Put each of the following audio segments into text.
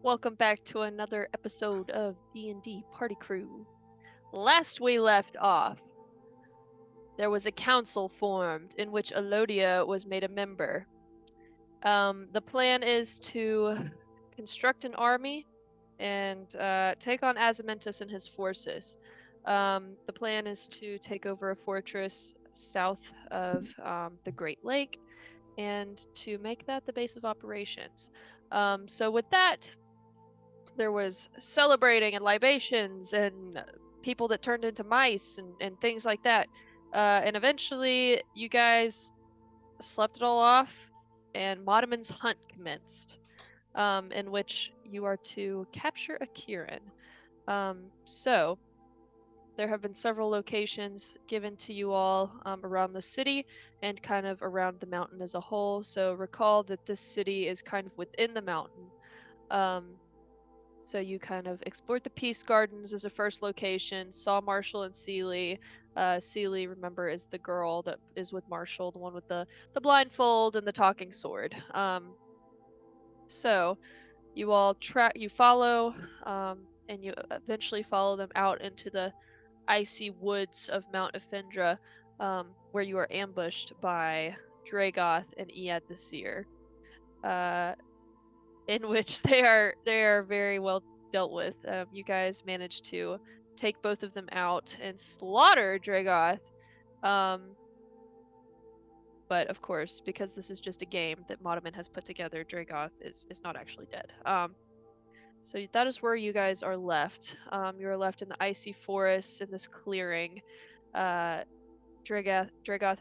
Welcome back to another episode of D&D Party Crew. Last we left off, there was a council formed in which Elodia was made a member. The plan is to construct an army and take on Azimentus and his forces. The plan is to take over a fortress south of the Great Lake and to make that the base of operations. So with that, there was celebrating and libations and people that turned into mice and things like that. And eventually, you guys slept it all off, and Modeman's hunt commenced, in which you are to capture a Kieran. So, there have been several locations given to you all around the city and kind of around the mountain as a whole. So, recall that this city is kind of within the mountain. So you kind of explored the Peace Gardens as a first location, saw Marshall and Seely. Seely, remember, is the girl that is with Marshall, the one with the blindfold and the talking sword. So you all follow, and you eventually follow them out into the icy woods of Mount Ephindra, where you are ambushed by Dragoth and Ead the Seer. In which they are very well dealt with. You guys managed to take both of them out and slaughter Dragoth. But of course, because this is just a game that Modeman has put together, Dragoth is not actually dead. So that is where you guys are left. You are left in the icy forest in this clearing. Dragoth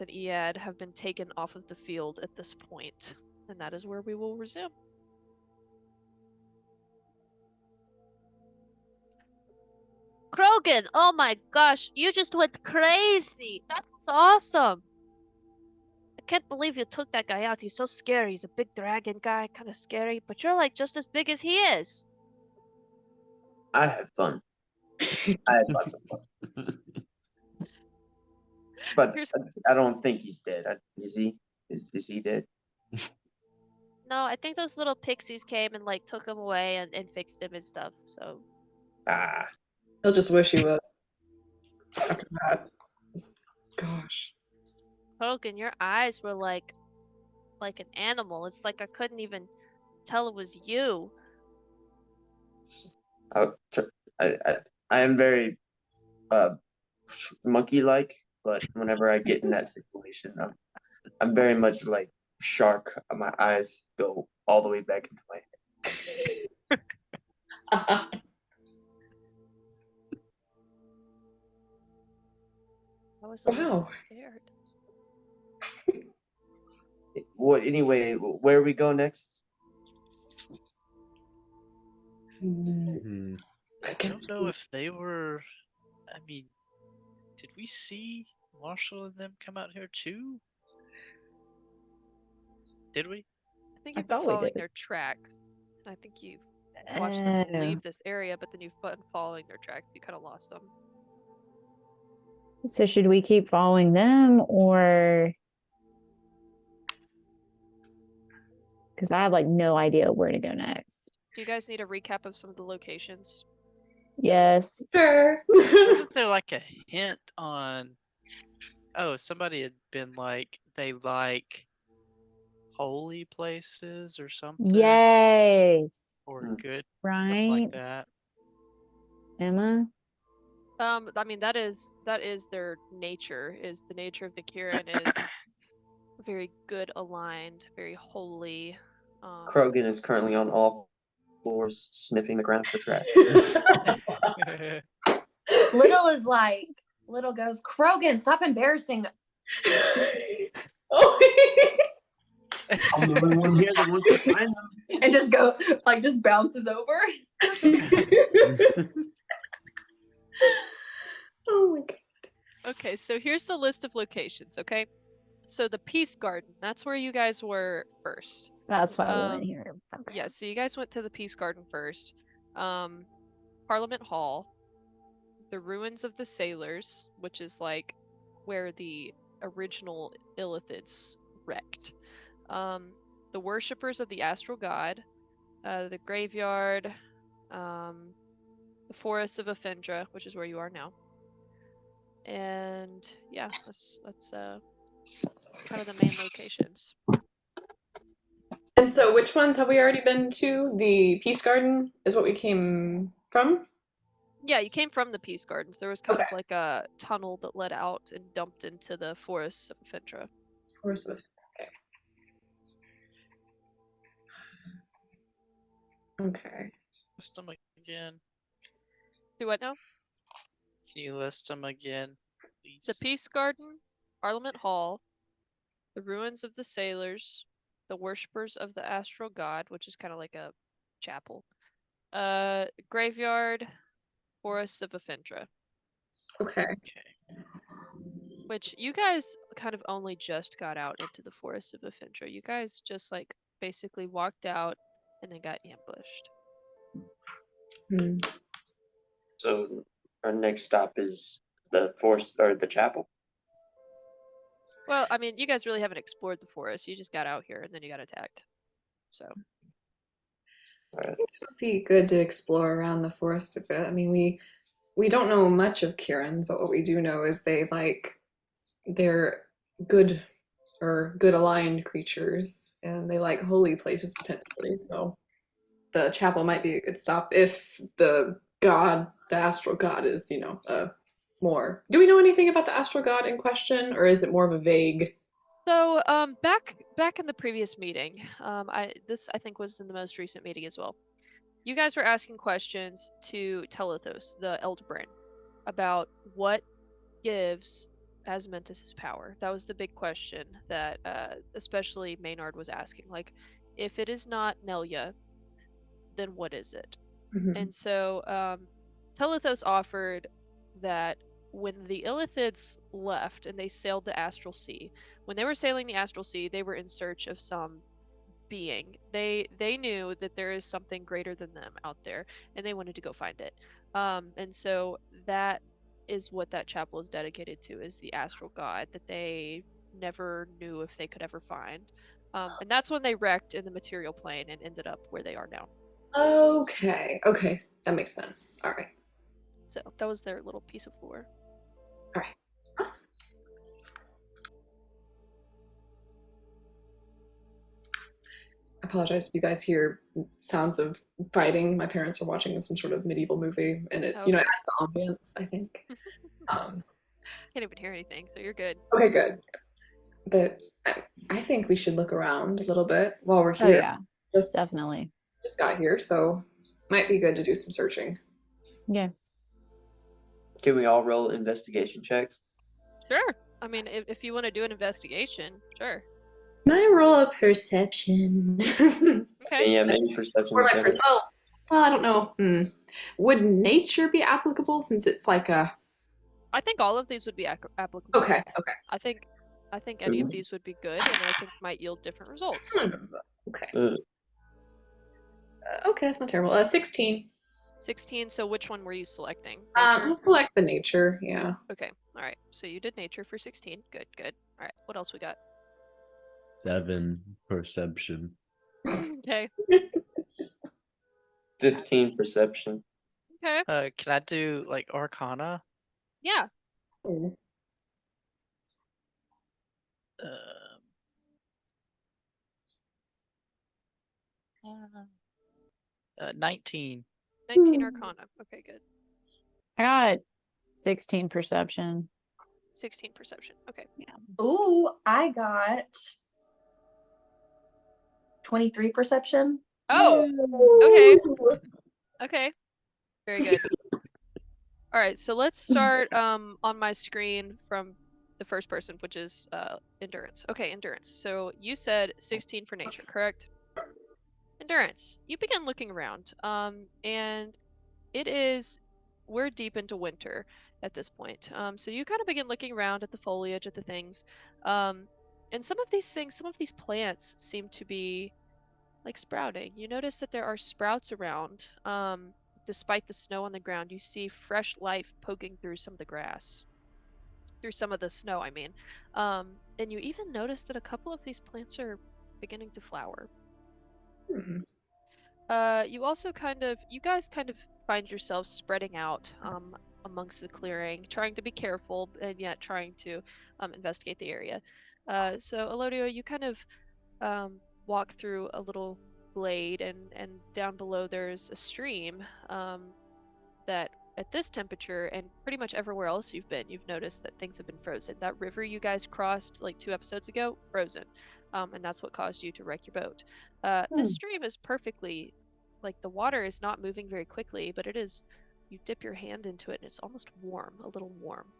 and Ead have been taken off of the field at this point, and that is where we will resume. Krogan, oh my gosh, you just went crazy. That was awesome. I can't believe you took that guy out. He's so scary. He's a big dragon guy, kind of scary, but you're like just as big as he is. I had fun. I had lots of fun. But I don't think he's dead. Is he? Is he dead? No, I think those little pixies came and like took him away and fixed him and stuff. So he'll just wish he was. After that, gosh. Hogan, your eyes were like an animal. It's like I couldn't even tell it was you. I am very monkey-like, but whenever I get in that situation, I'm very much like shark. My eyes go all the way back into my head. I was wow. scared. Well, anyway, where we go next? I don't know if they were. I mean, did we see Marshall and them come out here too? Did we? I think you've been following their tracks. I think you watched them leave this area, but then you've been following their tracks. You kind of lost them. So should we keep following them, or because I have like no idea where to go next? Do you guys need a recap of some of the locations? Yes. Sure. Wasn't there like a hint on? Oh, somebody had been like they like holy places or something. Yes. Or good, right? Something like that. Emma. I mean that is their nature. Is the nature of the Kieran is very good aligned, very holy. Krogan is currently on all floors, sniffing the ground for tracks. Little goes, Krogan, stop embarrassing. I'm the only one here that wants to find them. And just bounces over. Oh my god. Okay, so here's the list of locations, okay? So the Peace Garden, that's where you guys were first. That's why we went here. Okay. Yeah, so you guys went to the Peace Garden first. Parliament Hall, the Ruins of the Sailors, which is like where the original Illithids wrecked. The Worshippers of the Astral God, the graveyard, the forest of Ephindra, which is where you are now. And yeah, that's kind of the main locations. And so, which ones have we already been to? The Peace Garden is what we came from? Yeah, you came from the Peace Gardens. There was kind of Okay. like a tunnel that led out and dumped into the forests of Ephindra. Forest of Okay. List them again. Do what now? Can you list them again, please? The Peace Garden, Parliament Hall, the ruins of the sailors, the worshippers of the astral god, which is kind of like a chapel, graveyard, forests of Ephindra. Okay. Okay. Which you guys kind of only just got out into the forests of Ephindra. You guys just like basically walked out and then got ambushed. Hmm. So our next stop is the forest or the chapel. Well, I mean, you guys really haven't explored the forest. You just got out here and then you got attacked. So It would be good to explore around the forest a bit. I mean, we don't know much of Kieran, but what we do know is they're good or good aligned creatures, and they like holy places potentially. So the chapel might be a good stop if the astral god, is more. Do we know anything about the astral god in question, or is it more of a vague? So, back in the previous meeting, I think was in the most recent meeting as well. You guys were asking questions to Telethos, the Elderbrain, about what gives Asmentus his power. That was the big question that, especially Maynard was asking. Like, if it is not Nelia, then what is it? Mhm. And so, Telethos offered that when the Illithids left and they sailed the Astral Sea, when they were sailing the Astral Sea, they were in search of some being. They knew that there is something greater than them out there, and they wanted to go find it. And so that is what that chapel is dedicated to, is the Astral God that they never knew if they could ever find. And that's when they wrecked in the material plane and ended up where they are now. Okay, that makes sense. All right, So that was their little piece of lore. awesome. I apologize if you guys hear sounds of fighting. My parents are watching some sort of medieval movie, and it Okay. adds the ambience, I think. Can't even hear anything, so you're good. Okay, good. But I think we should look around a little bit while we're Oh here. yeah, Just definitely. just got here, so might be good to do some searching. Yeah. Can we all roll investigation checks? Sure. I mean, if you want to do an investigation, sure. Can I roll a perception? Okay. Yeah, maybe perception Or is like, better. I don't know. Would nature be applicable since it's like a? I think all of these would be applicable. Okay. I think any of these would be good, and I think might yield different results. Okay. Uh, Okay, that's not terrible. 16. 16. So which one were you selecting? Nature? Let's select the nature. Yeah. Okay. All right. So you did nature for 16. Good. All right. What else we got? 7 perception. Okay. 15 perception. Okay. Can I do like Arcana? Yeah. 19. 19 Arcana. Okay. Good. I got 16 perception. 16 perception. Okay. Ooh, I got 23 perception. Oh. Okay. Okay. Very good. All right. So let's start on my screen from the first person, which is endurance. Okay, endurance. So you said 16 for nature, correct? Endurance. You begin looking around, and we're deep into winter at this point. So you kind of begin looking around at the foliage, at the things, and some of these plants seem to be like sprouting. You notice that there are sprouts around. Despite the snow on the ground, you see fresh life poking through some of the grass. Through some of the snow, I mean. And you even notice that a couple of these plants are beginning to flower. You also you guys kind of find yourselves spreading out amongst the clearing, trying to be careful and yet trying to investigate the area. So Elodio, you kind of walk through a little glade, and down below there's a stream that at this temperature and pretty much everywhere else you've noticed that things have been frozen. That river you guys crossed like 2 episodes ago, frozen. And that's what caused you to wreck your boat. This stream is perfectly, like, the water is not moving very quickly, but it is, you dip your hand into it and it's almost warm, a little warm.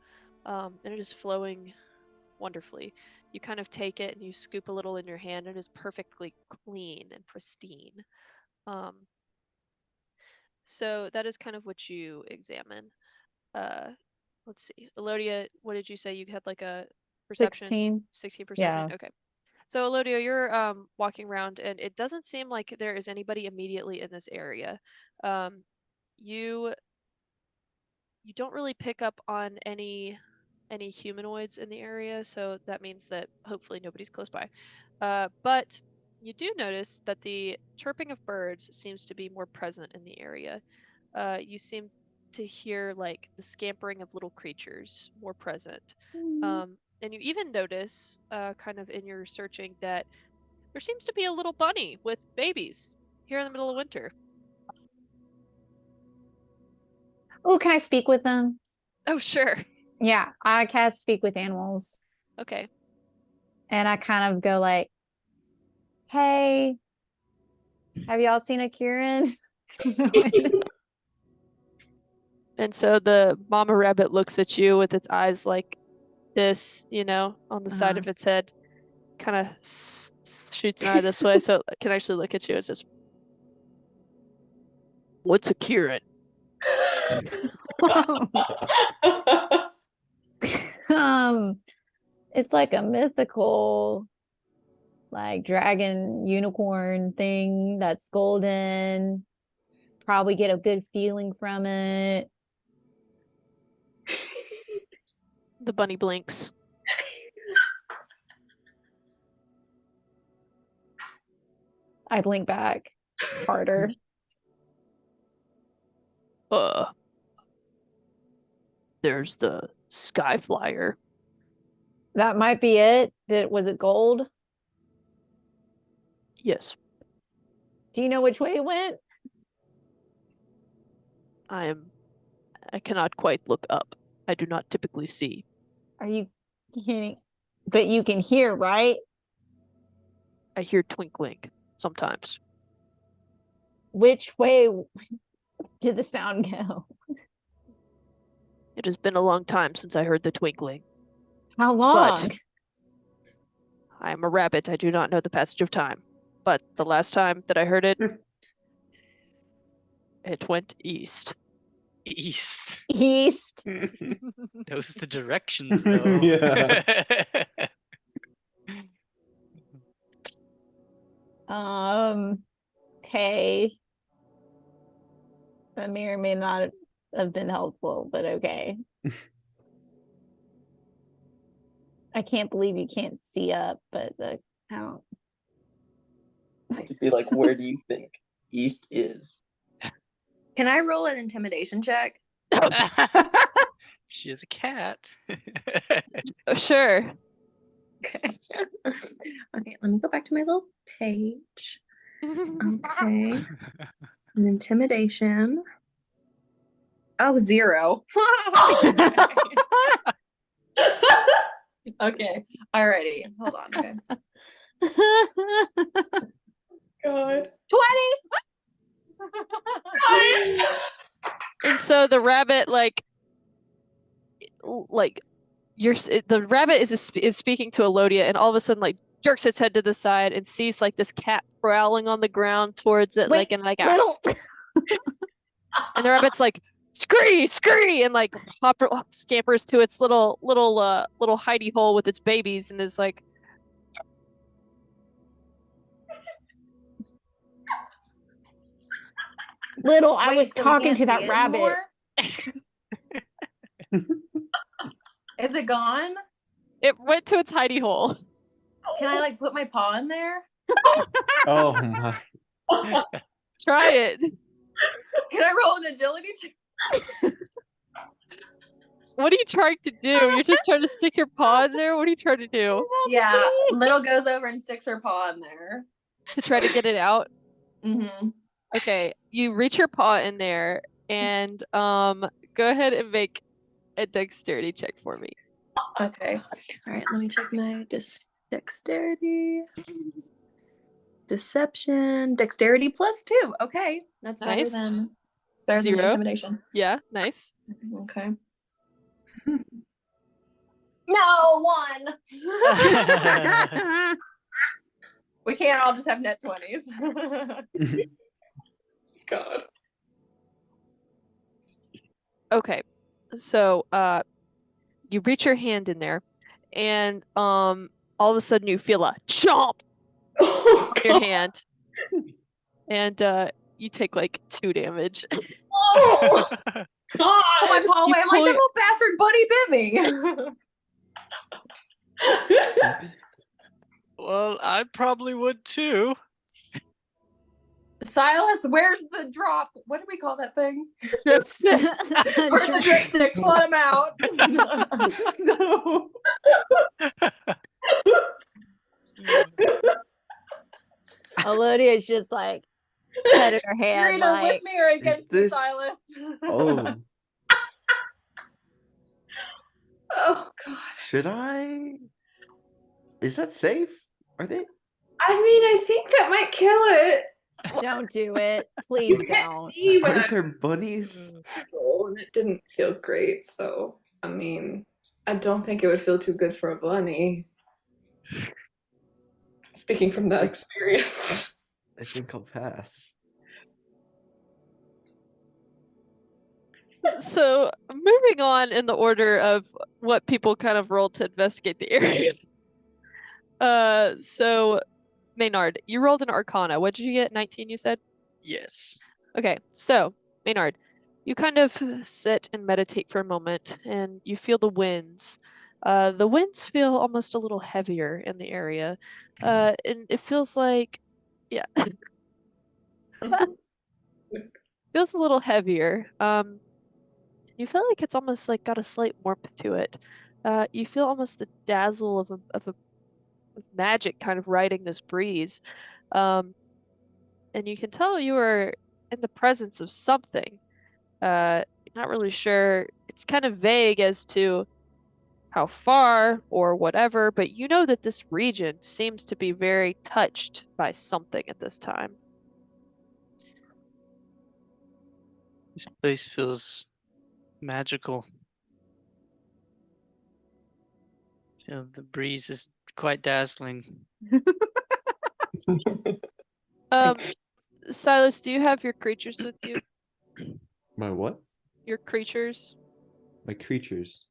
And it is flowing wonderfully. You kind of take it and you scoop a little in your hand, and it is perfectly clean and pristine. So that is kind of what you examine. Let's see. Elodia, what did you say? You had like a perception? 16. 16 perception? Yeah. Okay. So Elodia, you're walking around, and it doesn't seem like there is anybody immediately in this area. You don't really pick up on any humanoids in the area, so that means that hopefully nobody's close by. But you do notice that the chirping of birds seems to be more present in the area. You seem to hear like the scampering of little creatures more present. And you even notice, kind of in your searching, that there seems to be a little bunny with babies here in the middle of winter. Oh, can I speak with them? Oh, sure. Yeah, I cast speak with animals, Okay. and I kind of go like, "Hey, have y'all seen a Kieran?" And so the mama rabbit looks at you with its eyes like this, on the side of its head, kind of shoots an eye this way, so it can actually look at you. It says, "What's a Kieran?" It's like a mythical, like dragon unicorn thing that's golden. Probably get a good feeling from it. The bunny blinks. I blink back harder. There's the Skyflyer. That might be it. Was it gold? Yes. Do you know which way it went? I cannot quite look up. I do not typically see. Are you kidding? But you can hear, right? I hear twinkling sometimes. Which way did the sound go? It has been a long time since I heard the twinkling. How long? But I am a rabbit. I do not know the passage of time. But the last time that I heard it, it went east. East. East. Knows the directions though. Yeah. Okay. That may or may not have been helpful, but okay. I can't believe you can't see up, but I don't. To be like, where do you think east is? Can I roll an intimidation check? She is a cat. Oh, sure. Okay. Okay, let me go back to my little page. Okay. An intimidation. Oh, 0. Okay. Alrighty. Hold on. Okay. God. 20. Nice. And so the rabbit, the rabbit is speaking to Elodia, and all of a sudden, like, jerks its head to the side and sees like this cat prowling on the ground towards it, Wait, little. And the rabbit's like, "Scree, scree," and like scampers to its little hidey hole with its babies, and is like, Little, I Wait, was so we talking can't to that see it rabbit. anymore? Is it gone? it went to its hidey hole. Can I like put my paw in there? Oh my. Try it. Can I roll an agility check? What are you trying to do? You're just trying to stick your paw in there? What are you trying to do? Yeah, Little goes over and sticks her paw in there. To try to get it out? Mm-hmm. Okay, you reach your paw in there and go ahead and make a dexterity check for me. Okay. All right, let me check my dexterity. Deception. Dexterity +2. Okay. That's better Nice. than it's better than 0. intimidation. Yeah, nice. Okay. No, 1. We can't all just have net 20s. God. Okay. So you reach your hand in there and all of a sudden you feel a chomp Oh, on your God. hand. And you take like 2 damage. Oh, God. Oh, my paw You away. I'm like, pull that your- little bastard buddy bit me. Well, I probably would too. Silas, where's the drop? What do we call that thing? Dripstick. Where's the dripstick? Let him out. No. Elodia's just like petting her You're hand either like with me or against me, this- Silas. Oh, Oh, God. should I? Is that safe? Are they? I mean, I think that might kill it. don't do it. Please It hit don't. me when Aren't I there bunnies? rolled, and it didn't feel great. So, I mean, I don't think it would feel too good for a bunny. Speaking from that experience. I think I'll pass. So moving on in the order of what people kind of rolled to investigate the area. So Maynard, you rolled an Arcana. What did you get? 19, you said? Yes. Okay, so Maynard, you kind of sit and meditate for a moment, and you feel the winds. The winds feel almost a little heavier in the area, and it feels like, yeah, feels a little heavier. You feel like it's almost like got a slight warmth to it. You feel almost the dazzle of of magic kind of riding this breeze. And you can tell you are in the presence of something. You're not really sure. It's kind of vague as to how far or whatever, but you know that this region seems to be very touched by something at this time. This place feels magical. Feel the breeze is quite dazzling. Silas, do you have your creatures with you? My what? Your creatures? My creatures.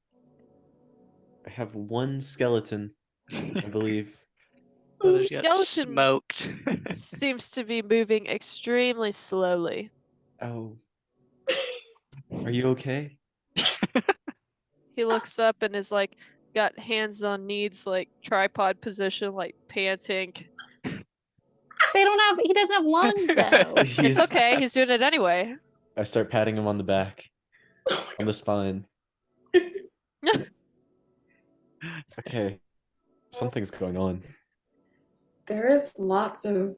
I have one skeleton, I believe. Others got Skeleton smoked. seems to be moving extremely slowly. Oh. Are you okay? He looks up and is like got hands on knees, like tripod position, like panting. They don't have. He doesn't have lungs though. It's He's- okay, he's doing it anyway. I start patting him on the back, on the spine. Okay. Something's going on. There is lots of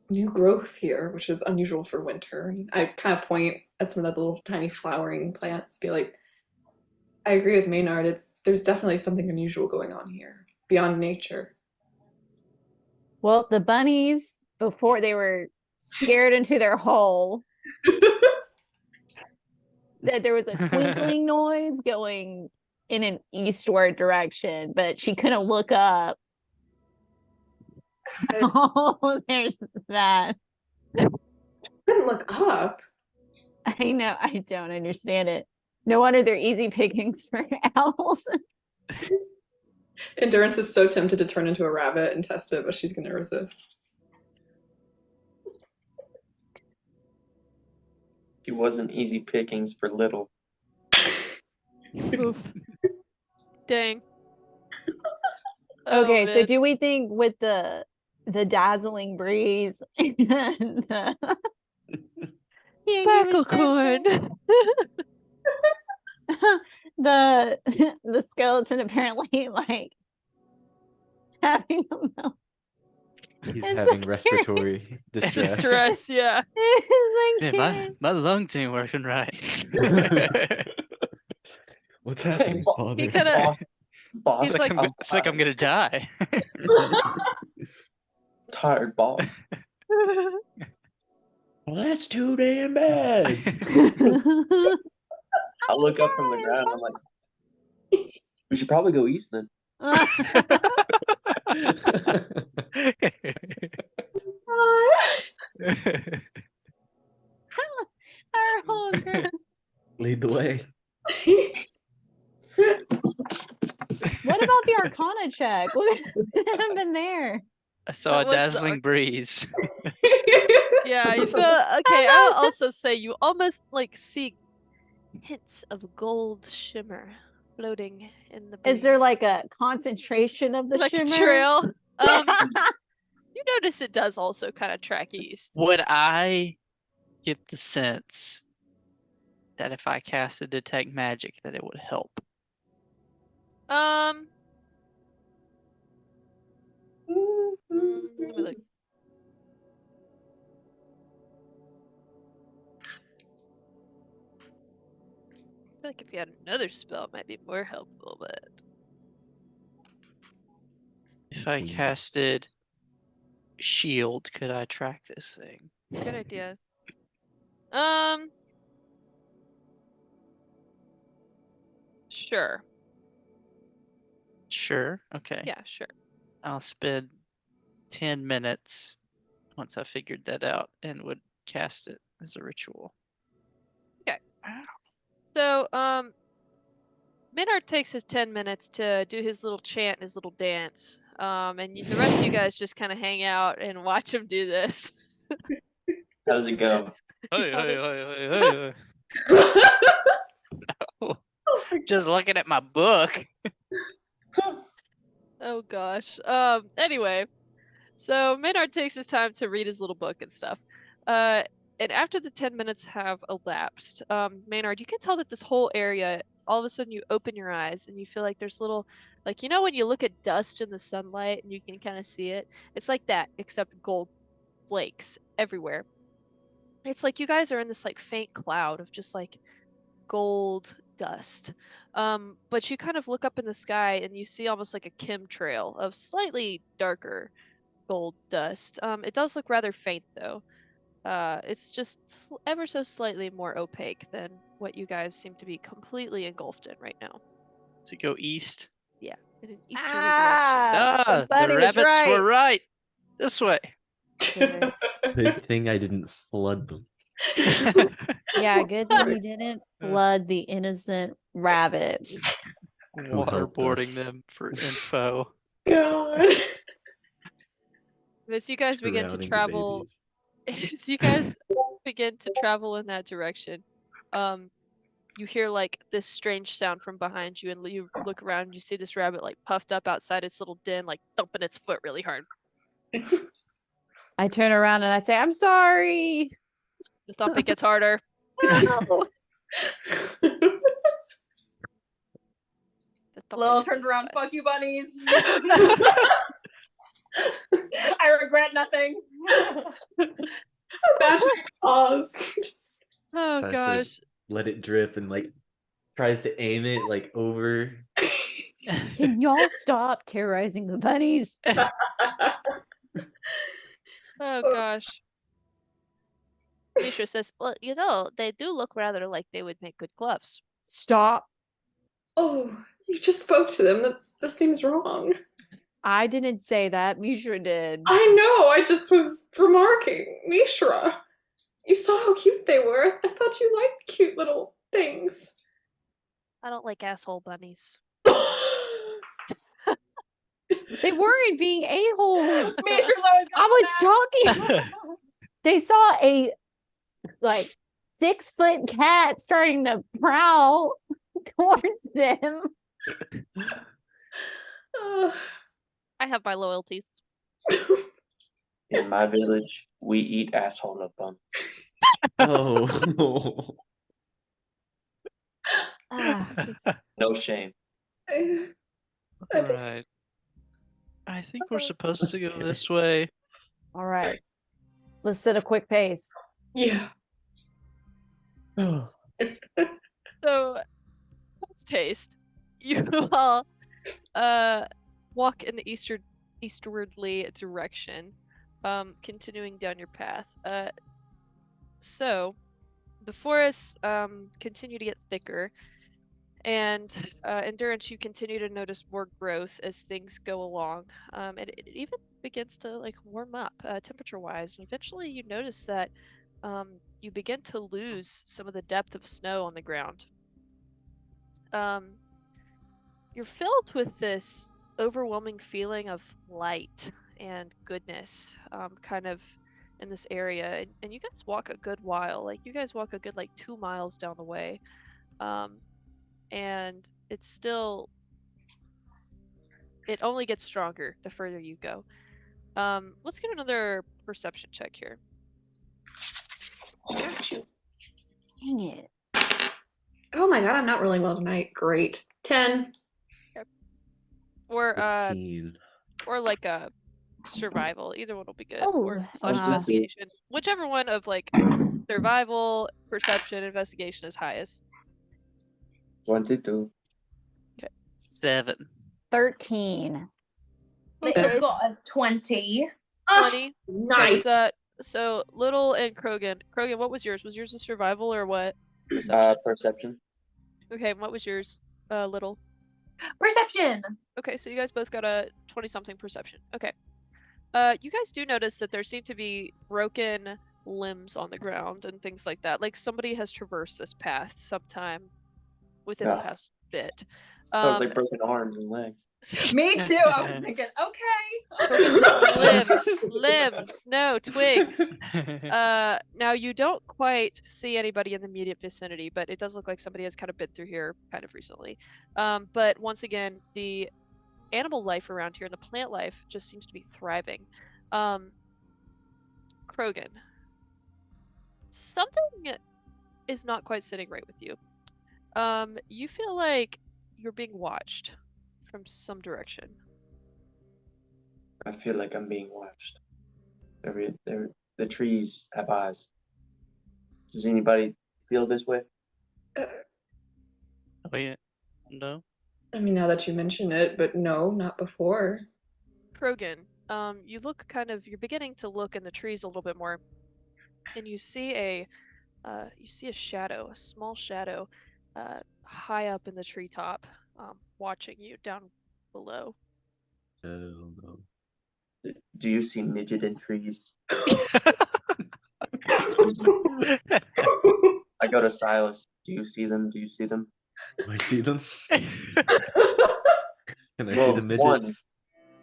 new growth here, which is unusual for winter. I kind of point at some of the little tiny flowering plants, be like, I agree with Maynard. There's definitely something unusual going on here, beyond nature. Well, the bunnies, before they were scared into their hole, said there was a twinkling noise going in an eastward direction, but she couldn't look up. Oh, there's that. Couldn't look up. I know. I don't understand it. No wonder they're easy pickings for owls. Endurance is so tempted to turn into a rabbit and test it, but she's going to resist. He wasn't easy pickings for little. Oof. Dang. Okay, so man. do we think with the dazzling breeze and Can't give a Sparkle shit, corn. the the skeleton apparently like having a melt. He's It's having like respiratory distress. Stress, yeah. It's Yeah, like my lungs ain't working right. What's happening, Bo- father? He kinda- Boss, He's like, I feel like I'm gonna die. tired, boss. Well, that's too damn bad. I look up from the ground. I'm like, we should probably go east then. our whole group. Lead the way. What about the Arcana check? What happened been there? I saw That a was the dazzling breeze. Yeah, you feel okay. I'll also say you almost like see hints of gold shimmer floating in the breeze. Is there like a concentration of the like a shimmer? trail? You notice it does also kind of track east. Would I get the sense that if I cast a detect magic that it would help? Let me look. I feel like if you had another spell, it might be more helpful, but If I casted shield, could I track this thing? good idea. Sure. Sure. Okay. Yeah, sure. I'll spend 10 minutes once I figured that out and would cast it as a ritual. Okay. Wow. So, Maynard takes his 10 minutes to do his little chant and his little dance. And the rest of you guys just kind of hang out and watch him do this. How does it go? Hey, hey, hey, hey, hey. Just looking at my book. Oh gosh. Anyway, so Maynard takes his time to read his little book and stuff. And after the 10 minutes have elapsed, Maynard, you can tell that this whole area, all of a sudden you open your eyes and you feel like there's little, like, you know, when you look at dust in the sunlight and you can kind of see it? It's like that, except gold flakes everywhere. It's like you guys are in this like faint cloud of just like gold dust. But you kind of look up in the sky and you see almost like a chemtrail of slightly darker gold dust. It does look rather faint though. It's just ever so slightly more opaque than what you guys seem to be completely engulfed in right now. To go east. In an easterly Ah, Buddy the was rabbits were right. This way. direction. Good thing I didn't flood them. Yeah, good thing you didn't flood the innocent rabbits. Who helped Waterboarding us? them for info. God. As you guys begin to Drowning the travel, babies. as you guys begin to travel in that direction, you hear like this strange sound from behind you, and you look around and you see this rabbit like puffed up outside its little den, like thumping its foot really hard. I turn around and I say, I'm sorry. The thumping gets harder. No. The thumping Lil turns around, intensifies. fuck you, bunnies. I regret nothing. Magic pause. Oh Sai gosh. says, let it drip and like tries to aim it like over. Can y'all stop terrorizing the bunnies? Oh gosh. Misha says, well, you know, they do look rather like they would make good gloves. Stop. Oh, you just spoke to them. That seems wrong. I didn't say that. Mishra did. I know. I just was remarking. Mishra, you saw how cute they were. I thought you liked cute little things. I don't like asshole bunnies. They weren't being a-holes. Mishra's always got I was that. talking. They saw a like 6-foot cat starting to prowl towards them. I have my loyalties. In my village, we eat asshole nut buns. Oh. No shame. All right. I think we're supposed to go this way. All right. Let's set a quick pace. Yeah. Oh. So, post haste, you all walk in the eastwardly direction, continuing down your path. So the forests continue to get thicker, and Endurance, you continue to notice more growth as things go along, and it even begins to like warm up temperature-wise, and eventually you notice that you begin to lose some of the depth of snow on the ground. You're filled with this overwhelming feeling of light and goodness, kind of in this area, and you guys walk a good while. Like you guys walk a good like 2 miles down the way, and it's still. It only gets stronger the further you go. Let's get another perception check here. Got you. Dang it. Oh my god, I'm not rolling well tonight. Great. 10. Or 15. or like a survival. Either one will be good. Oh, Or slash wow. investigation. Whichever one of like survival, perception, investigation is highest. 22. 7. 13. They've got a 20. 20. Nice. So Little and Krogan. Krogan, what was yours? Was yours a survival or what? Perception. Perception. Okay, and what was yours, Little? Perception. Okay, so you guys both got a 20-something perception. Okay. You guys do notice that there seem to be broken limbs on the ground and things like that. Like somebody has traversed this path sometime within the Yeah. past bit. That was like broken arms and legs. Me too. I was thinking, okay. limbs, no twigs. Now you don't quite see anybody in the immediate vicinity, but it does look like somebody has kind of been through here kind of recently. But once again, the animal life around here and the plant life just seems to be thriving. Krogan, something is not quite sitting right with you. You feel like you're being watched from some direction. I feel like I'm being watched. The trees have eyes. Does anybody feel this way? Wait, no. I mean, now that you mention it, but no, not before. Krogan, you're beginning to look in the trees a little bit more, and you see a shadow, a small shadow, high up in the treetop, watching you down below. Oh no. Do you see midget in trees? I go to Silas. Do you see them? Do you see them? Do I see them? Can I see Well, the midgets?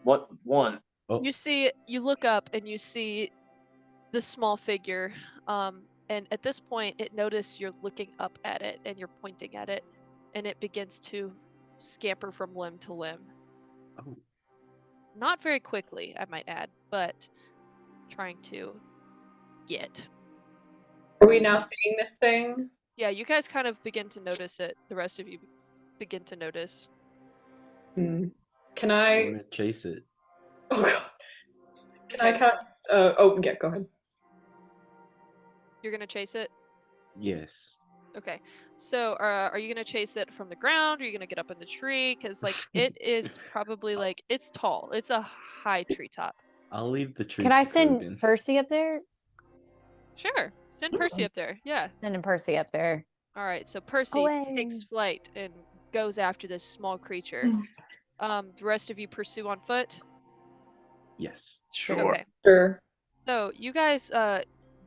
What one? Oh. You look up and you see the small figure, and at this point it notices you're looking up at it and you're pointing at it, and it begins to scamper from limb to limb. Oh. Not very quickly, I might add, but trying to get. Are we now seeing this thing? Yeah, you guys kind of begin to notice it. The rest of you begin to notice. Hmm. Can I'm I? gonna chase it. Oh god. Can I cast? Oh yeah, go ahead. You're gonna chase it? Yes. Okay. So, are you gonna chase it from the ground? Are you gonna get up in the tree? Because like it is probably like it's tall. It's a high treetop. I'll leave the trees. Can I to send Krogan. Percy up there? Sure. Send Percy up there. Yeah. Sending Percy up there. All right. So Percy Away. takes flight and goes after this small creature. The rest of you pursue on foot. Yes. Sure. Okay. Sure. So you guys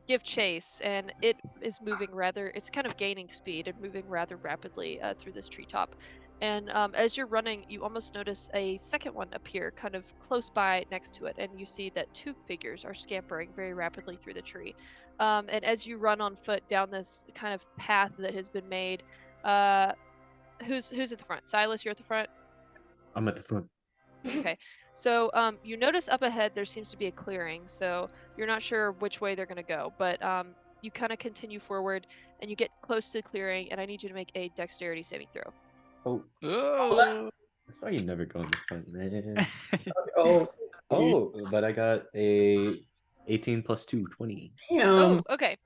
give chase, and it is moving it's kind of gaining speed and moving rather rapidly through this treetop. And as you're running, you almost notice a second one appear kind of close by next to it, and you see that two figures are scampering very rapidly through the tree. And as you run on foot down this kind of path that has been made, who's at the front? Silas, you're at the front? I'm at the front. Okay. So you notice up ahead there seems to be a clearing, so you're not sure which way they're going to go, but you kind of continue forward, and you get close to the clearing, and I need you to make a dexterity saving throw. Oh, Oh. that's why you never go in the front, man. Oh, Oh, but I got a 18 plus 2, 20. Oh, damn. okay.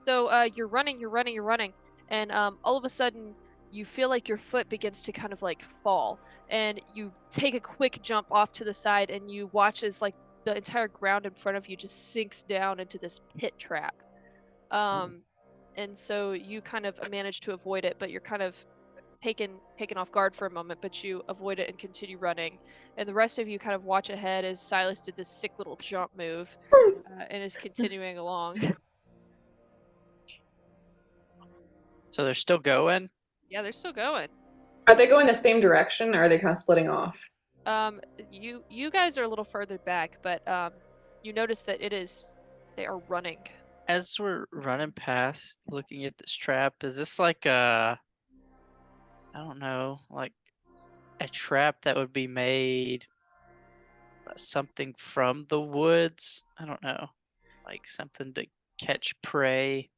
So you're running, and all of a sudden you feel like your foot begins to kind of like fall, and you take a quick jump off to the side, and you watch as like the entire ground in front of you just sinks down into this pit trap. And so you kind of manage to avoid it, but you're kind of taken off guard for a moment, but you avoid it and continue running. And the rest of you kind of watch ahead as Silas did this sick little jump move and is continuing along. So they're still going? Yeah, they're still going. Are they going the same direction, or are they kind of splitting off? You guys are a little further back, but you notice that they are running. As we're running past, looking at this trap, is this like a, I don't know, like a trap that would be made something from the woods? I don't know, like something to catch prey.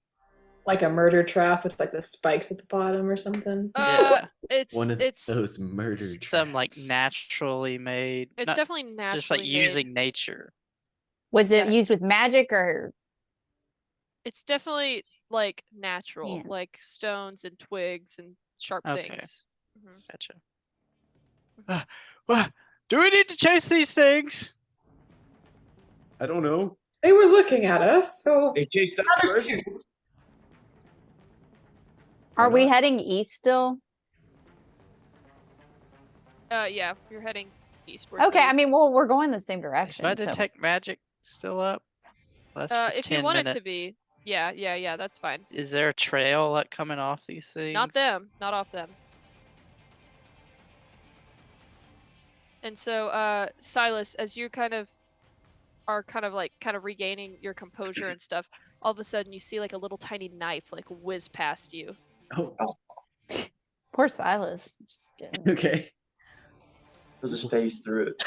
Like a murder trap with like the spikes at the bottom or something? Yeah, One of It's those murder some like traps. naturally made. it's not definitely naturally just like made. using nature. Was it Yeah. used with magic or It's definitely like natural, Yeah. like stones and twigs and sharp Okay. things. Mhm. Gotcha. What? Do we need to chase these things? I don't know. They were looking at us, so They chased us first. are we not? heading east still? Yeah, you're heading eastward. Okay, through. I mean, well, we're going the same Is direction. my so- detect magic still up? That's for if you 10 want minutes. it to be, yeah, that's fine. Is there a trail like coming off these things? Not them, not off them. And so, Silas, as you kind of regaining your composure and stuff, all of a sudden you see like a little tiny knife like whiz past you. Oh, Poor Silas. Just kidding. okay. We'll just phase through it.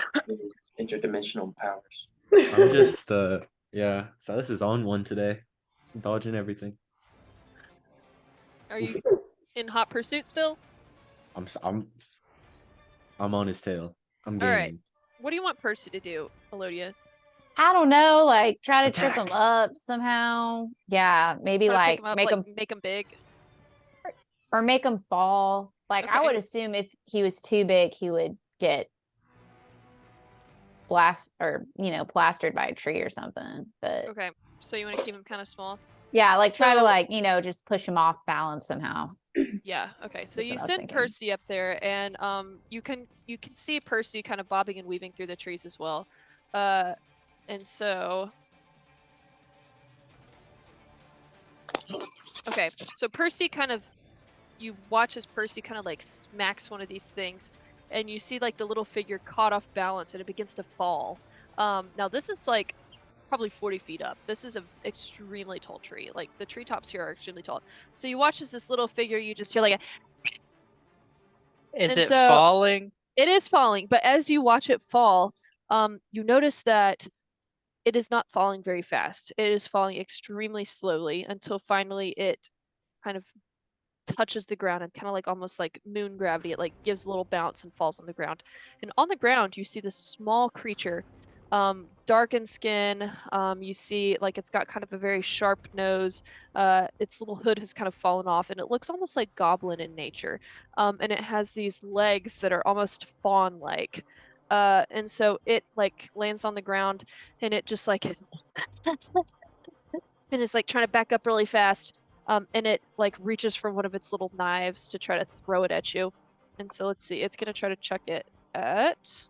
Interdimensional powers. I'm just, yeah. Silas is on one today. Dodging everything. Are you in hot pursuit still? I'm on his tail. I'm All right. gaining. What do you want Percy to do, Elodia? I don't know, like try to trip him Attack. up somehow. Yeah, maybe Try to like pick him up, make like, him make him big. or make him fall. Like I Okay. would assume if he was too big, he would get plastered by a tree or something. But Okay, so you want to keep him kind of small? yeah, like try to So- like just push him off balance somehow. Yeah. Okay. So That's you what I was send thinking. Percy up there, and you can see Percy kind of bobbing and weaving through the trees as well. And so. Okay, so Percy you watch as Percy kind of like smacks one of these things, and you see like the little figure caught off balance, and it begins to fall. Now this is like probably 40 feet up. This is an extremely tall tree. Like the treetops here are extremely tall. So you watch as this little figure, you just hear like Is And it so- falling? it is falling, but as you watch it fall, you notice that it is not falling very fast. It is falling extremely slowly until finally it kind of touches the ground and kind of like almost like moon gravity. It like gives a little bounce and falls on the ground. And on the ground, you see this small creature, dark in skin. You see like it's got kind of a very sharp nose. Its little hood has kind of fallen off, and it looks almost like goblin in nature. And it has these legs that are almost fawn-like. And so it like lands on the ground, and it just like and it's like trying to back up really fast. And it like reaches for one of its little knives to try to throw it at you. And so let's see, it's gonna try to chuck it at,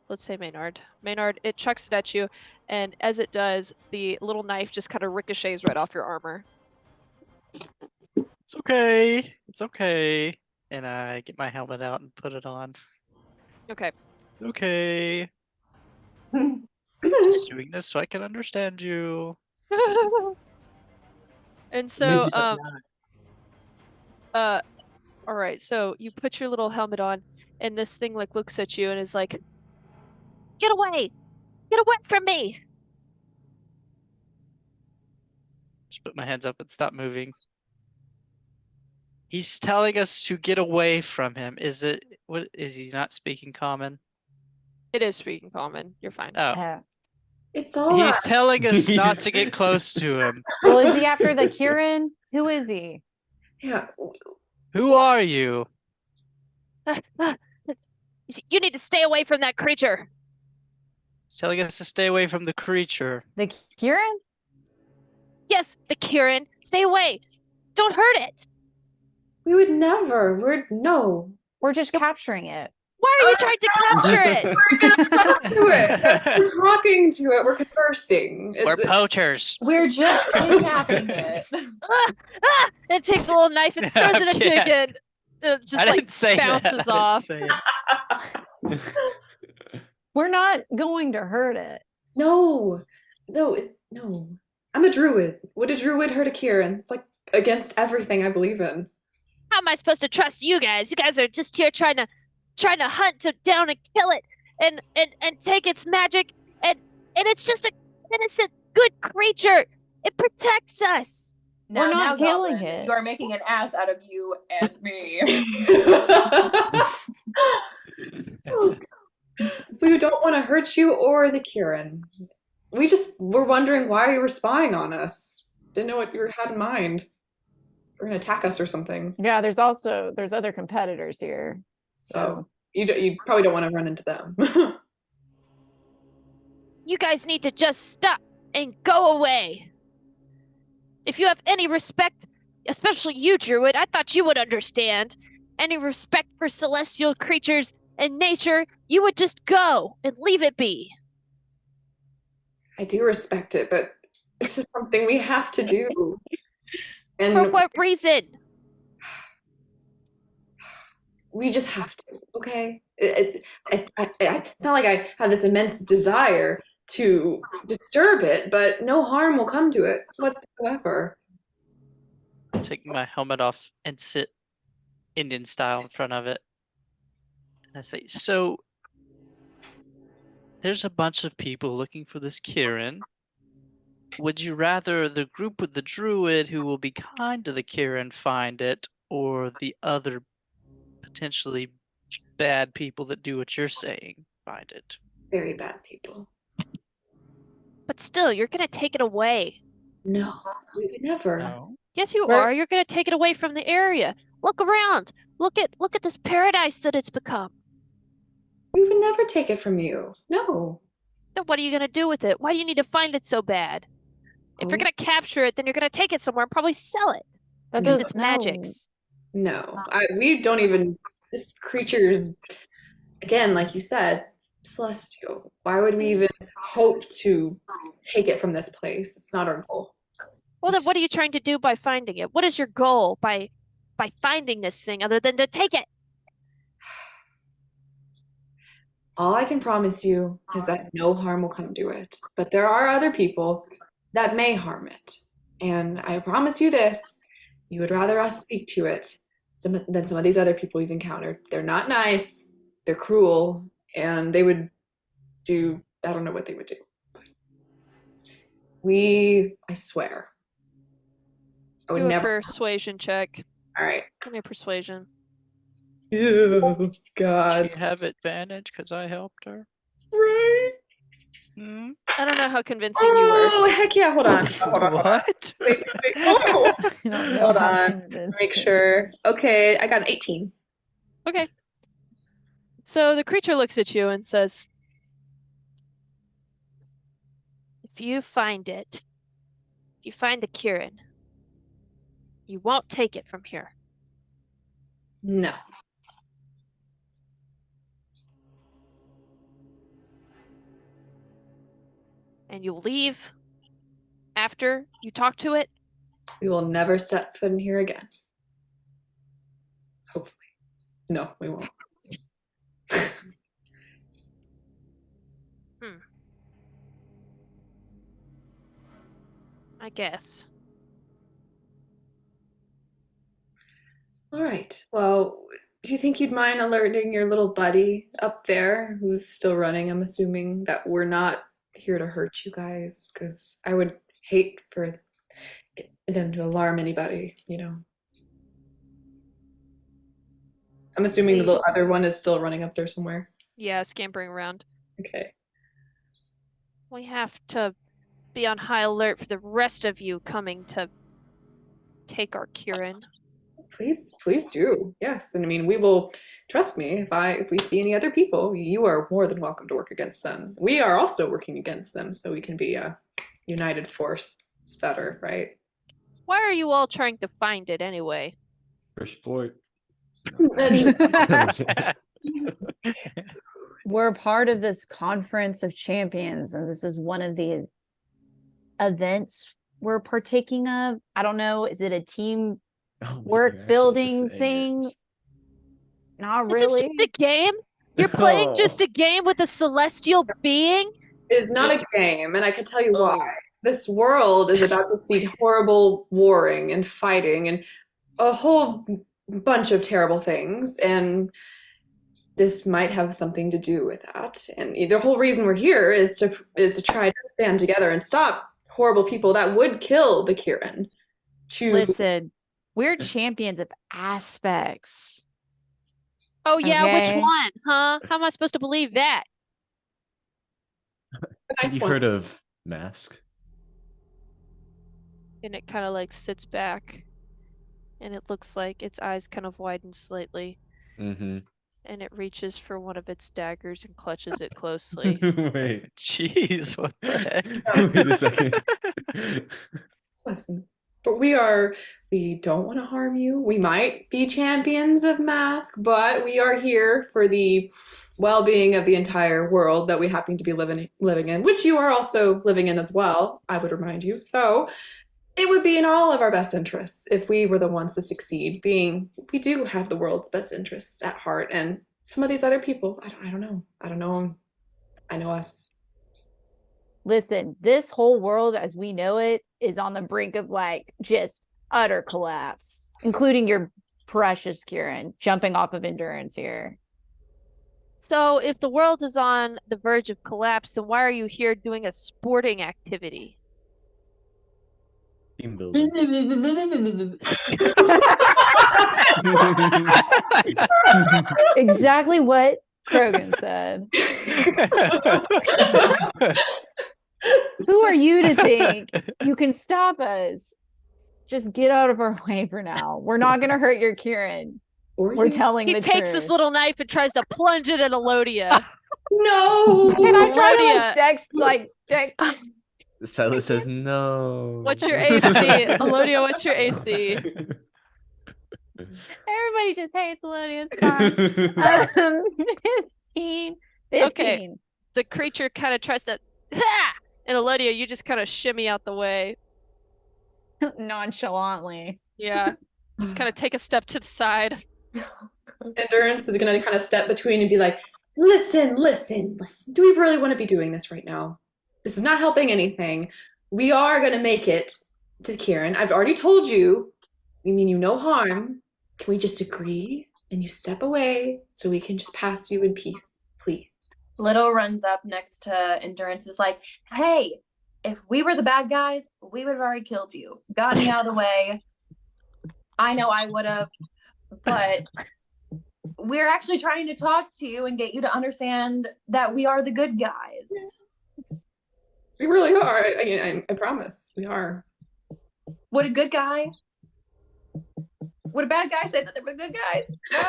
let's say Maynard. Maynard, it chucks it at you, and as it does, the little knife just kind of ricochets right off your armor. It's okay. It's okay. And I get my helmet out and put it on. Okay. Okay. Just doing this so I can understand you. And so, Maybe some- all right, so you put your little helmet on, and this thing like looks at you and is like, "Get away! Get away from me!" Just put my hands up and stop moving. He's telling us to get away from him. Is he not speaking common? It is speaking common. You're fine. Oh. It's all right. He's telling us not He's- to get close to him. Well, is he after the Kieran? Who is he? Yeah. Who are you? You need to stay away from that creature. He's telling us to stay away from the creature. The Kieran? Yes, the Kieran. Stay away. Don't hurt it. We would never. No. We're just capturing it. Why are you trying to capture it? We're gonna talk to it. We're talking to it. We're conversing. We're poachers. We're just kidnapping it. And it takes a little knife and throws it at you Yeah. again. It just I like didn't say bounces that. I off. didn't say it. We're not going to hurt it. No. No. I'm a druid. Would a druid hurt a Kieran? It's like against everything I believe in. How am I supposed to trust you guys? You guys are just here trying to hunt it down and kill it and take its magic and it's just an innocent good creature. It protects us. We're not killing Goblin, it. You are making an ass out of you and me. We don't want to hurt you or the Kieran. We just were wondering why you were spying on us. Didn't know what you had in mind. We're gonna attack us or something. Yeah, there's other competitors here. So you probably don't want to run into them. You guys need to just stop and go away. If you have any respect, especially you, Druid, I thought you would understand. Any respect for celestial creatures and nature, you would just go and leave it be. I do respect it, but this is something we have to do. And For what reason? we just have to, okay? It's not like I have this immense desire to disturb it, but no harm will come to it whatsoever. Take my helmet off and sit Indian style in front of it. And I say, so there's a bunch of people looking for this Kieran. Would you rather the group with the druid who will be kind to the Kieran find it, or the other potentially bad people that do what you're saying find it? Very bad people. But still, you're gonna take it away. No, we would never. No. Yes, you We're- are. You're gonna take it away from the area. Look around. Look at this paradise that it's become. We would never take it from you. No. Then what are you gonna do with it? Why do you need to find it so bad? If you're Oh. gonna capture it, then you're gonna take it somewhere and probably sell it. That Use doesn't- its no. magics. No, we don't even. This creature's, again, like you said, celestial. Why would we even hope to take it from this place? It's not our goal. Well, then what are you trying to do by finding it? What is your goal by finding this thing other than to take it? All I can promise you is that no harm will come to it. But there are other people that may harm it. And I promise you this, you would rather us speak to it than some of these other people you've encountered. They're not nice, they're cruel, and they would do, I don't know what they would do. I swear, I would Do a never. persuasion check. All right. Give me a persuasion. Oh, God. She have advantage because I helped her. Right. Hmm? I don't know how convincing you were. Oh, heck yeah. Hold on. Hold on. What? Wait. Oh. I don't know Hold how on. convinced Make it- sure. Okay, I got an 18. Okay. So the creature looks at you and says, if you find it, if you find the Kieran, you won't take it from here. No. And you'll leave after you talk to it. We will never step foot in here again. Hopefully. No, we won't. I guess. All right. Well, do you think you'd mind alerting your little buddy up there who's still running? I'm assuming that we're not here to hurt you guys, because I would hate for them to alarm anybody, you know. I'm assuming the little other one is still running up there somewhere. Yeah, scampering around. Okay. We have to be on high alert for the rest of you coming to take our Kieran. Please do. Yes. And I mean, we will, trust me, if we see any other people, you are more than welcome to work against them. We are also working against them, so we can be a united force. It's better, right? Why are you all trying to find it anyway? For sport. We're part of this conference of champions, and this is one of the events we're partaking of. I don't know, is it a team work building thing? Not This really. is just a game? You're playing just a game with a celestial being? It is not a game, and I can tell you why. This world is about to see horrible warring and fighting and a whole bunch of terrible things, and this might have something to do with that. And the whole reason we're here is to try to band together and stop horrible people that would kill the Kieran. Listen, we're champions of aspects. Oh yeah, Okay. which one, huh? How am I supposed to believe that? Have you heard of Mask? And it kind of like sits back, and it looks like its eyes kind of widen slightly, Mm-hmm. and it reaches for one of its daggers and clutches it closely. Wait. Jeez, what the heck? Wait a second. Listen, but we don't want to harm you. We might be champions of Mask, but we are here for the well-being of the entire world that we happen to be living in, which you are also living in as well, I would remind you. So it would be in all of our best interests if we were the ones to succeed, being we do have the world's best interests at heart. And some of these other people, I don't know. I don't know them. I know us. Listen, this whole world as we know it is on the brink of like just utter collapse, including your precious Kieran jumping off of endurance here. So if the world is on the verge of collapse, then why are you here doing a sporting activity? Team building. Exactly what Krogan said. Who are you to think you can stop us? Just get out of our way for now. We're not going to hurt your Kieran. We're telling He the takes truth. this little knife and tries to plunge it at Elodia. No. Can I try to Elodia. Dex? Silas says no. What's your AC? Elodia, what's your AC? Everybody just hates Elodia. It's fine. 15. Okay. The creature kind of tries to, and Elodia, you just kind of shimmy out the way. Nonchalantly. Yeah. Just kind of take a step to the side. Endurance is going to kind of step between and be like, listen. Do we really want to be doing this right now? This is not helping anything. We are going to make it to Kieran. I've already told you. We mean you no harm. Can we just agree and you step away so we can just pass you in peace, please? Little runs up next to Endurance, is like, hey, if we were the bad guys, we would have already killed you. Got me out of the way. I know I would have, but we're actually trying to talk to you and get you to understand that we are the good guys. We really are. I promise. We are. Would a good guy? Would a bad guy say that they were good guys? No.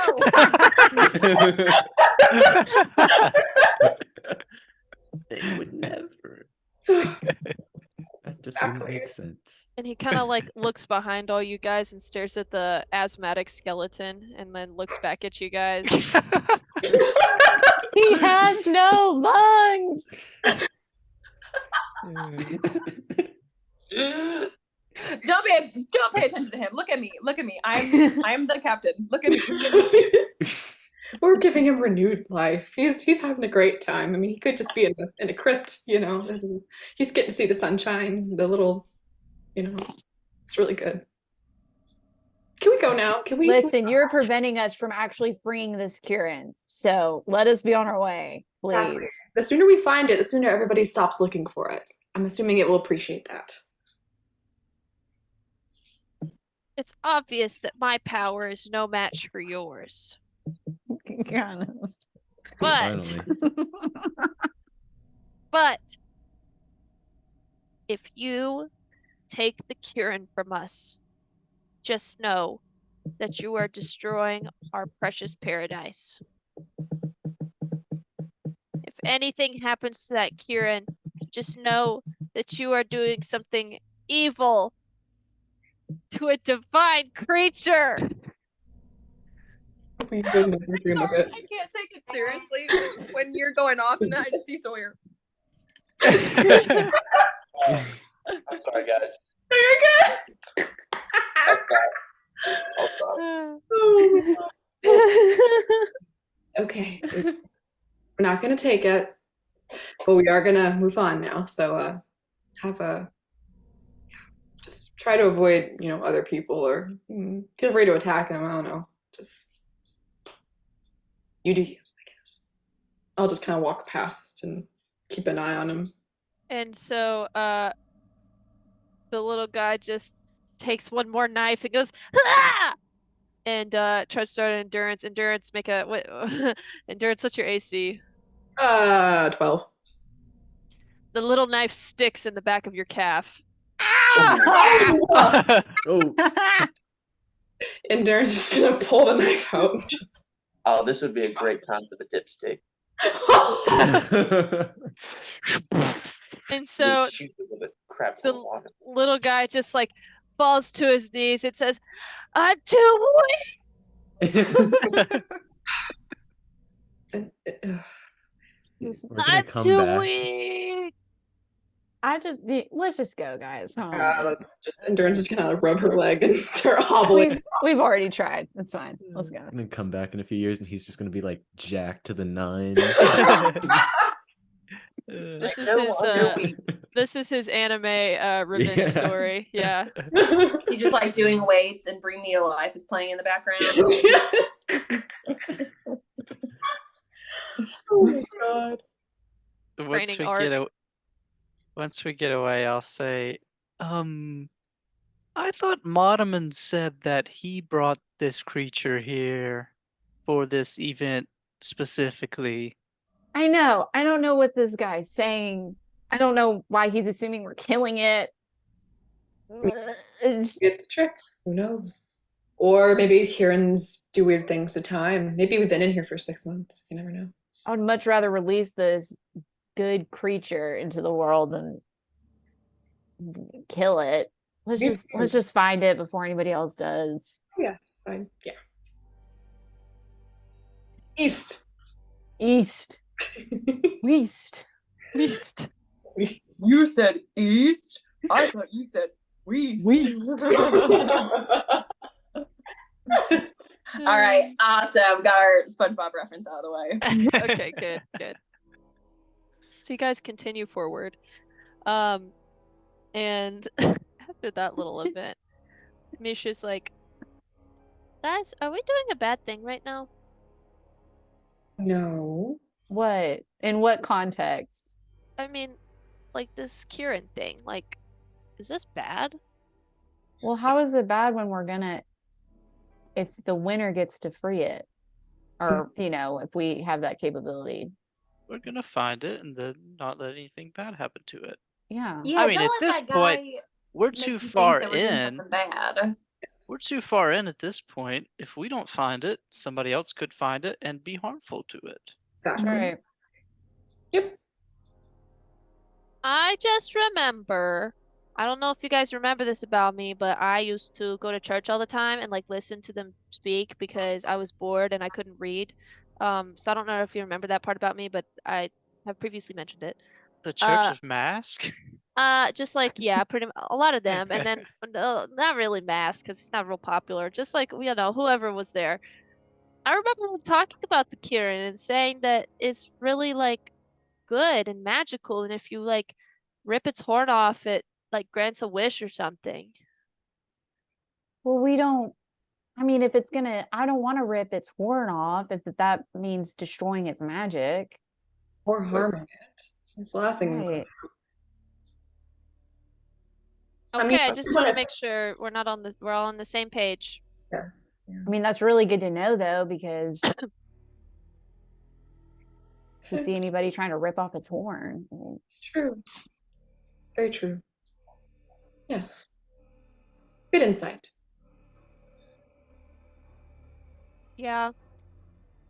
They would never. That just wouldn't make sense. And he kind of like looks behind all you guys and stares at the asthmatic skeleton and then looks back at you guys. He has no lungs. Don't pay attention to him. Look at me. I'm the captain. Look at me. We're giving him renewed life. He's having a great time. I mean, he could just be in a crypt, you know. He's getting to see the sunshine, the little, you know. It's really good. Can we go now? Can we Listen, you're preventing us from actually freeing this Kieran. So let us be on our way, please. Exactly. The sooner we find it, the sooner everybody stops looking for it. I'm assuming it will appreciate that. It's obvious that my power is no match for yours. But, Finally. but, if you take the Kieran from us, just know that you are destroying our precious paradise. If anything happens to that Kieran, just know that you are doing something evil to a divine creature. We would never dream of Sorry, it. I can't take it seriously when you're going off and then I just see Sawyer. I'm sorry, guys. You're good. I'll stop. Okay. We're not gonna take it, but we are gonna move on now. So just try to avoid, other people, or feel free to attack them. I don't know. Just you do you, I guess. I'll just kind of walk past and keep an eye on him. And so the little guy just takes one more knife and goes, ah! And tries to start an endurance. Endurance, make a what? Endurance, what's your AC? 12. The little knife sticks in the back of your calf. Oh! Oh, Endurance is gonna pull the knife out and just. Oh, this would be a great time for the dipstick. And so Just shoot it with a crap ton the of water. little guy just like falls to his knees. It says, I'm too weak. we're gonna I'm come too back. weak. Let's just go, guys. Come on. Let's just Endurance is gonna rub her leg and start hobbling. We've already tried. It's fine. Let's go. I'm gonna come back in a few years and he's just gonna be like jacked to the nines. This is No his longer weak. this is his anime revenge Yeah. story. Yeah. You just like doing weights and Bring Me to Life is playing in the background. Oh my god. Once we get away, I'll say, I thought Modeman said that he brought this creature here for this event specifically. I know. I don't know what this guy's saying. I don't know why he's assuming we're killing it. Get the trick. Who knows? Or maybe Kieran's do weird things to time. Maybe we've been in here for 6 months. You never know. I would much rather release this good creature into the world than kill it. Let's just find it before anybody else does. Yes. Yeah. East. East. West. Beast. You said east? I thought you said west. All right, awesome. Got our SpongeBob reference out of the way. Okay, good, good. So you guys continue forward. And after that little event, Misha's like, guys, are we doing a bad thing right now? No. What? In what context? I mean, like this Kieran thing. Like, is this bad? Well, how is it bad when if the winner gets to free it? Or, if we have that capability. We're gonna find it and then not let anything bad happen to it. Yeah. Yeah, I mean, don't at let this that point, guy we're make too you think far that we're doing in. something bad. We're too far in at this point. If we don't find it, somebody else could find it and be harmful to it. Exactly. Right. Yep. I just remember, I don't know if you guys remember this about me, but I used to go to church all the time and like listen to them speak because I was bored and I couldn't read. So I don't know if you remember that part about me, but I have previously mentioned it. The Church of Mask? Just like, yeah, a lot of them. And then not really Mask because it's not real popular. Just like, whoever was there. I remember them talking about the Kieran and saying that it's really like good and magical, and if you like rip its horn off, it like grants a wish or something. Well, if it's I don't want to rip its horn off if that means destroying its magic. Or harming it. It's the last thing we want. Right. I Okay, mean, I I just just want to wanna- make sure we're not on this. We're all on the same page. Yes. Yeah. I mean, that's really good to know though, because if you see anybody trying to rip off its horn, I mean, True. Very true. Yes. Good insight. Yeah.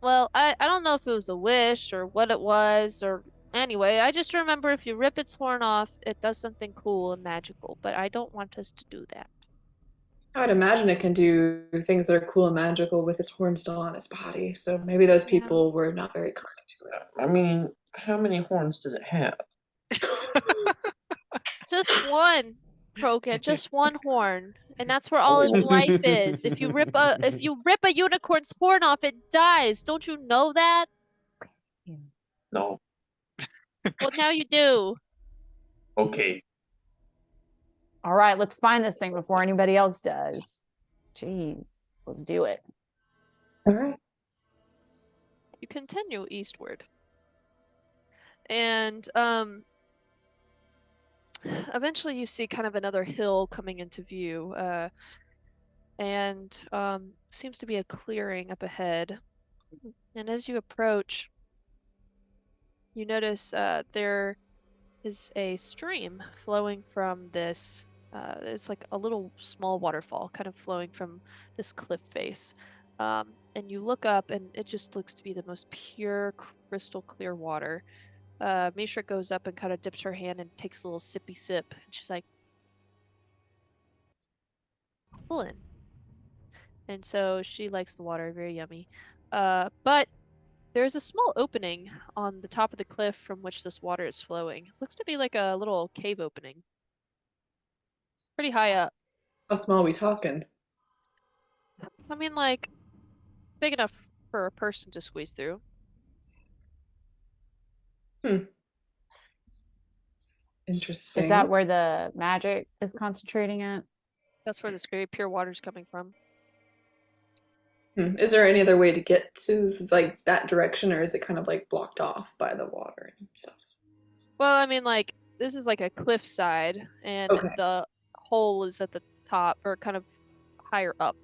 Well, I don't know if it was a wish or what it was, or anyway, I just remember if you rip its horn off, it does something cool and magical, but I don't want us to do that. I would imagine it can do things that are cool and magical with its horn still on its body. So maybe those Yeah. people were not very kind to I mean, how many horns does it have? it. Just one, Krogan, just one horn, and that's where all its life is. If you rip a unicorn's horn off, it dies. Don't you know that? No. Well, now you do. Okay. all right, let's find this thing before anybody else does. Jeez, let's do it. All right. You continue eastward. And eventually you see kind of another hill coming into view. And seems to be a clearing up ahead. And as you approach, you notice there is a stream flowing from this. It's like a little small waterfall, kind of flowing from this cliff face. And you look up, and it just looks to be the most pure, crystal clear water. Mishra goes up and kind of dips her hand and takes a little sippy sip. And she's like, pull in. And so she likes the water, very yummy. But there's a small opening on the top of the cliff from which this water is flowing. Looks to be like a little cave opening. Pretty high up. How small are we talking? I mean, like, big enough for a person to squeeze through. Interesting. Is that where the magic is concentrating at? That's where this very pure water is coming from. Is there any other way to get to like that direction, or is it kind of like blocked off by the water and stuff? Well, I mean, like, this is like a cliffside, and Okay. the hole is at the top, or kind of higher up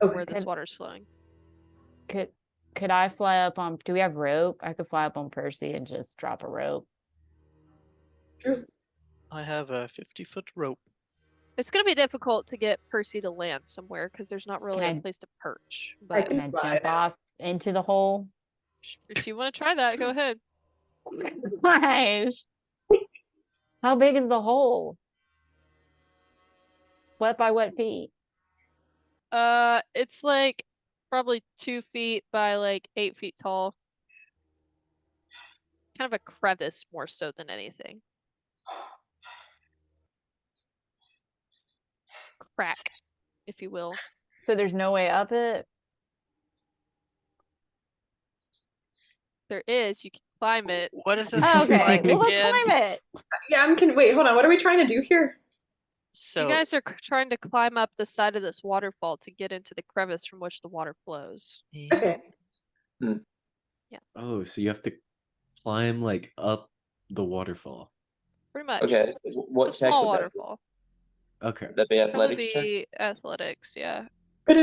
Okay. where this Good. water's flowing. Could I fly up on? Do we have rope? I could fly up on Percy and just drop a rope. True. I have a 50-foot rope. It's going to be difficult to get Percy to land somewhere because there's not really a I- place to perch. I But can And I fly jump it. off into the hole. if you want to try that, go ahead. Gosh. How big is the hole? Wet by wet feet. It's like probably 2 feet by like 8 feet tall. Kind of a crevice more so than anything. Crack, if you will. So there's no way up it. There is. You can climb it. What is this Oh, look okay, like well let's again? climb it. Yeah, wait, hold on. What are we trying to do here? So You guys are trying to climb up the side of this waterfall to get into the crevice from which the water flows. Okay. Oh, so you have to climb like up the waterfall. Pretty much. Okay. What It's a check small would that be? waterfall. Okay. Would that be That would athletics check? be athletics, yeah. But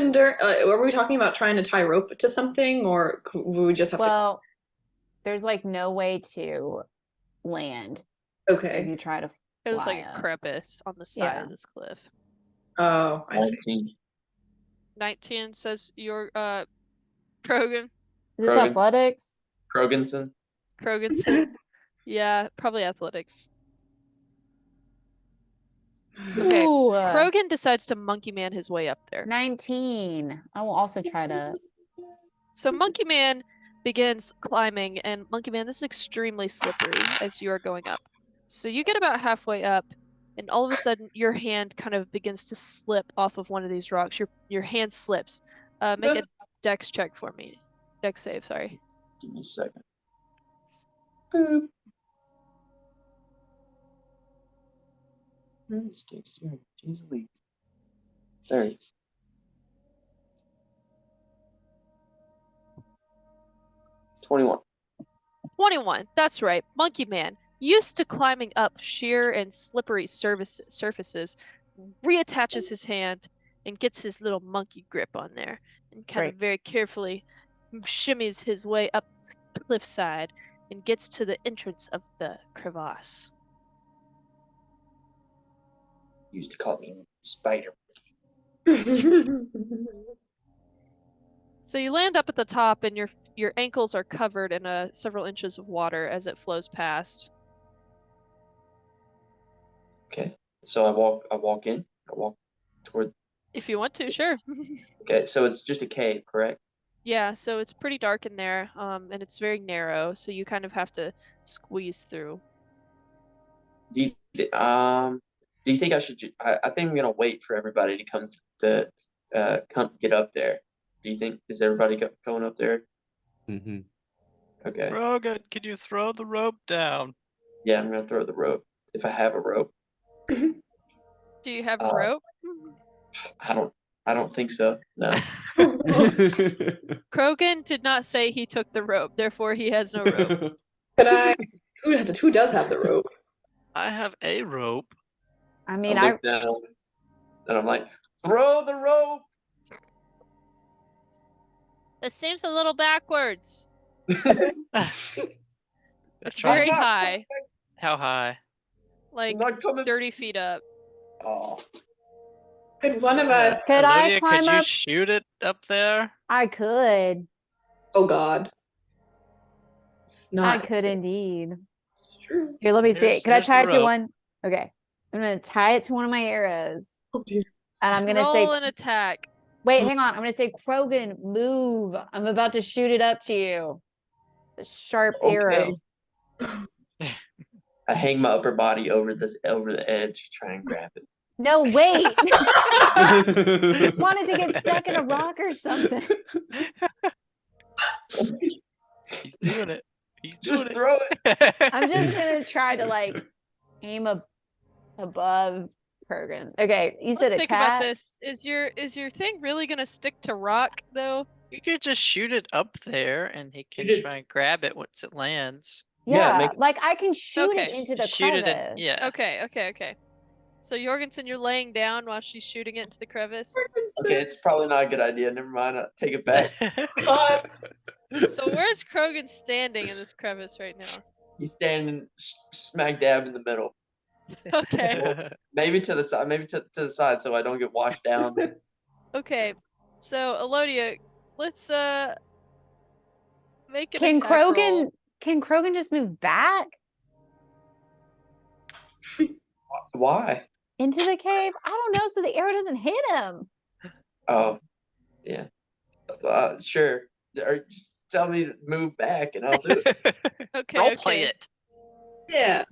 were we talking about trying to tie rope to something, or would we just have Well, there's like no way to land to? if Okay. you try to It was fly like a up. crevice on the side Yeah. of this cliff. Oh, I see. 19. 19 says your Krogan. Is this Krogan. athletics? Kroganson. Kroganson. Yeah, probably athletics. Okay, Ooh, Krogan decides to monkey man his way up there. 19. I will also try to. So Monkey Man begins climbing, and Monkey Man, this is extremely slippery as you are going up. So you get about halfway up, and all of a sudden your hand kind of begins to slip off of one of these rocks. Your hand slips. Make a dex check for me. Dex save, sorry. Give me a second. Boop. Where is dexterity? Jeez Louise. There it is. 21. 21. That's right. Monkey Man, used to climbing up sheer and slippery surfaces, reattaches his hand and gets his little monkey grip on there and kind of very carefully shimmies his way up the cliffside and gets to the entrance of the crevasse. Used to call me Spider. So you land up at the top, and your ankles are covered in several inches of water as it flows past. Okay. So I walk in. I walk toward. If you want to, sure. Okay. So it's just a cave, correct? Yeah, so it's pretty dark in there, and it's very narrow, so you kind of have to squeeze through. Do you think I should? I think I'm gonna wait for everybody to come get up there. Do you think is everybody going up there? Mm-hmm. Okay. Krogan, can you throw the rope down? Yeah, I'm gonna throw the rope if I have a rope. Do you have a rope? I don't think so. No. Krogan did not say he took the rope, therefore he has no rope. Who does have the rope? I have a rope. I mean, I look down and I'm like, throw the rope. This seems a little backwards. That's It's right. very high, How high? like I'm not coming. 30 feet up. Oh. Could one of us? Could I Lydia, climb could you up? shoot it up there? I could. Oh God. It's not. I could indeed. It's true. Here, let me see. Here's- Could I here's tie the it to rope. one? Okay. I'm gonna tie it to one of my arrows. Oh, dear. And I'm gonna Roll say, an attack. wait, hang on. I'm gonna say, Krogan, move. I'm about to shoot it up to you. The sharp arrow. I hang my upper body over the edge to try and grab it. No, wait. Wanted to get stuck in a rock or something. He's doing it. He's Just doing throw it. I'm just gonna try to like aim above Krogan. Okay, you Let's said think about attack. this. Is your thing really gonna stick to rock though? You could just shoot it up there, and he can did- try and grab it once it lands. Yeah, make- like I can shoot it Okay. into the Shoot crevice. it in. Yeah. Okay. So Jorgensen, you're laying down while she's shooting it into the crevice. Okay, it's probably not a good idea. Never mind. I'll take it back. God. So where's Krogan standing in this crevice right now? He's standing smack dab in the middle. Okay. Maybe to the side. Maybe to the side, so I don't get washed down. Okay. So Elodia, let's make an Can attack roll. Krogan just move back Why? into the cave? I don't know, so the arrow doesn't hit him. Oh, yeah. Sure. Or just tell me to move back, and I'll do it. Okay. Role play it. Yeah.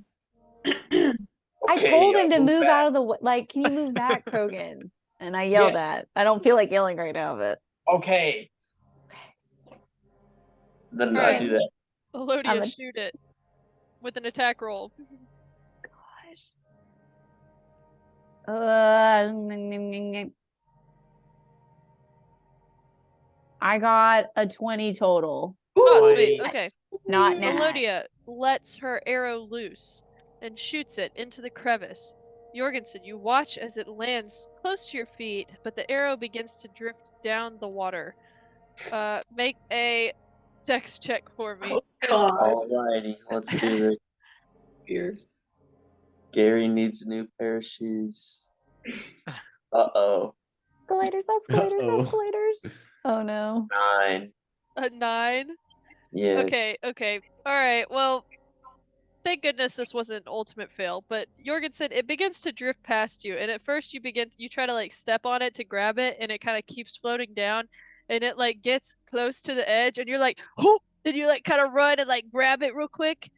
I told him I'll to move back. out of the way. Like, can you move back, Krogan? And I yelled Yes. at. I don't feel like yelling right now, but Okay. Then I Alright. do that. Elodia, I'm a- shoot it with an attack roll. gosh. I got a 20 total. Oh, sweet. Nice. Okay. Not now. Elodia lets her arrow loose and shoots it into the crevice. Jorgensen, you watch as it lands close to your feet, but the arrow begins to drift down the water. Make a dex check for me. Oh God. Alrighty, let's do it. Weird. Gary needs a new pair of shoes. Uh-oh. Escalators. Uh-oh. Oh no. 9. A 9. Yes. Okay. All right. Well, thank goodness this wasn't an ultimate fail. But Jorgensen, it begins to drift past you, and at first you try to like step on it to grab it, and it kind of keeps floating down, and it like gets close to the edge, and you're like, "Whoop!" and you like kind of run and like grab it real quick,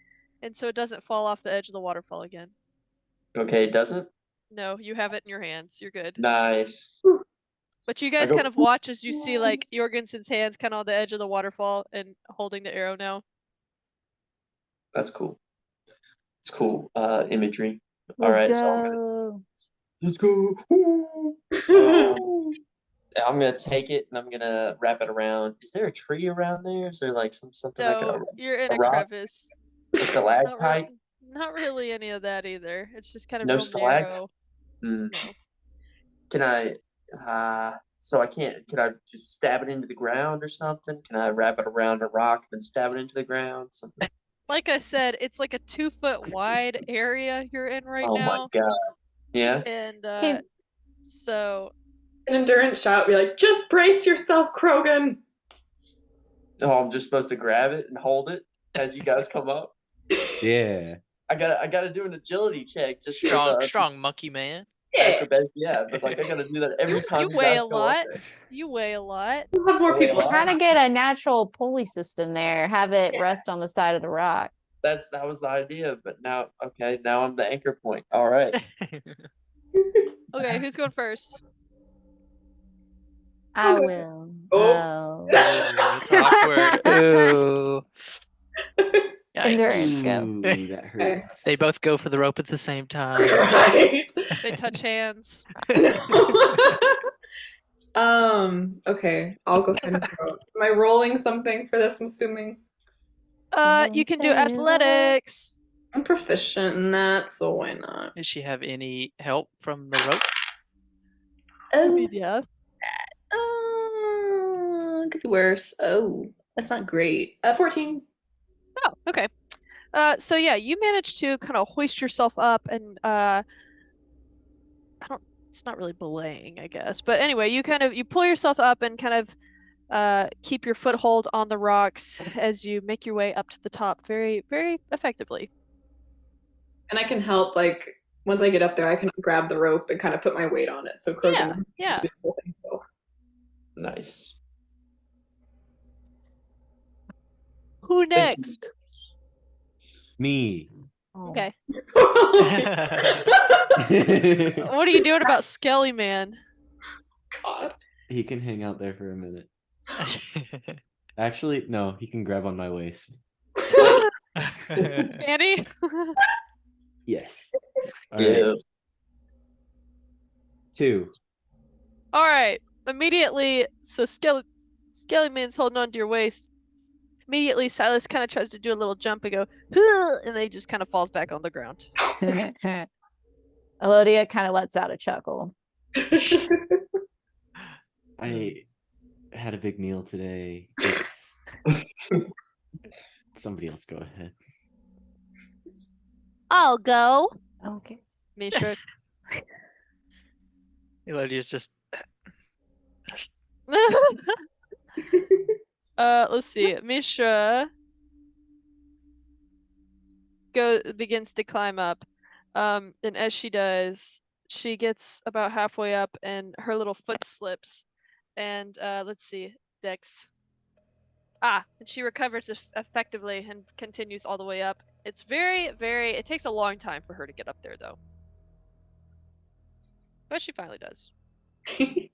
and so it doesn't fall off the edge of the waterfall again. Okay, it doesn't? No, you have it in your hands. You're good. Nice. But you guys go- kind of watch as you see like Jorgensen's hands kind of on the edge of the waterfall and holding the arrow now. That's cool. It's cool imagery. Let's Alright, so go. let's go. Woo! I'm gonna take it and I'm gonna wrap it around. Is there a tree around there? Is there like something like No, you're in a a rock? crevice. a stalagmite? Not really any of that either. It's just kind of No real stalag? narrow. Mm. No. Can I? So I can't. Can I just stab it into the ground or something? Can I wrap it around a rock then stab it into the ground? Something. Like I said, it's like a 2-foot wide area you're in right Oh my now, god. Yeah. and Okay. so An endurance shot, be like, just brace yourself, Krogan. Oh, I'm just supposed to grab it and hold it as you guys come up. Yeah. I gotta do an agility check just for Strong, the strong monkey man. acrobatic. Yeah, but like I gotta do that every time you weigh guys a go up lot. there. You weigh a lot. We'll have more Oh, wait, people. what? Trying to get a natural pulley system there. Have it rest on the side of the rock. That was the idea, but now now I'm the anchor point. All right. Okay, who's going first? I Okay. will. Oh. Ooh, it's awkward. Ooh. Endurance Yikes. go. Ooh, that hurts. They both go for the rope at the same time. Right. They touch hands. Okay, I'll go ahead and go. Am I rolling something for this, I'm assuming? You can do Say that. athletics. I'm proficient in that, so why not? Does she have any help from the rope? I mean, yeah. Could be worse. Oh, that's not great. 14. Oh, okay. So yeah, you managed to kind of hoist yourself up, and it's not really belaying, I guess. But anyway, you pull yourself up and kind of keep your foothold on the rocks as you make your way up to the top very, very effectively. And I can help, like, once I get up there, I can grab the rope and kind of put my weight on it. So Krogan Yeah. So. Nice. Who Thank you. next? Me. Oh. Okay. He What are you doing about Skelly Man? God. can hang out there for a minute. Actually, no, he can grab on my waist. Annie? Yes. All Yeah. right. 2. All right. Immediately, so Skelly Man's holding on to your waist. Immediately, Silas kind of tries to do a little jump and go, "Huh," and then he just kind of falls back on the ground. Elodia kind of lets out a chuckle. I had a big meal today. Somebody else go ahead. I'll go. Okay. Mishra. Elodia's just Let's see. Mishra begins to climb up. And as she does, she gets about halfway up and her little foot slips. And let's see, Dex. And she recovers effectively and continues all the way up. It's very, very, it takes a long time for her to get up there though. But she finally does. Mhm.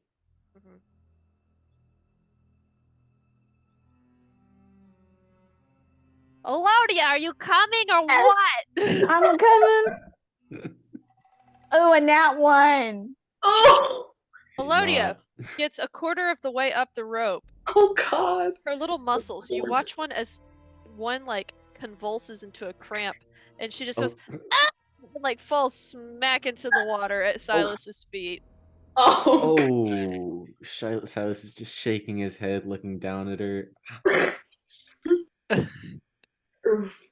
Elodia, are you coming or Yes. what? I'm coming. Oh, and that one. Oh, Elodia gets a quarter of the way up the rope. oh God. Her little muscles. You watch one as one like convulses into a cramp, and she just goes, "Ah!" and like falls smack into the water at Silas's feet. Oh. Oh, Silas is just shaking his head, looking down at her. Oof.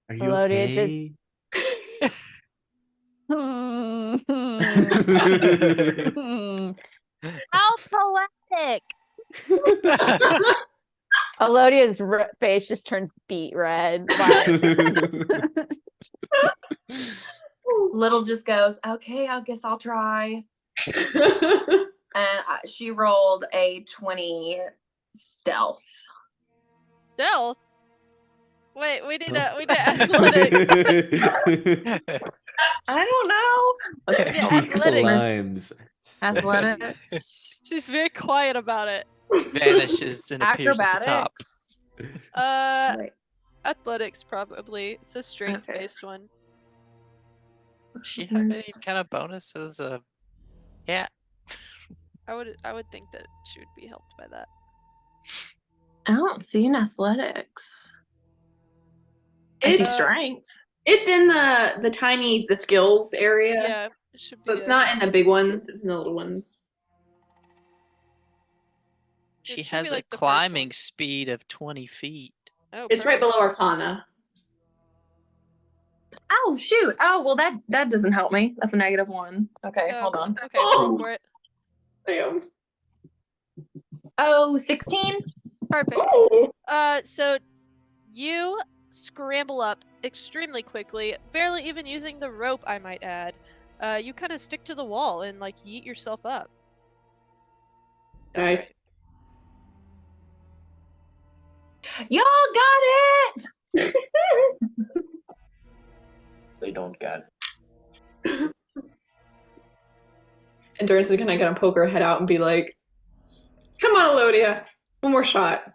Are you Elodia okay? How poetic! Elodia's face just turns beet red. But Little just goes, okay, I guess I'll try. And she rolled a 20 stealth. Stealth? Wait, we did athletics. I don't know. Okay. Yeah, He athletics. climbs. Athletics. She's very quiet about it. vanishes and appears at the top. Acrobatics. Wait. Athletics probably. It's a strength-based one. Does she have any kind of bonuses? Yeah. I would think that she would be helped by that. I don't see an athletics. I see strength. It's in the skills area. Yeah, it should be. So it's not in the big ones, it's in the little ones. She should be has like a the first climbing one. speed of 20 feet. Oh, It's right perfect. below Arcana. Oh shoot! Oh well, that doesn't help me. That's a -1. Okay, Oh, hold on. Okay, roll for it. Damn. Oh, 16. Perfect. Oh. So you scramble up extremely quickly, barely even using the rope, I might add. You kind of stick to the wall and like yeet yourself up. That's Nice. right. Y'all got it. They don't got it. Endurance is gonna poke her head out and be like, "Come on, Elodia, one more shot."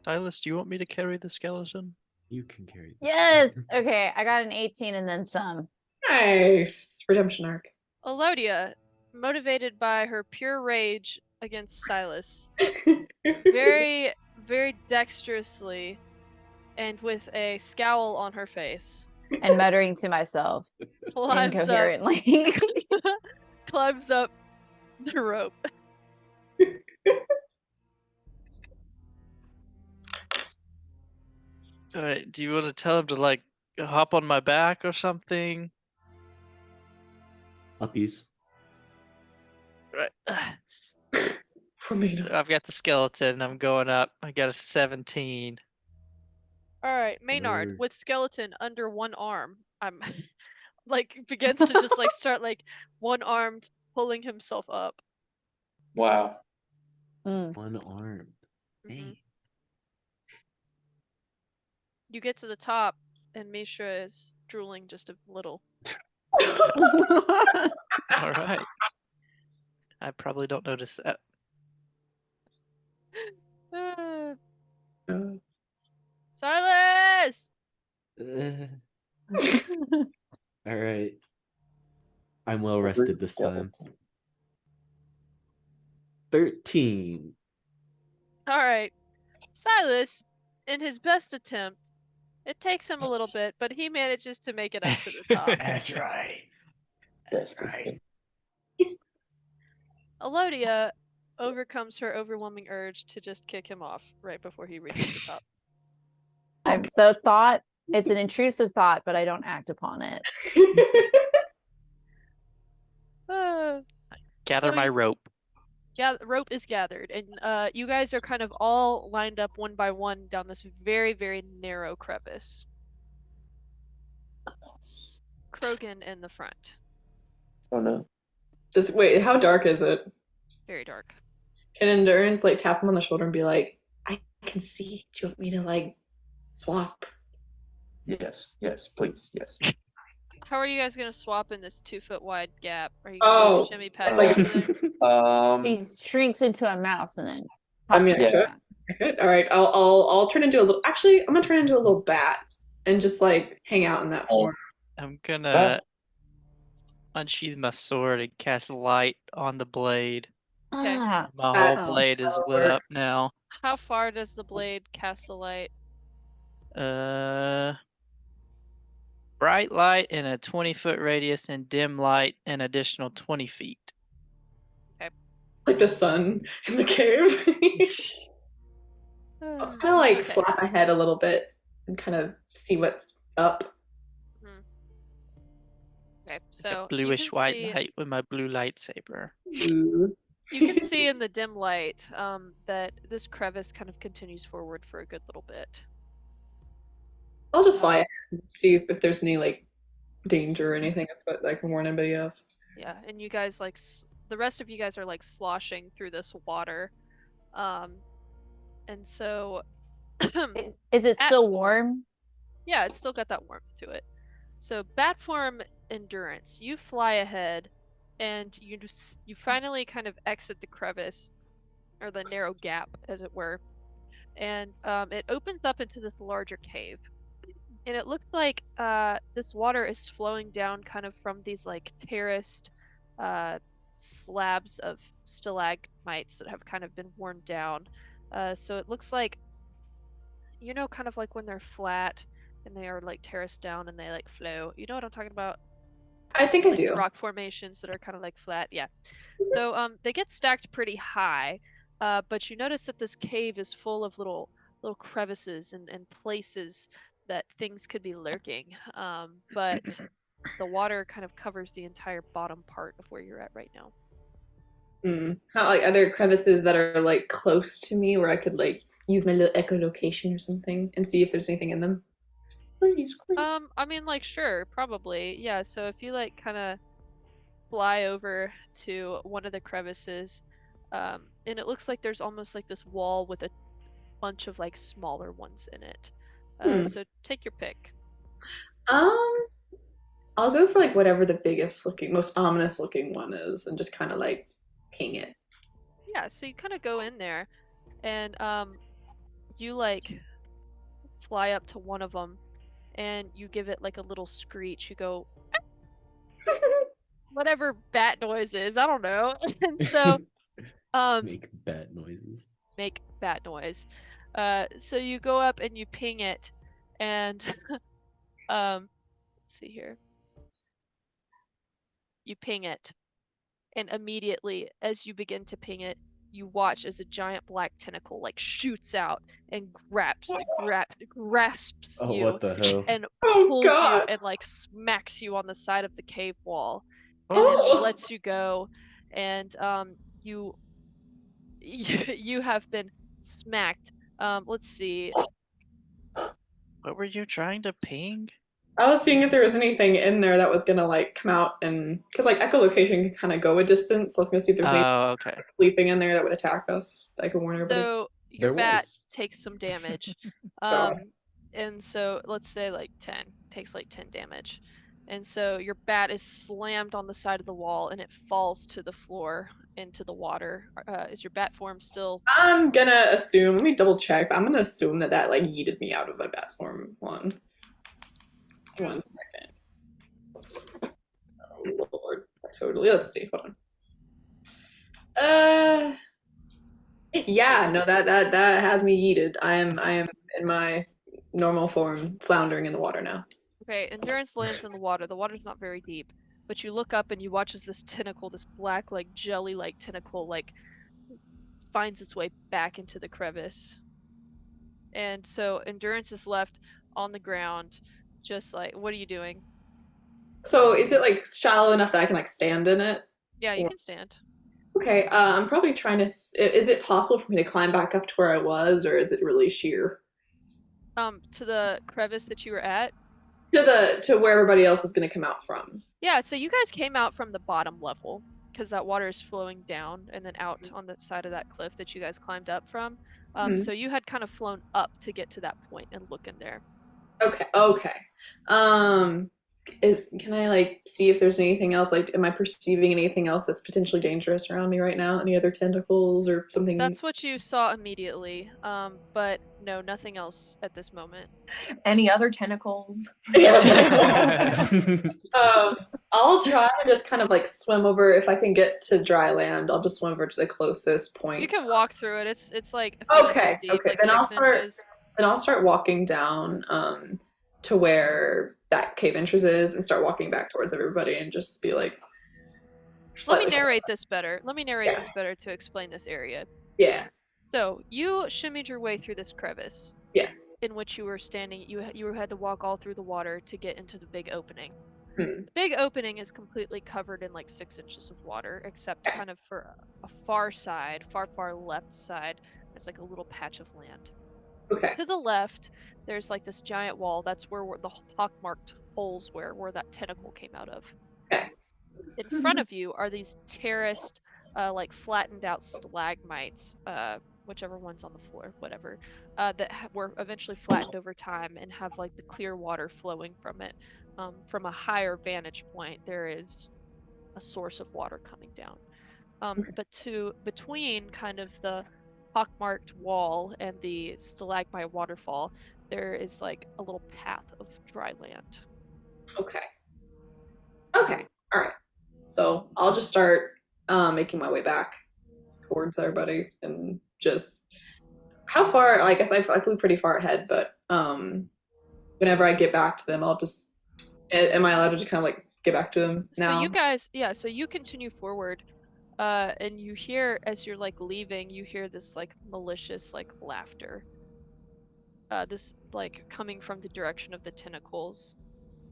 Silas, do you want me to carry the skeleton? You can carry this. Yes. Okay, I got an 18 and then some. Nice redemption arc. Elodia, motivated by her pure rage against Silas, very, very dexterously and with a scowl on her face, And muttering to myself climbs up, incoherently. climbs up the rope. All right. Do you want to tell him to like hop on my back or something? Uppies. Right. Poor Maynard. So I've got the skeleton. I'm going up. I got a 17. All right, Maynard Nerd. with skeleton under one arm. I'm like begins to just like start like one armed pulling himself up. Wow. One armed. Mhm. Dang. You get to the top, and Mishra is drooling just a little. All right. I probably don't notice that. Silas! All right. I'm well rested this time. 13. All right. Silas, in his best attempt, it takes him a little bit, but he manages to make it up to the top. That's right. That's right. Elodia overcomes her overwhelming urge to just kick him off right before he reaches the top. It's an intrusive thought, but I don't act upon it. Gather So my you- rope. Yeah, rope is gathered, and you guys are kind of all lined up one by one down this very, very narrow crevice. Krogan in the front. Oh no. Just wait, how dark is it? Very dark. Can Endurance like tap him on the shoulder and be like, "I can see. Do you want me to like swap?" Yes, please, yes. How are you guys gonna swap in this 2-foot wide gap? Are you Oh, gonna shimmy past like- each other? He shrinks into a mouse and then. I mean, Yeah. I could. All right, I'll turn into a little. Actually, I'm gonna turn into a little bat and just like hang out in that form. I'm gonna unsheath my sword and cast light on the blade. Okay. Ah, My Uh-oh. whole blade is lit up now. How far does the blade cast the light? Bright light in a 20-foot radius and dim light an additional 20 feet. Like the sun in the cave. I'll kind of like Okay. flap my head a little bit and kind of see what's up. Okay, so Bluish white see, light with my blue lightsaber. Ooh. you can see in the dim light that this crevice kind of continues forward for a good little bit. I'll just fly ahead and see if there's any like danger or anything that I can warn anybody of. Yeah, and you guys like the rest of you guys are like sloshing through this water, and so is it At- still warm? yeah, it's still got that warmth to it. So bat form Endurance, you fly ahead, and you finally kind of exit the crevice, or the narrow gap, as it were, and it opens up into this larger cave. And it looked like this water is flowing down kind of from these like terraced slabs of stalagmites that have kind of been worn down. So it looks like, kind of like when they're flat and they are like terraced down and they like flow. You know what I'm talking about? I think I Like the do. rock formations that are kind of like flat. Yeah. So they get stacked pretty high, but you notice that this cave is full of little crevices and places that things could be lurking. But the water kind of covers the entire bottom part of where you're at right now. How, like, are there crevices that are like close to me where I could like use my little echolocation or something and see if there's anything in them? I mean, like, sure, probably. Yeah, so if you like kind of fly over to one of the crevices, and it looks like there's almost like this wall with a bunch of like smaller ones in it. So take your pick. I'll go for like whatever the biggest looking, most ominous looking one is, and just kind of like ping it. Yeah, so you kind of go in there, and you like fly up to one of them, and you give it like a little screech. You go, whatever bat noise is, I don't know. And so, Make bad noises. make bat noise. So you go up and you ping it, and let's see here. You ping it, and immediately as you begin to ping it, you watch as a giant black tentacle like shoots out and grasps Oh, you what the hell? and Oh pulls you God! and like smacks you on the side of the cave wall, and Oh! then lets you go, and you you have been smacked. Let's see. What were you trying to ping? I was seeing if there was anything in there that was gonna like come out, and because like echolocation can kind of go a distance, so I was gonna see if there's anything Oh, okay. sleeping in there that would attack us. That I could warn everybody. So your There bat was. takes some damage. God. And so let's say like 10, takes like 10 damage. And so your bat is slammed on the side of the wall and it falls to the floor into the water. Is your bat form still? I'm gonna assume. Let me double check. But I'm gonna assume that that like yeeted me out of my bat form one. 1 second. Oh Lord, totally. Let's see. Hold on. Yeah, no, that has me yeeted. I am in my normal form, floundering in the water now. Okay, endurance lands in the water. The water's not very deep, but you look up and you watch as this tentacle, this black like jelly-like tentacle, like finds its way back into the crevice. And so endurance is left on the ground, just like, what are you doing? So is it like shallow enough that I can like stand in it? Yeah, you Yeah. can stand. Okay, I'm probably trying to. Is it possible for me to climb back up to where I was, or is it really sheer? To the crevice that you were at. To where everybody else is going to come out from. Yeah, so you guys came out from the bottom level because that water is flowing down and then out on the side of that cliff that you guys climbed up from. So you had kind of flown up to get to that point and look in there. Okay. Can I like see if there's anything else? Like, am I perceiving anything else that's potentially dangerous around me right now? Any other tentacles or something? That's what you saw immediately. But no, nothing else at this moment. Any other tentacles? I'll try to just kind of like swim over. If I can get to dry land, I'll just swim over to the closest point. You can walk through it. It's like a few inches deep, like Then 6 inches. I'll start walking down to where that cave entrance is and start walking back towards everybody and just be like. Let me narrate this better. This better to explain this area. Yeah. So you shimmied your way through this crevice. Yes. In which you were standing. You had to walk all through the water to get into the big opening. Hmm. The big opening is completely covered in like 6 inches of water, except kind of for a far left side, there's like a little patch of land. Okay. To the left, there's like this giant wall. That's where the pockmarked holes where that tentacle came out of. Okay. In front of you are these terraced, like flattened out stalagmites, whichever one's on the floor, whatever, that were eventually flattened over time and have like the clear water flowing from it. From a higher vantage point, there is a source of water coming down. But between kind of the pockmarked wall and the stalagmite waterfall, there is like a little path of dry land. Okay. All right. So I'll just start making my way back towards everybody and just how far? I guess I flew pretty far ahead, but whenever I get back to them, I'll just. Am I allowed to just kind of like get back to them now? So you guys, yeah, so you continue forward, and you hear, as you're like leaving, you hear this like malicious like laughter. This like coming from the direction of the tentacles.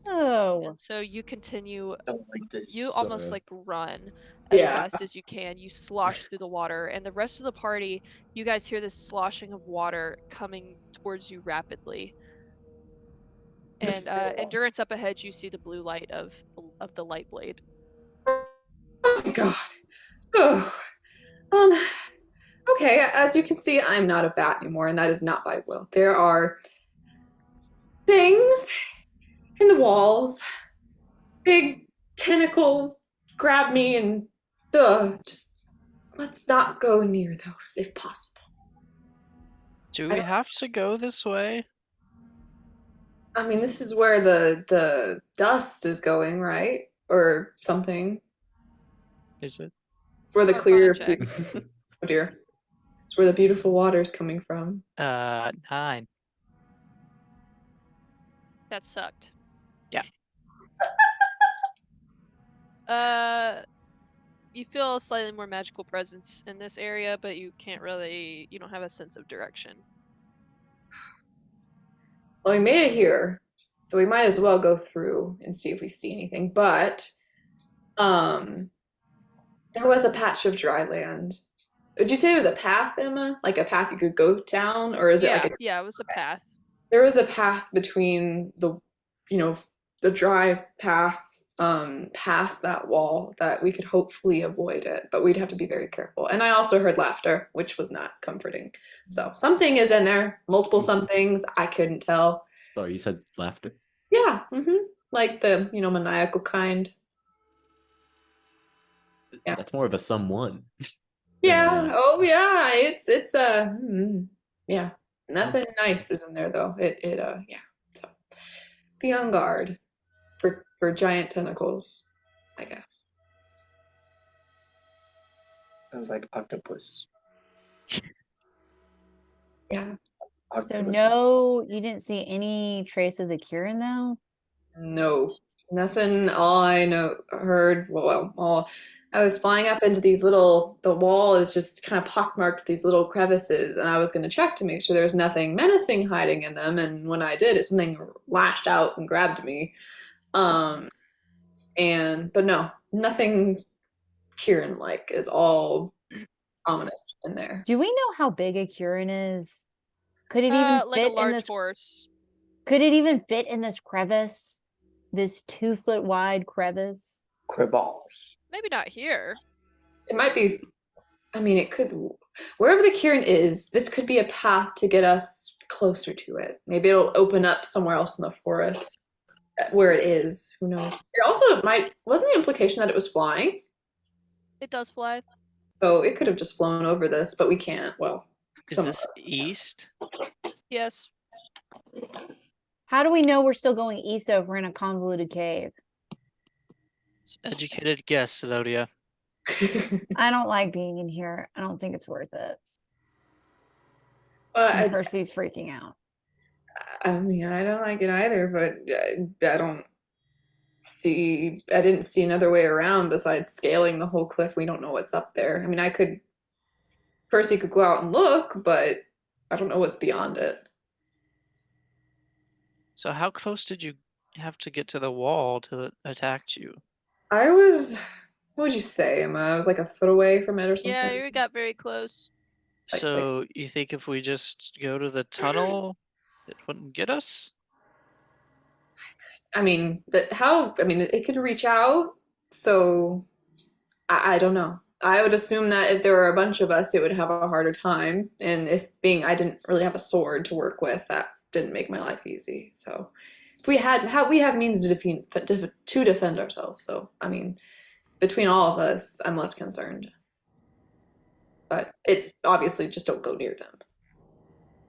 Oh, And so you continue, I don't like this. you almost So- like run as Yeah. fast as you can. You slosh through the water, and the rest of the party, you guys hear this sloshing of water coming towards you rapidly. And Endurance up ahead, you see the blue light of the light blade. Oh my god. Oh. Okay, as you can see, I'm not a bat anymore, and that is not by will. There are things in the walls, big tentacles grab me, and just let's not go near those if possible. Do I we don't- have to go this way? I mean, this is where the dust is going, right? Or something. Is it? It's where the Arcana clear, check. oh dear. It's where the beautiful water's coming from. 9. That sucked. Yeah. You feel a slightly more magical presence in this area, but you don't have a sense of direction. Well, we made it here, so we might as well go through and see if we see anything. But, there was a patch of dry land. Would you say it was a path, Emma? Like a path you could go down, or is it like a? Yeah, it was a path. There was a path between the dry path past that wall that we could hopefully avoid it, but we'd have to be very careful. And I also heard laughter, which was not comforting. So something is in there, multiple somethings. I couldn't tell. Sorry, you said laughter. Yeah, like the maniacal kind. Yeah. That's more of a someone. Yeah. Oh yeah. It's yeah. Nothing nice is in there though. Yeah. So be on guard for giant tentacles, I guess. Sounds like octopus. Yeah. so Octopus. no, you didn't see any trace of the Kieran though? No. Nothing. All I heard. All I was flying up into these the wall is just kind of pockmarked with these little crevices, and I was going to check to make sure there's nothing menacing hiding in them. And when I did, something lashed out and grabbed me. But no, nothing Kieran-like is all ominous in there. Do we know how big a Kieran is? Could it even Like a fit in large this? horse. Could it even fit in this crevice? This 2-foot wide crevice? Cribballs. Maybe not here. It might be. I mean, it could. Wherever the Kieran is, this could be a path to get us closer to it. Maybe it'll open up somewhere else in the forest where it is. Who knows? It also wasn't the implication that it was flying, It does fly. so it could have just flown over this, but we can't. Well, Is some- this east? Yes. How do we know we're still going east if we're in a convoluted cave? It's an educated guess, Elodia. I don't like being in here. I don't think it's worth it. But And Percy's freaking out. I mean, I don't like it either, but I don't see. I didn't see another way around besides scaling the whole cliff. We don't know what's up there. I mean, Percy could go out and look, but I don't know what's beyond it. So how close did you have to get to the wall till it attacked you? I was. What would you say, Emma? I was like a foot away from it or something. Yeah, you got very close. Like, So you think if we just go to the tunnel, it wouldn't get us? I mean, it could reach out. So I don't know. I would assume that if there were a bunch of us, it would have a harder time. And I didn't really have a sword to work with, that didn't make my life easy. So if we have means to defend ourselves. So I mean, between all of us, I'm less concerned. But it's obviously just don't go near them.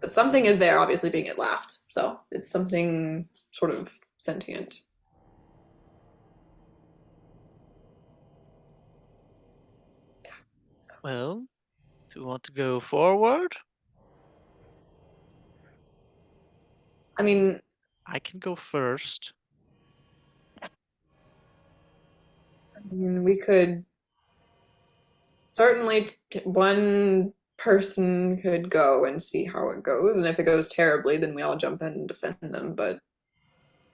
But something is there, obviously being it laughed. So it's something sort of sentient. Well, do we want to go forward? I mean, I can go first. We could certainly one person could go and see how it goes, and if it goes terribly, then we all jump in and defend them. But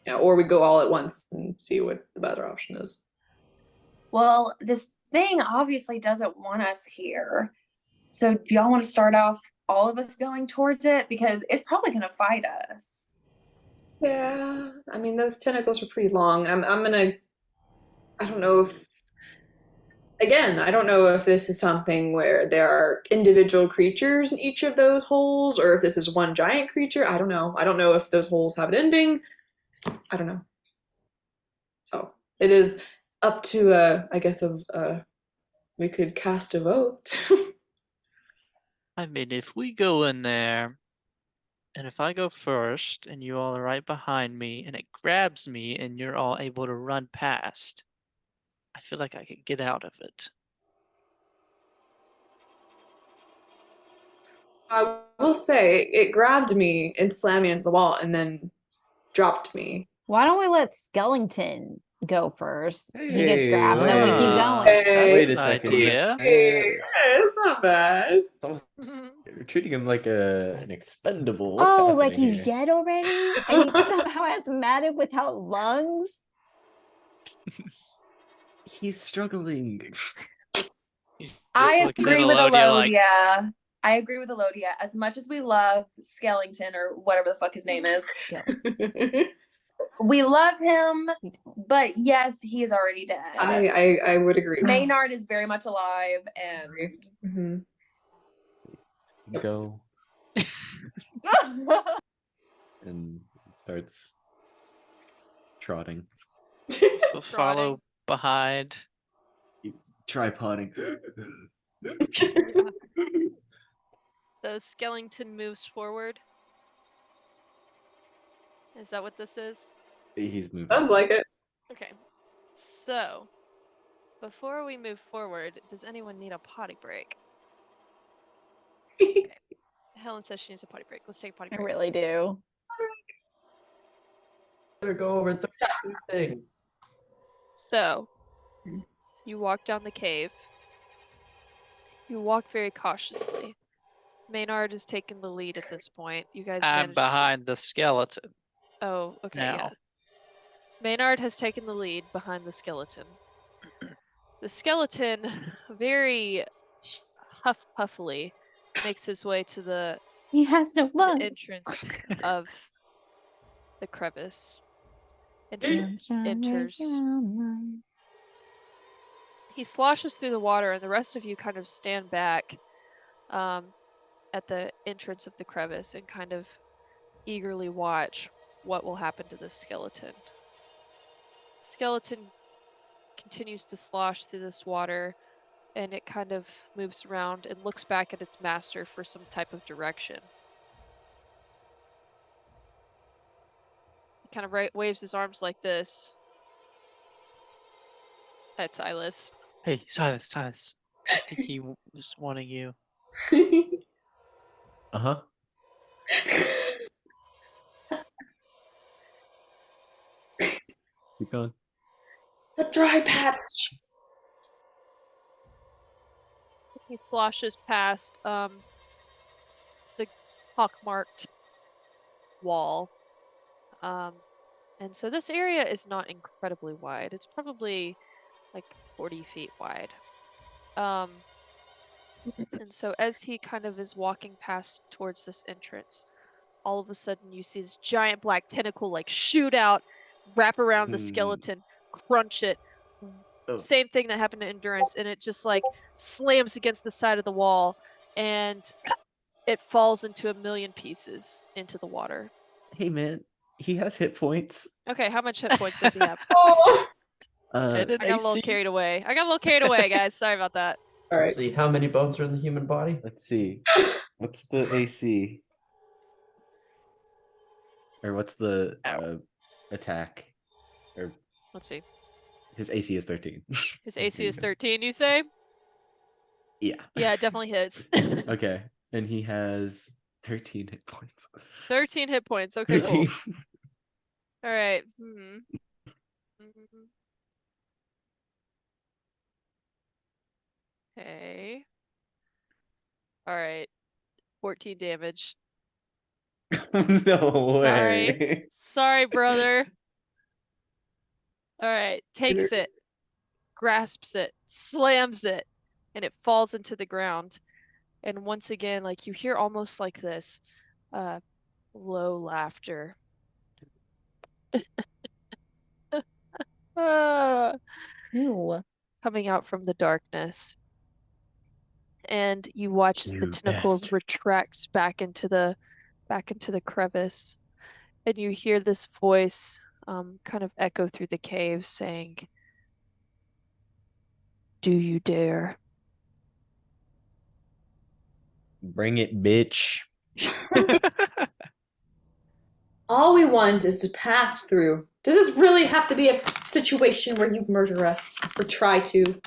yeah, or we go all at once and see what the better option is. Well, this thing obviously doesn't want us here. So do y'all want to start off all of us going towards it? Because it's probably going to fight us. Yeah, I mean those tentacles are pretty long. I don't know if again, I don't know if this is something where there are individual creatures in each of those holes or if this is one giant creature. I don't know. I don't know if those holes have an ending. I don't know. So it is up to I guess we could cast a vote. I mean, if we go in there, and if I go first, and you all are right behind me, and it grabs me, and you're all able to run past, I feel like I could get out of it. I will say it grabbed me and slammed me into the wall and then dropped me. Why don't we let Skellington go first? He gets grabbed, and then we keep Ah, going. Hey. Wait a an second. idea. It's not bad. It's almost- You're treating him like an expendable. What's Oh, like happening he's here? dead already? And he's somehow asthmatic without lungs? He's struggling. I looking at agree with Elodia like- Elodia. I agree with Elodia. As much as we love Skellington or whatever the fuck his name is, we love him, but yes, he is already dead. I would agree. Maynard is very much alive, and Mhm. Go and starts trotting. We'll follow behind. Tripoding. The skeleton moves forward. Is that what this is? He's moving. Sounds like it. Okay. So, before we move forward, does anyone need a potty break? Okay. Helen says she needs a potty break. Let's take a potty I break. really do. Better go over 32 things. So, you walk down the cave. You walk very cautiously. Maynard has taken the lead at this point. You guys I'm managed to- behind the skeleton. Oh, okay, now. yeah. Maynard has taken the lead behind the skeleton. The skeleton, very puffily, makes his way to the He has no lungs. entrance of the crevice. And he enters. He sloshes through the water, and the rest of you kind of stand back at the entrance of the crevice and kind of eagerly watch what will happen to this skeleton. Skeleton continues to slosh through this water, and it kind of moves around and looks back at its master for some type of direction. He kind of waves his arms like this at Silas. Hey, Silas. I think he was wanting you. Uh-huh. Keep going. The dry patch. He sloshes past the pockmarked wall. And so this area is not incredibly wide. It's probably like 40 feet wide. And so as he kind of is walking past towards this entrance, all of a sudden you see this giant black tentacle like shoot out, wrap around the skeleton, crunch it. Oh. Same thing that happened to Endurance, and it just like slams against the side of the wall, and it falls into a million pieces into the water. Hey man, he has hit points. Okay, how much hit points does he have? Oh. I got a little carried away. Guys. Sorry about that. All Let's right. see, how many bones are in the human body? Let's see. What's the AC? Or what's the attack? Or Let's see. his AC is 13. His AC is 13, you say? Yeah. Yeah, it definitely hits. Okay. And he has 13 hit points. 13 hit points. Okay, cool. 13. All right. Okay. All right. 14 damage. No Sorry. way. Sorry, brother. All right. Takes it, grasps it, slams it, and it falls into the ground. And once again, like you hear almost like this low laughter. Ah, Ew. coming out from the darkness. And you watch as the You tentacle bastard. retracts back into the crevice. And you hear this voice kind of echo through the cave saying, "Do you dare?" Bring it, bitch. All we want is to pass through. Does this really have to be a situation where you murder us or try to?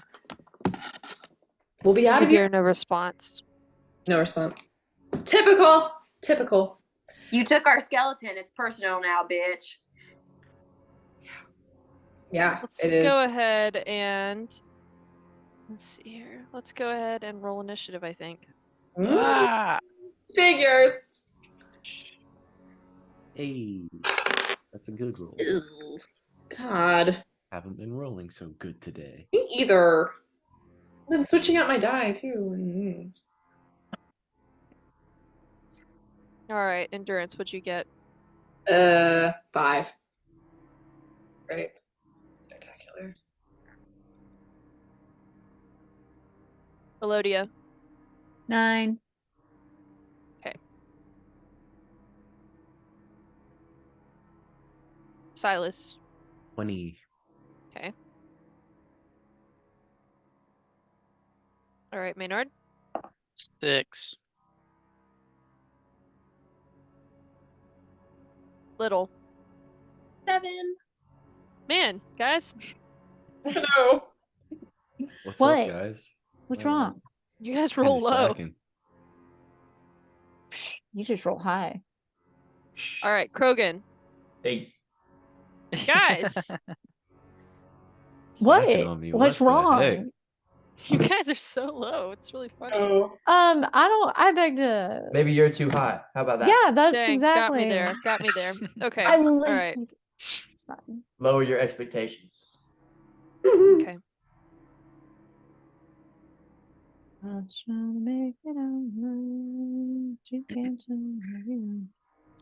We'll be out You of here. hear no response. No response. Typical. Typical. You took our skeleton. It's personal now, bitch. Yeah, Let's it is. go ahead and let's see here. Let's go ahead and roll initiative, I think. Ah! Figures. Hey, that's a good roll. Ew. God. Haven't been rolling so good today. Me either. I've been switching out my die too. All right, endurance, what'd you get? 5. Right. Spectacular. Elodia. 9. Silas. 20. Okay. All right, Maynard. 6. Little. 7. Man, guys, No. What's What? up, guys? What's Uh, wrong? you guys kinda roll low. slacking. You just roll high. All right, Krogan. 8. Guys, Slacking What? on me. What's What the heck? wrong? you guys are so low. It's really funny. Oh. I beg to. Maybe you're too high. How about that? Yeah, that's Dang, exactly. got me there. Got me there. Okay. I All like. right. It's fine. Lower your expectations. Okay. I'm trying to make it out. You can't turn me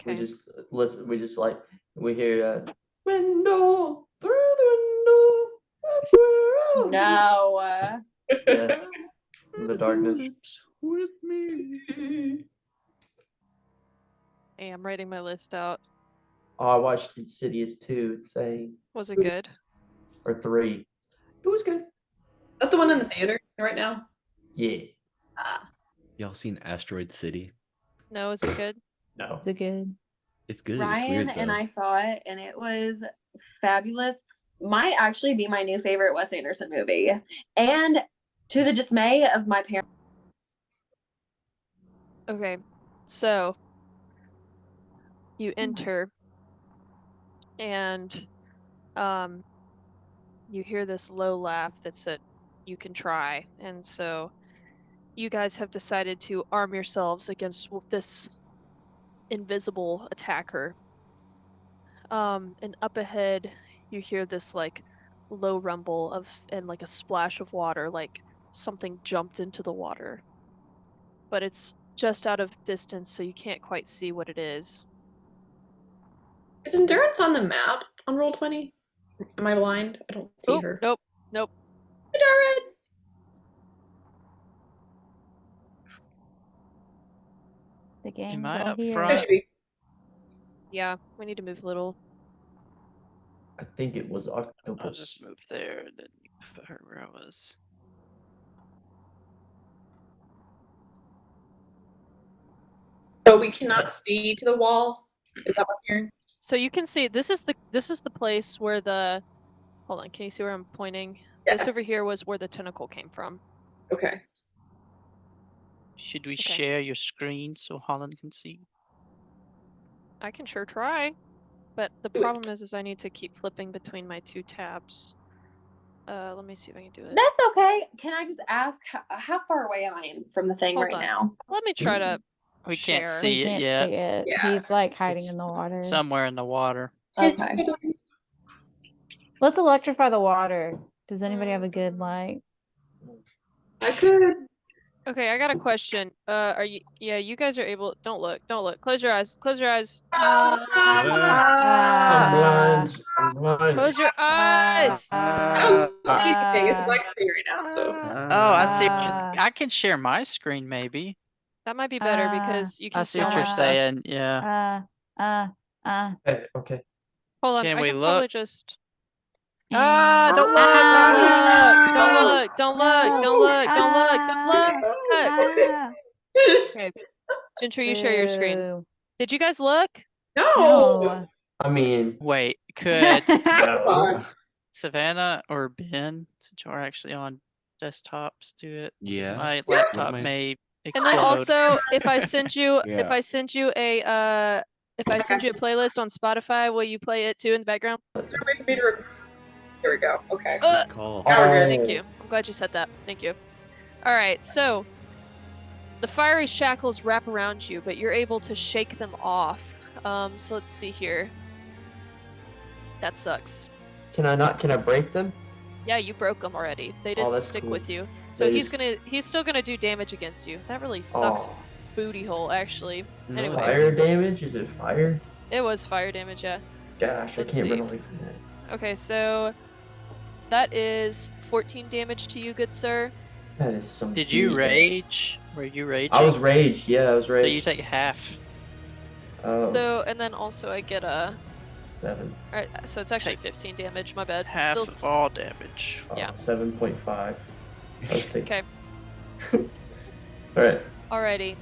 We Okay. just listen. We just like we hear window through the window. That's where I'll be." No. Yeah, in the darkness. With me. Hey, I'm writing my list out. Oh, I watched Insidious 2. It's Was it good? or 3. It was good. That's the one in the theater right now. Yeah. Y'all seen Asteroid City? No, is it good? No. Is it good? It's good. It's Ryan weird, and though. I saw it, and it was fabulous. Might actually be my new favorite Wes Anderson movie. And to the dismay of my parents. Okay. So you enter and you hear this low laugh that said you can try. And so you guys have decided to arm yourselves against this invisible attacker. And up ahead you hear this like low rumble of and like a splash of water, like something jumped into the water. But it's just out of distance, so you can't quite see what it is. Is Endurance on the map on Roll20? Am I blind? I don't see Oop, her. nope. Endurance! The gang's I all up here. There front? should be. Yeah, we need to move a little. I think it was I'll Octopus. just move there and then you put her where I was. So we cannot see to the wall. Is that what I'm hearing? So you can see this is the place where the hold on, can you see where I'm pointing? This over Yes. here was where the tentacle came from. Okay. Should we Okay. share your screen so Holland can see? I can sure try. But the problem is I need to keep flipping between my 2 tabs. Let me see if I can do it. That's okay. Can I just ask how far away am I from the thing Hold right on. now? Let me try to We share. can't We see it can't yet. see it. Yeah. He's like hiding It's in the water. Somewhere in the water. Okay. Let's electrify the water. Does anybody have a good like? I could. Okay, I got a question. Are you? Yeah, you guys are able. Don't look. Don't look. Close your eyes. Close your eyes. I'm blind. I'm blind. Close your eyes. I don't see anything. It's black screen right now, so. Oh, I see. Ah. I can share my screen, maybe. That might be better because you can I see see all what my you're stuff. saying. Yeah. Okay, okay. Hold on. Can I we can probably look? just. Ah! Don't look! Don't look! Don't look! Don't look! Don't look! Don't look! Okay. Gentry, you share your screen. Boo. Did you guys look? No. I mean, Wait, could no. Savannah or Ben, since you're actually on desktops, do it? Yeah. My laptop my- may And explode. then also, if I send you, if Yeah. I send you a playlist on Spotify, will you play it too in the background? Here we go. Okay. Good call. Now we're good. Thank you. I'm glad you said that. Thank you. All right, so the fiery shackles wrap around you, but you're able to shake them off. So let's see here. That sucks. Can I break them? Yeah, you broke them already. They didn't that's stick cool. with you. So That he's is- still gonna do damage against you. That really sucks. Oh, Booty hole, actually. No. Anyway. fire damage? Is it fire? It was fire damage, yeah. Gosh, I Let's can't run see. away from that. Okay, so that is 14 damage to you, good sir. That is some. Did you heat. rage? Were you raging? I was raged. Yeah, I was So you raged. take half. Oh, So, and then also I get a. 7. Alright, so it's actually 15 damage, my bad. Half Still. of all damage. Yeah. 7.5. Let's take. Okay, Alright. alrighty.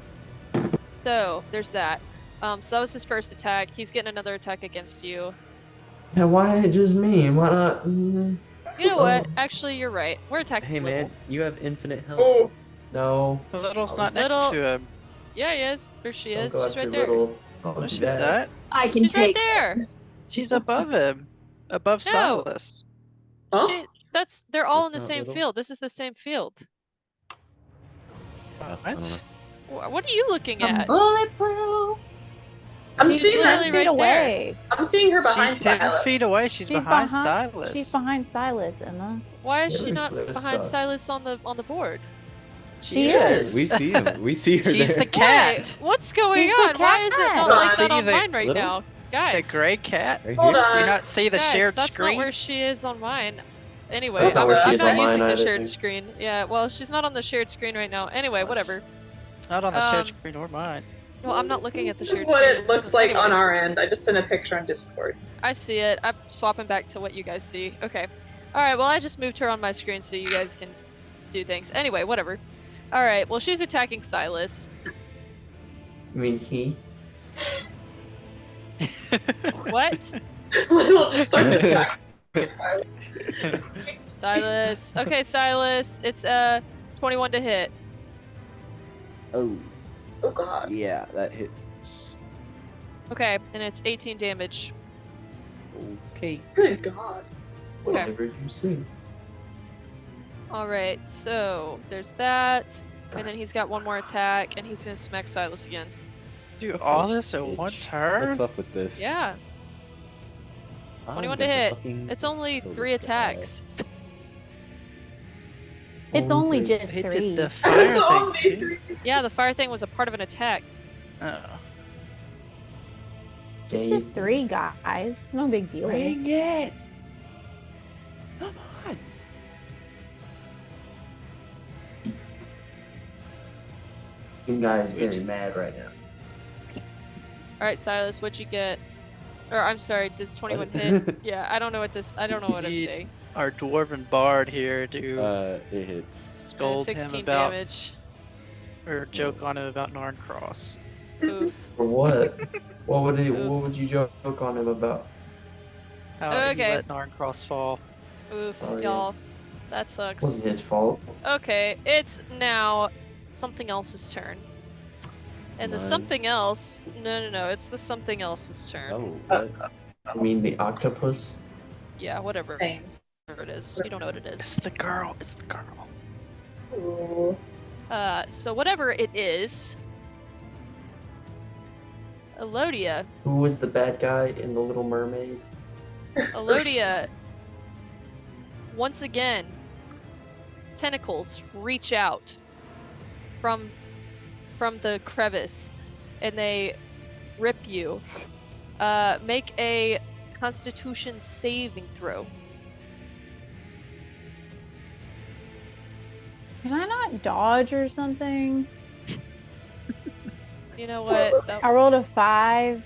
So, there's that. So that was his first attack. He's getting another attack against you. Yeah, why just me? Why not? You know what? Actually, you're right. We're attacking Hey Little. man, you have infinite health. Oh, No. Little's Oh, not next Little- to him. Yeah, he is. There she Don't is. go She's right after there. Little. Don't No, do she's that. not. I can She's right take. there. She's above him. Above No. Silas. Huh? They're all in Just the not same Little? field. This is the same field. I don't know. What? What are you looking I'm at? bulletproof. I'm She's seeing literally her. right feet away. I'm seeing her behind She's 10 Silas. feet away. She's behind Silas. She's behind Silas, Emma. Why is she Really not slow behind sucks. Silas on the board? She is. We see him. We see her She's there. the cat. Wait, what's going She's the on? Why is it cat. not Don't like see that on the mine right little- now? The Guys, gray cat. Right Hold here. on. Do you not see the guys, shared that's screen? not where she is on mine. Anyway, That's not I'm, where she I'm is not on mine using the either, shared dude. screen. Yeah, well, she's not on the shared screen right now. Anyway, whatever. It's not on the shared Um, screen or mine. Well, I'm not looking at the This shared is what screen. it looks so like anyway. on our end. I just sent a picture on Discord. I see it. I'm swapping back to what you guys see. Okay. Alright, well, I just moved her on my screen so you guys can do things. Anyway, whatever. Alright, well, she's attacking Silas. I mean, he. What? We'll just start the attack. Silas. Okay, Silas. It's 21 to hit. Oh, Oh god. yeah, that hits. Okay, and it's 18 damage. Okay. Good god. Whatever you see. Alright, so there's that. And then he's got one more attack, and he's gonna smack Silas again. Do all this in one Bitch. turn? What's up with this? Yeah, I'm 21 to gonna hit. fucking it's only kill 3 this guy. attacks. It's only three. just He 3. did the fire It's thing only too. Yeah, the fire thing was a part of an attack. Oh. It's just 3 guys. It's no big deal. Bring it! Come on! Some guy is very mad right now. Alright, Silas, what'd you get? Or I'm sorry, does 21 hit? Yeah, I don't know what this. I don't know what I'm Ye- saying. Our dwarven bard here to It hits. scold him 16 about damage. or joke on him about Narncross. Oof. For what? What would he? Oof. What would you joke on him about? How he Okay. let Narncross fall. Oof, Oh, yeah. y'all. That sucks. Wasn't his fault. Okay, it's now something else's turn. And the Mine. something else. No, it's the something else's turn. Oh, what? I mean the octopus. Yeah, whatever Same. it is. You don't know what it It's is. the girl. It's the girl. Ooh. So whatever it is, Elodia, Who was the bad guy in The Little Mermaid? Elodia, once again, tentacles reach out from the crevice, and they rip you. Make a Constitution saving throw. Can I not dodge or something? You know what? I rolled a 5.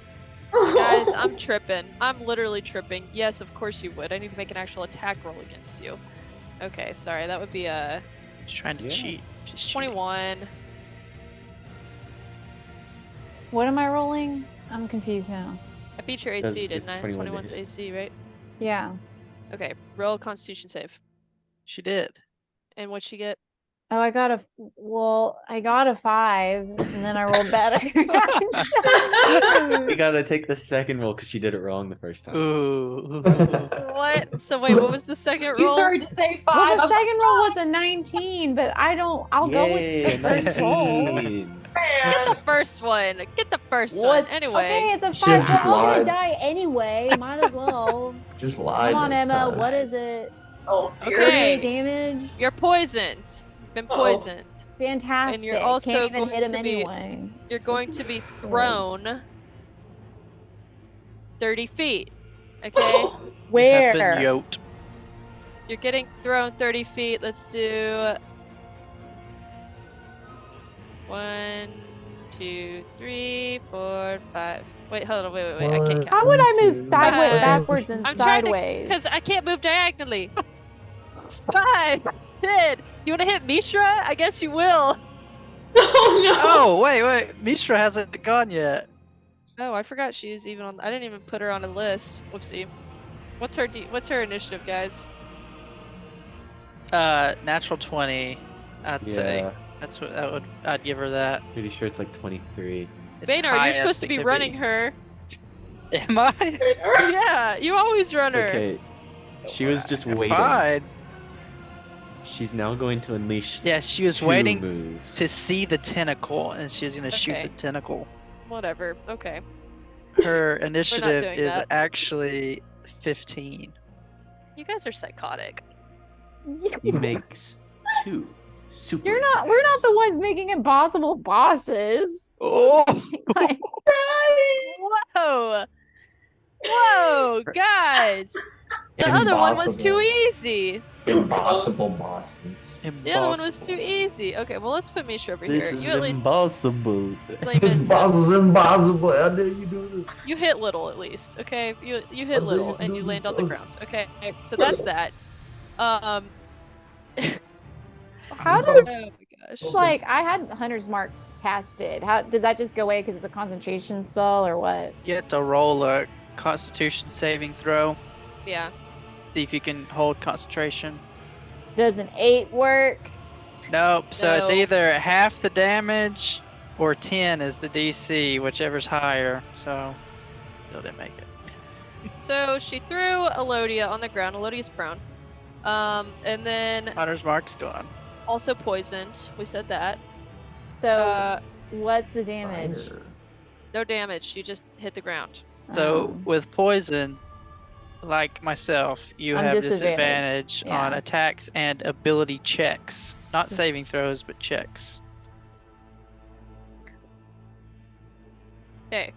Guys, I'm tripping. I'm literally tripping. Yes, of course you would. I need to make an actual attack roll against you. Okay, sorry. That would be a She's trying to Yeah. cheat. She's cheating. 21. What am I rolling? I'm confused now. I beat your That's- AC, it's didn't I? 21 to 21's hit. AC, right? Yeah. Okay, roll a Constitution save. She did. And what'd she get? Oh, I got a 5, and then I rolled better. We gotta take the second roll because she did it wrong the first time. Ooh. What? So wait, what was the second You roll? started to say Well, 5. the second roll was a 19, but I'll go with the first roll. 19. Get the first one. Get the first What? one. Anyway. Okay, it's a Should've 5. just We're all gonna lied. die anyway. Might as well. Just lied. Come on, next Emma. time. What is it? Oh, Okay. 38 damage. You're poisoned. You've been Oh. poisoned. Fantastic. you're also Can't even going hit him to be- anyway. You're going to be thrown 30 feet. Okay? You have been Where? yoked. You're getting thrown 30 feet. Let's do 1, 2, 3, 4, 5. Wait, hold on. Wait. I can't One, count. How would I move two, sideways, five. backwards, and I'm trying to- sideways? Because I can't move diagonally. 5. Did. You want to hit Mishra? I guess you will. Oh no. Oh, wait. Mishra hasn't gone yet. Oh, I forgot she's even on. I didn't even put her on a list. Whoopsie. What's her initiative, guys? Natural 20. I'd say Yeah, that's what I'd give her that. pretty sure it's like 23. It's Maynard, you're highest supposed to it be could running her. Am I? Yeah, you always run her. Okay, she was just waiting. Fine. She's now going to unleash Yeah, she was 2 waiting moves. to see the tentacle, and she's gonna shoot Okay. the tentacle. Whatever. Okay. Her initiative doing is that. actually 15. You guys are psychotic. He makes 2 super We're not the ones making impossible bosses. Oh, Like, Whoa. Whoa, guys. The other one was too easy. Impossible bosses. The other one was too easy. Okay, well let's put Misha over This here. is You at least impossible. claim This it. boss is impossible. How dare you do this? You hit little at least, okay? You hit How dare little you and do you this, land on the boss? ground. Okay, so that's that. how does Oh my gosh. it's like I had Hunter's Mark casted? How does that just go away because it's a concentration spell or what? you have to roll a Constitution saving throw. Yeah. See if you can hold concentration. Does an 8 work? Nope. So it's No. either half the damage or 10 is the DC, whichever's higher. So you didn't make it. So she threw Elodia on the ground. Elodia's prone. And then Hunter's Mark's gone. also poisoned. We said that. So what's the damage? Fire. No damage. You just hit the ground. So Um, with poison, like myself, you I'm have disadvantaged, disadvantage on yeah. attacks and ability checks. Not Just- saving throws, but checks. Okay.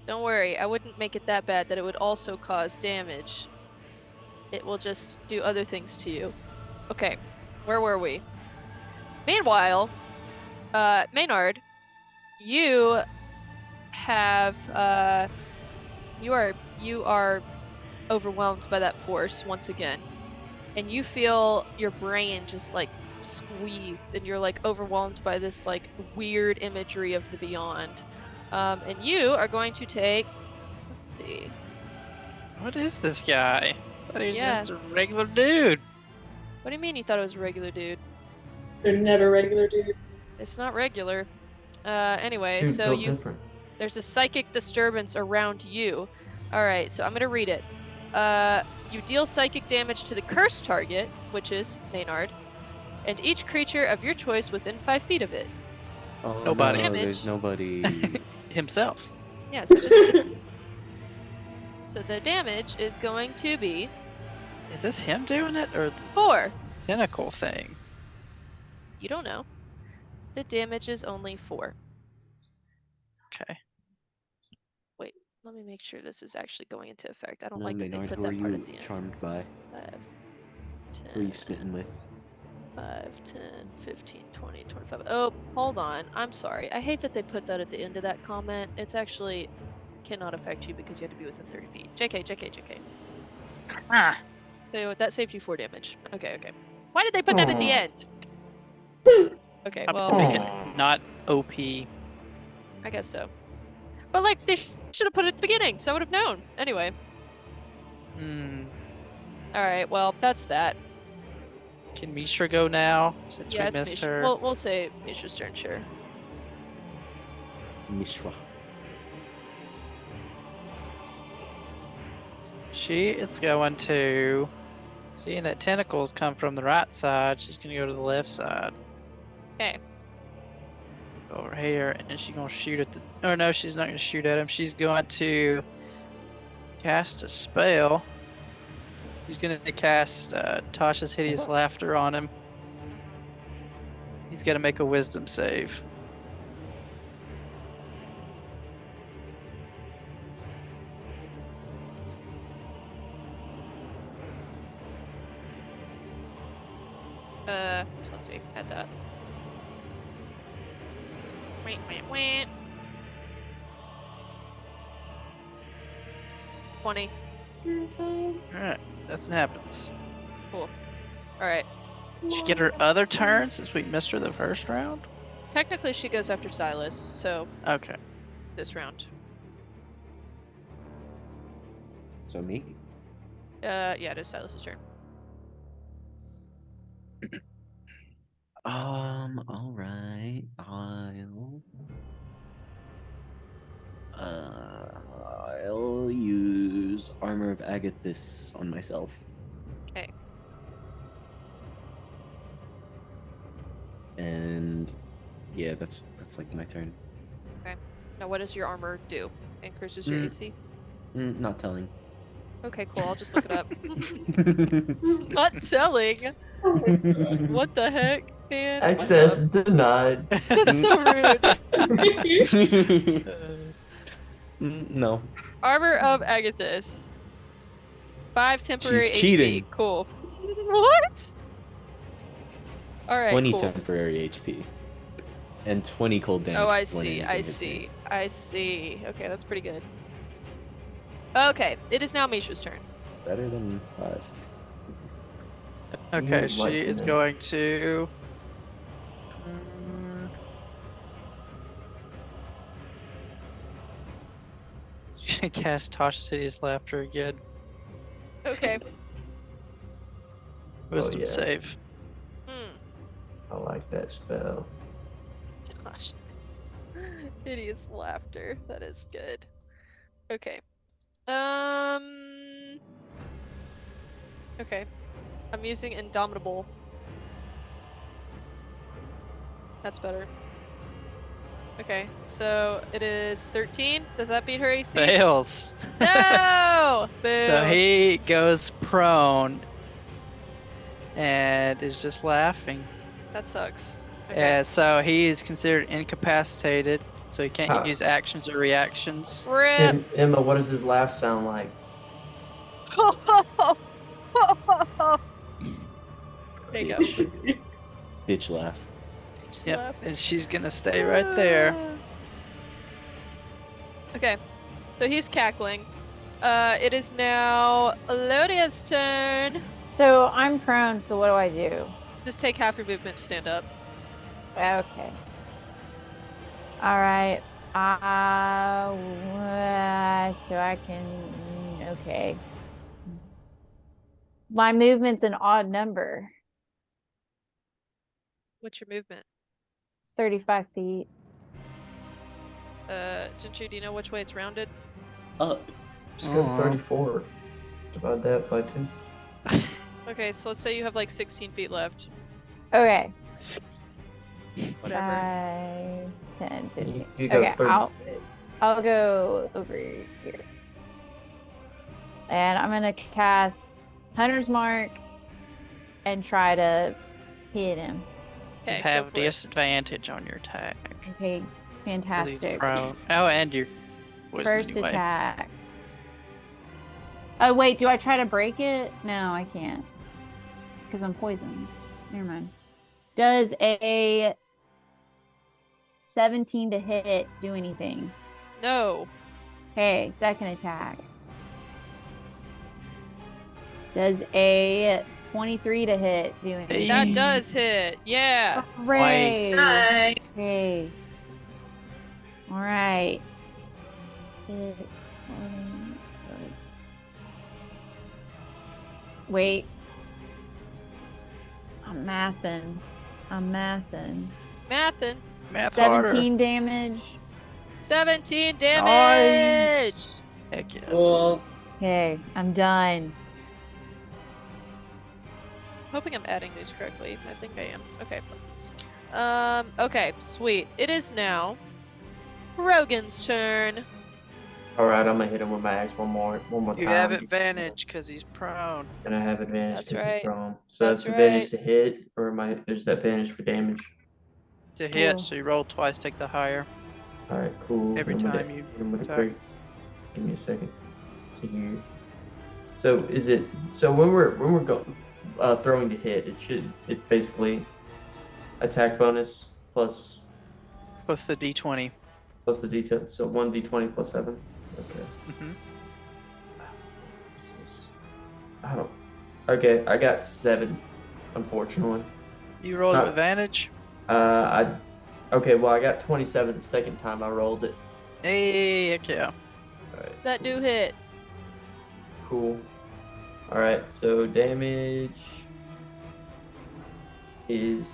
Don't worry. I wouldn't make it that bad that it would also cause damage. It will just do other things to you. Okay. Where were we? Meanwhile, Maynard, you have you are overwhelmed by that force once again, and you feel your brain just like squeezed, and you're like overwhelmed by this like weird imagery of the beyond. And you are going to take, let's see, What is this guy? I thought he was Yeah. just a regular dude. what do you mean you thought it was a regular dude? They're never regular dudes. It's not regular. Anyway, Dude, so built you different. there's a psychic disturbance around you. All right, so I'm gonna read it. You deal psychic damage to the cursed target, which is Maynard, and each creature of your choice within 5 feet of it. Oh, Nobody. no, there's nobody. Himself. Yeah, so just you. So the damage is going to be Is this him doing it or the 4. tentacle thing? You don't know. The damage is only 4. Okay. Wait, let me make sure this is actually going into effect. I don't No, like that they Maynard, put who are that part you at the end. charmed by? 5, Who are you 10, smitten with? 5, 10, 15, 20, 25. Oh, hold on. I'm sorry. I hate that they put that at the end of that comment. It's actually cannot affect you because you have to be within 30 feet. JK. Ah. So that saved you 4 damage. Okay. Why did they put that at the end? Okay, Probably well, to make it not OP. I guess so. But like, they should have put it at the beginning, so I would have known. Anyway. Hmm. All right. Well, that's that. Can Mishra go now since Yeah, we it's missed Mishra. her? We'll say Mishra's turn, sure. Mishra. She is going to, seeing that tentacles come from the right side, she's going to go to the left side. Okay. Over here, and she's going to shoot at the. Or no, she's not going to shoot at him. She's going to cast a spell. She's going to cast Tasha's Hideous Laughter on him. He's got to make a wisdom save. So let's see. Add that. Wait. 20. Alright, nothing happens. Cool. Alright. Did she get her other turn since we missed her the first round? Technically, she goes after Silas, so Okay. this round. So me? Yeah, it is Silas's turn. All right. I'll use Armor of Agathis on myself. Okay. And yeah, that's like my turn. Now, what does your armor do? Increases your Mm. AC? Not telling. Okay, cool. I'll just look it up. Not telling. What the heck, man? Access denied. That's so rude. No. Armor of Agathis. 5 temporary She's HP. cheating. Cool. What? All right. 20 cool. temporary HP. And 20 cold damage. Oh, I when see. anything I hits me. see. I see. Okay, that's pretty good. Okay, it is now Misha's turn. Better than 5. Okay, would like she to is know. going to. Mm, she's gonna cast Tasha's Hideous Laughter again. Okay. Wisdom yeah. save. Hmm. I like that spell. Gosh. Hideous laughter. That is good. Okay. Okay. I'm using Indomitable. That's better. Okay, so it is 13. Does that beat her AC? Fails. No! Boo! So he goes prone and is just laughing. That sucks. Okay. And so he is considered incapacitated, so he can't Huh. use actions or reactions. Rip! Emma, what does his laugh sound like? There you go. Bitch laugh. Just Yep, laugh. and she's gonna stay right there. Okay, so he's cackling. It is now Elodia's turn. So I'm prone, so what do I do? Just take half your movement to stand up. Okay. All right. So I can. Okay. My movement's an odd number. What's your movement? It's 35 feet. Gentry, do you know which way it's rounded? Up. Just go to Aw. 34. Divide that by 2. Okay, so let's say you have like 16 feet left. Okay. Whatever. 5, 10, You, 15. you go Okay, 36. I'll go over here. And I'm gonna cast Hunter's Mark and try to hit him. Okay, You go have for it. disadvantage on your attack. Okay, 'cause he's fantastic. prone. Oh, and your poison First anyway. attack. Oh wait, do I try to break it? No, I can't. Because I'm poisoned. Never mind. Does a 17 to hit do anything? No. Okay, second attack. Does a 23 to hit do anything? That does hit. Yeah. Hooray! Nice. Okay. All right. 6, 1, plus. Wait. I'm mathing. Mathin. Math harder. 17 damage. 17 damage. Nice. Heck yeah. Cool. Okay, I'm done. Hoping I'm adding these correctly. I think I am. Okay. Okay, sweet. It is now Rogan's turn. Alright, I'm gonna hit him with my axe one more You time. have advantage because he's prone. And I have advantage That's because right. he's prone. So That's that's advantage right. to hit, or is that advantage for damage? To hit, Cool. so you roll twice, take the higher. Alright, cool. Every I'm gonna time you hit him with a attack. quick. Give me a second. To you. So is it? So when we're throwing to hit, it's basically attack bonus plus Plus the d20. the d10. So 1d20 plus 7. Okay. Mm-hmm. I don't. Okay, I got 7, unfortunately. You rolled Not- with advantage. Okay, well I got 27 the second time I rolled it. Hey, heck yeah. Alright, That do hit. cool. Alright, so damage is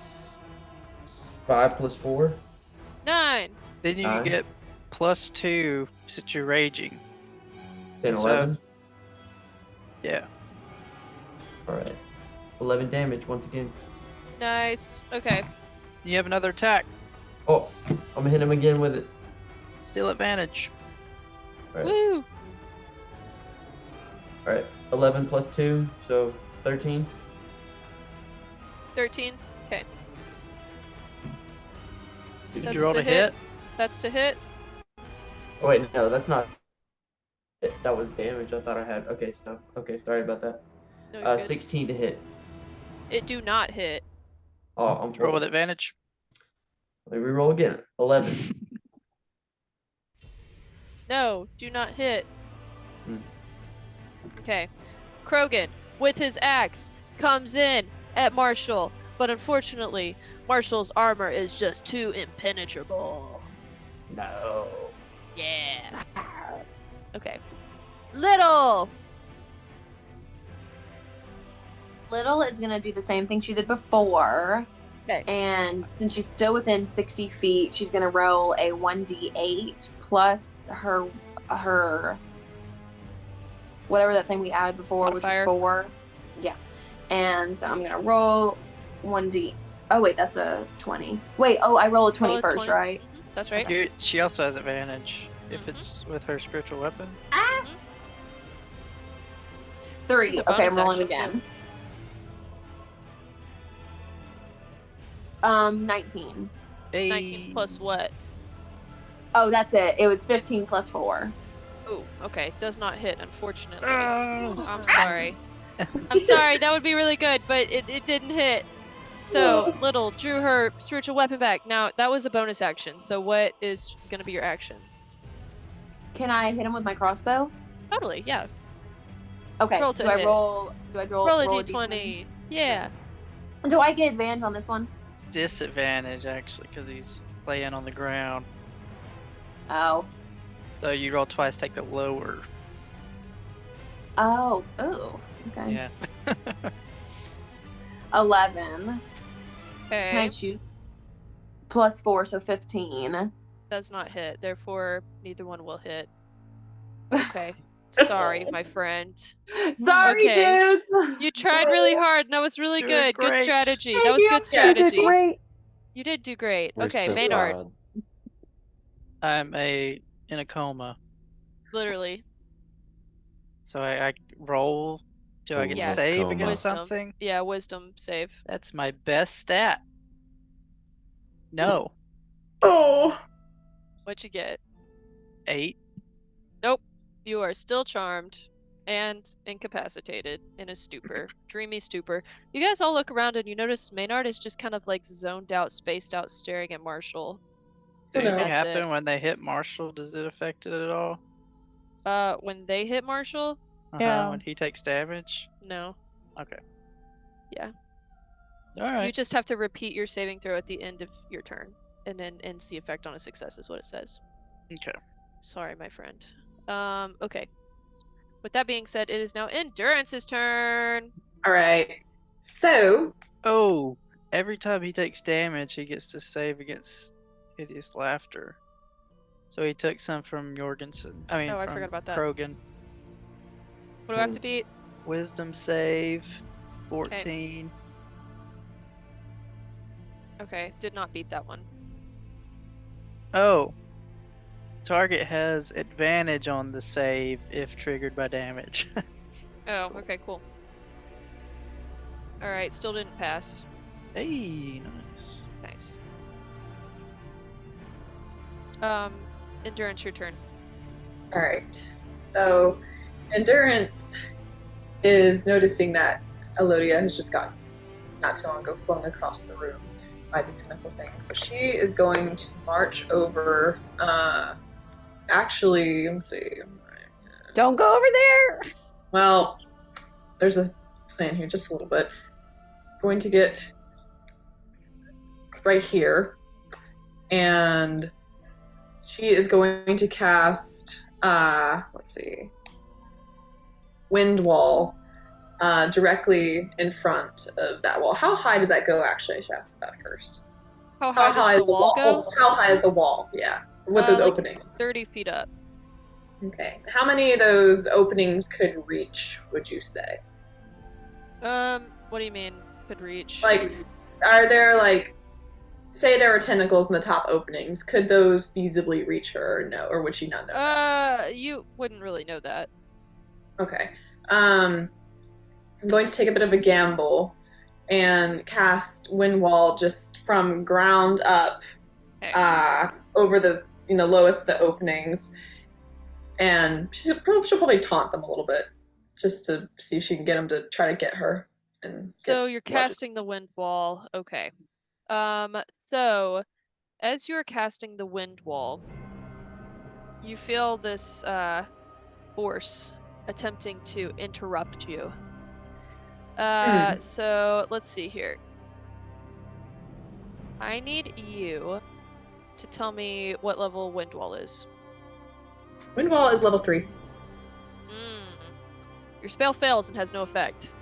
5 plus 4. 9. Then you Nine. get +2 since you're raging. 10, So- 11. Yeah. Alright. 11 damage once again. Nice. Okay. You have another attack. Oh, I'm gonna hit him again with it. Still advantage. Alright. Woo. Alright. 11 plus 2, so 13. 13. Okay. Did That's you roll the to hit? That's to hit. Oh wait, no, that's not. That was damage. I thought I had. Okay, sorry about that. No, you're good. 16 to hit. It do not hit. Oh, I'm Roll with advantage. Let me reroll again. 11. No, do not hit. Hmm. Okay. Krogan, with his axe, comes in at Marshall, but unfortunately, Marshall's armor is just too impenetrable. No. Yeah. Okay. Little. Little is gonna do the same thing she did before. Okay. And since she's still within 60 feet, she's gonna roll a 1d8 plus her whatever that thing we added before, Modifier. which was 4. Yeah. And so I'm gonna roll 1d. Oh wait, that's a 20. Wait, oh, I roll a 20 Roll a first, 20. right? That's right. She also has advantage if Mhm. it's with her spiritual weapon. 3. This is a Okay, I'm bonus rolling action, again. 19. 19 plus what? Oh, that's it. It was 15 plus 4. Ooh, okay. Does not hit, unfortunately. Oh. I'm sorry. I'm sorry. That would be really good, but it didn't hit. So, Little drew her spiritual weapon back. Now, that was a bonus action. So, what is going to be your action? Can I hit him with my crossbow? Totally, yeah. Okay. Roll to do I hit. roll Roll a d20. Yeah. Do I get advantage on this one? It's disadvantage actually because he's laying on the ground. Oh. So you roll twice, take the lower. Oh. Oh. Okay. Yeah. 11. Can I Okay. choose? Plus 4, so 15. Does not hit. Therefore, neither one will hit. Okay. Sorry, my friend. Sorry, Okay. dudes. You tried really hard, and that was really Doing good. Good great. strategy. Thank That was you. good Yeah, you did strategy. Great. You did do great. We're Okay, so Maynard. proud. I'm in a coma. Literally. So I roll. Do I get Yeah. save Coma. against Wisdom. something? Yeah, wisdom save. That's my best stat. No. Oh. What'd you get? 8. Nope. You are still charmed and incapacitated in a stupor. Dreamy stupor. You guys all look around and you notice Maynard is just kind of like zoned out, spaced out, staring at Marshall. Did no. anything That's happen it. when they hit Marshall? Does it affect it at all? When they hit Marshall? Yeah. When he takes damage? No. Okay. Yeah. All right. You just have to repeat your saving throw at the end of your turn, and then ends the effect on a success is what it says. Okay. Sorry, my friend. Okay. With that being said, it is now Endurance's turn. All right. So, Oh, every time he takes damage, he gets to save against hideous laughter. So he took some from Jorgensen. I mean, Oh, I from forgot about that. Krogan. What do I have to beat? Wisdom save, 14. Okay, did not beat that one. Oh. Target has advantage on the save if triggered by damage. Oh, okay, cool. Alright, still didn't pass. Hey, nice. Nice. Endurance, your turn. all right. So, Endurance is noticing that Elodia has just got not too long ago flung across the room by this pinnacle thing. So she is going to march over. Actually, let's see. Don't go over there. Well, there's a plan here, just a little bit. Going to get right here, and she is going to cast. Let's see. Wind wall, directly in front of that wall. How high does that go? Actually, I should ask that first. How high does the wall go? How high is the wall? Yeah, with those like openings. 30 feet up. Okay. How many of those openings could reach? Would you say? What do you mean could reach? Like, are there like, say there are tentacles in the top openings? Could those feasibly reach her, or no? Or would she not know? that? You wouldn't really know that. Okay. I'm going to take a bit of a gamble and cast Wind Wall just from ground up, Okay. over the lowest of the openings, and she'll probably taunt them a little bit, just to see if she can get them to try to get her. And So you're casting the wind wall. Okay. So as you're casting the wind wall, you feel this force attempting to interrupt you. So let's see here. I need you to tell me what level wind wall is. Wind Wall is level 3. Your spell fails and has no effect.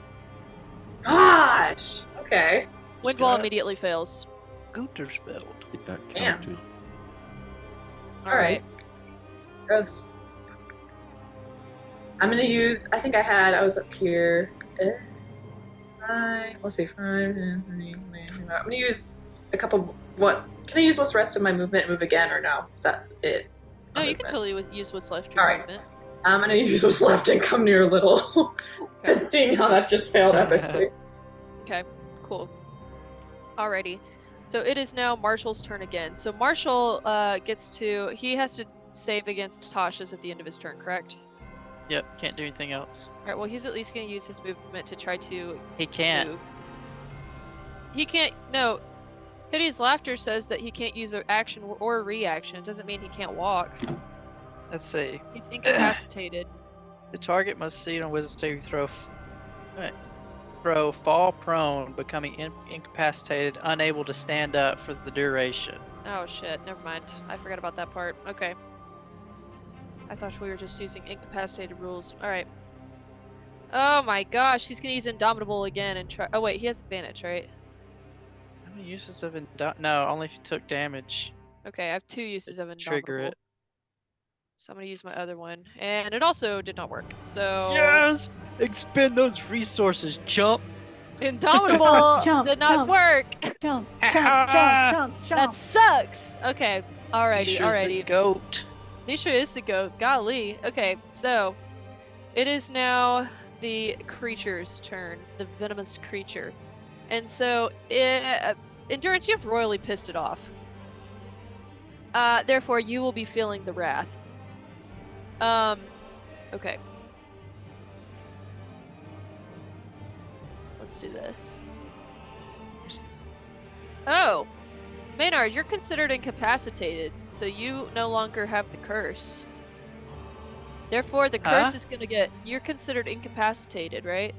Gosh. Okay. Wind wall immediately fails. Gunter spelled. It got Damn. countered. All right. Gross. I'm gonna use. I think I was up here. 5. Let's see. 5. I'm gonna use a couple. What? Can I use what's rest of my movement and move again, or no? Is that it? No, on you can movement? totally use what's left of your All right. movement. I'm gonna use what's left and come near Little. Since seeing how that just failed epically. Okay, cool. Alrighty. So it is now Marshall's turn again. So Marshall he has to save against Tasha's at the end of his turn, correct? Yep, can't do anything else. Alright, well he's at least gonna use his movement to try to He can't. move. He can't no. Hideous Laughter says that he can't use an action or a reaction. It doesn't mean he can't walk. Let's see. He's incapacitated. The target must succeed on wisdom saving throw, fall prone, becoming incapacitated, unable to stand up for the duration. Oh shit, never mind. I forgot about that part. Okay. I thought we were just using incapacitated rules. Alright. Oh my gosh, he's gonna use Indomitable again and try. Oh wait, he has advantage, right? How many uses of no, only if you took damage. Okay, I have 2 uses of Indomitable. Trigger it. So I'm gonna use my other one, and it also did not work. So Yes! Expend those resources, chump! Indomitable Jump, did not jump. work. Jump, jump, jump, jump, That jump. sucks. Okay. Alrighty, Misha's the alrighty. goat. Misha is the goat. Golly. Okay, so it is now the creature's turn, the venomous creature. And so, Endurance, you have royally pissed it off. Therefore, you will be feeling the wrath. Okay. Let's do this. Oh! Maynard, you're considered incapacitated, so you no longer have the curse. Therefore, the curse is gonna get... You're considered incapacitated, right?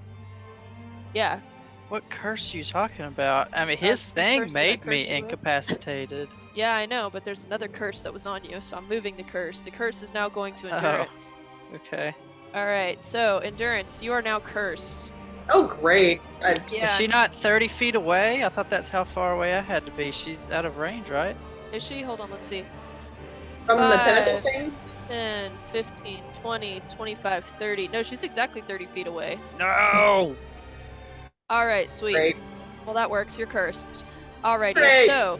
Yeah. What curse are you talking about? I mean, That's his the thing curse that I made me cursed you with. incapacitated. Yeah, I know, but there's another curse that was on you, so I'm moving the curse. The curse is now going to Oh. Endurance. Okay. Alright, so, Endurance, you are now cursed. Oh, great. Yeah. Is she not 30 feet away? I thought that's how far away I had to be. She's out of range, right? Is she? Hold on, let's see. From the tentacle 5, things? 10, 15, 20, 25, 30. No, she's exactly 30 feet away. No! Alright, sweet. Great. Well, that works. You're cursed. Alrighty, Great. so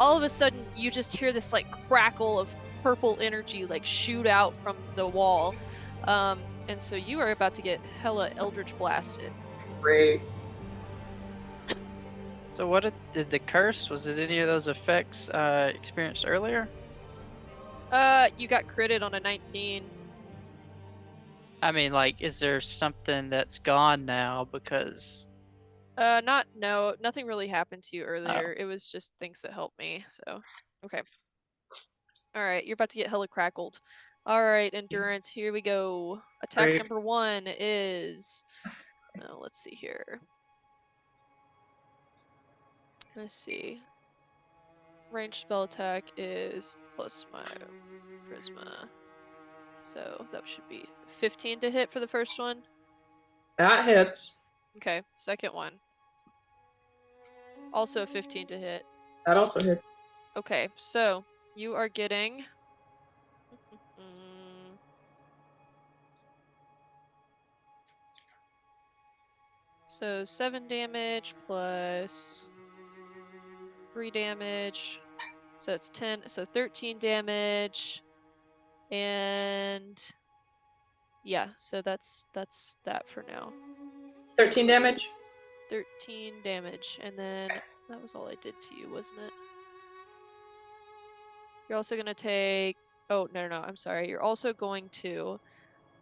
all of a sudden you just hear this like crackle of purple energy like shoot out from the wall. And so you are about to get hella Eldritch blasted. Great. So what did the curse, was it any of those effects experienced earlier? You got critted on a 19. I mean, like, is there something that's gone now because... No, nothing really happened to you earlier. It was just things that helped me, so, okay. Alright, you're about to get hella crackled. Alright, Endurance, here we go. Attack Great. number 1 is, let's see here. Let's see. Ranged spell attack is plus my charisma. So that should be 15 to hit for the first one. That hits. Okay, second one. Also 15 to hit. That also hits. Okay, so you are getting... So 7 damage plus 3 damage. So it's 10, so 13 damage. And yeah, so that's that for now. 13 damage. 13 damage, and then that was all I did to you, wasn't it? You're also gonna take... Oh, no, I'm sorry. You're also going to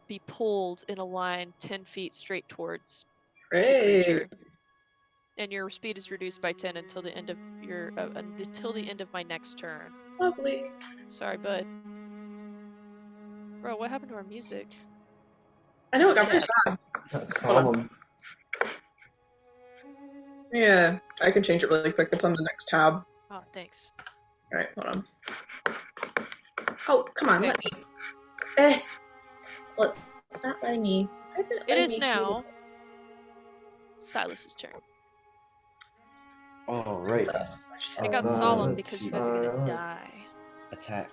be pulled in a line 10 feet straight towards the creature. Great. And your speed is reduced by 10 until the end of your until the end of my next turn. Lovely. Sorry, bud. Bro, what happened to our music? I know it got pretty bad. That's solemn. Yeah, I can change it really quick. It's on the next tab. Oh, thanks. Alright, hold on. Oh, come on, Okay. let me. Let's stop letting me. Why isn't It letting is me see now Silas's turn. All right. this? It got Uh, solemn let's because you see. guys are gonna Alright. die. Attack.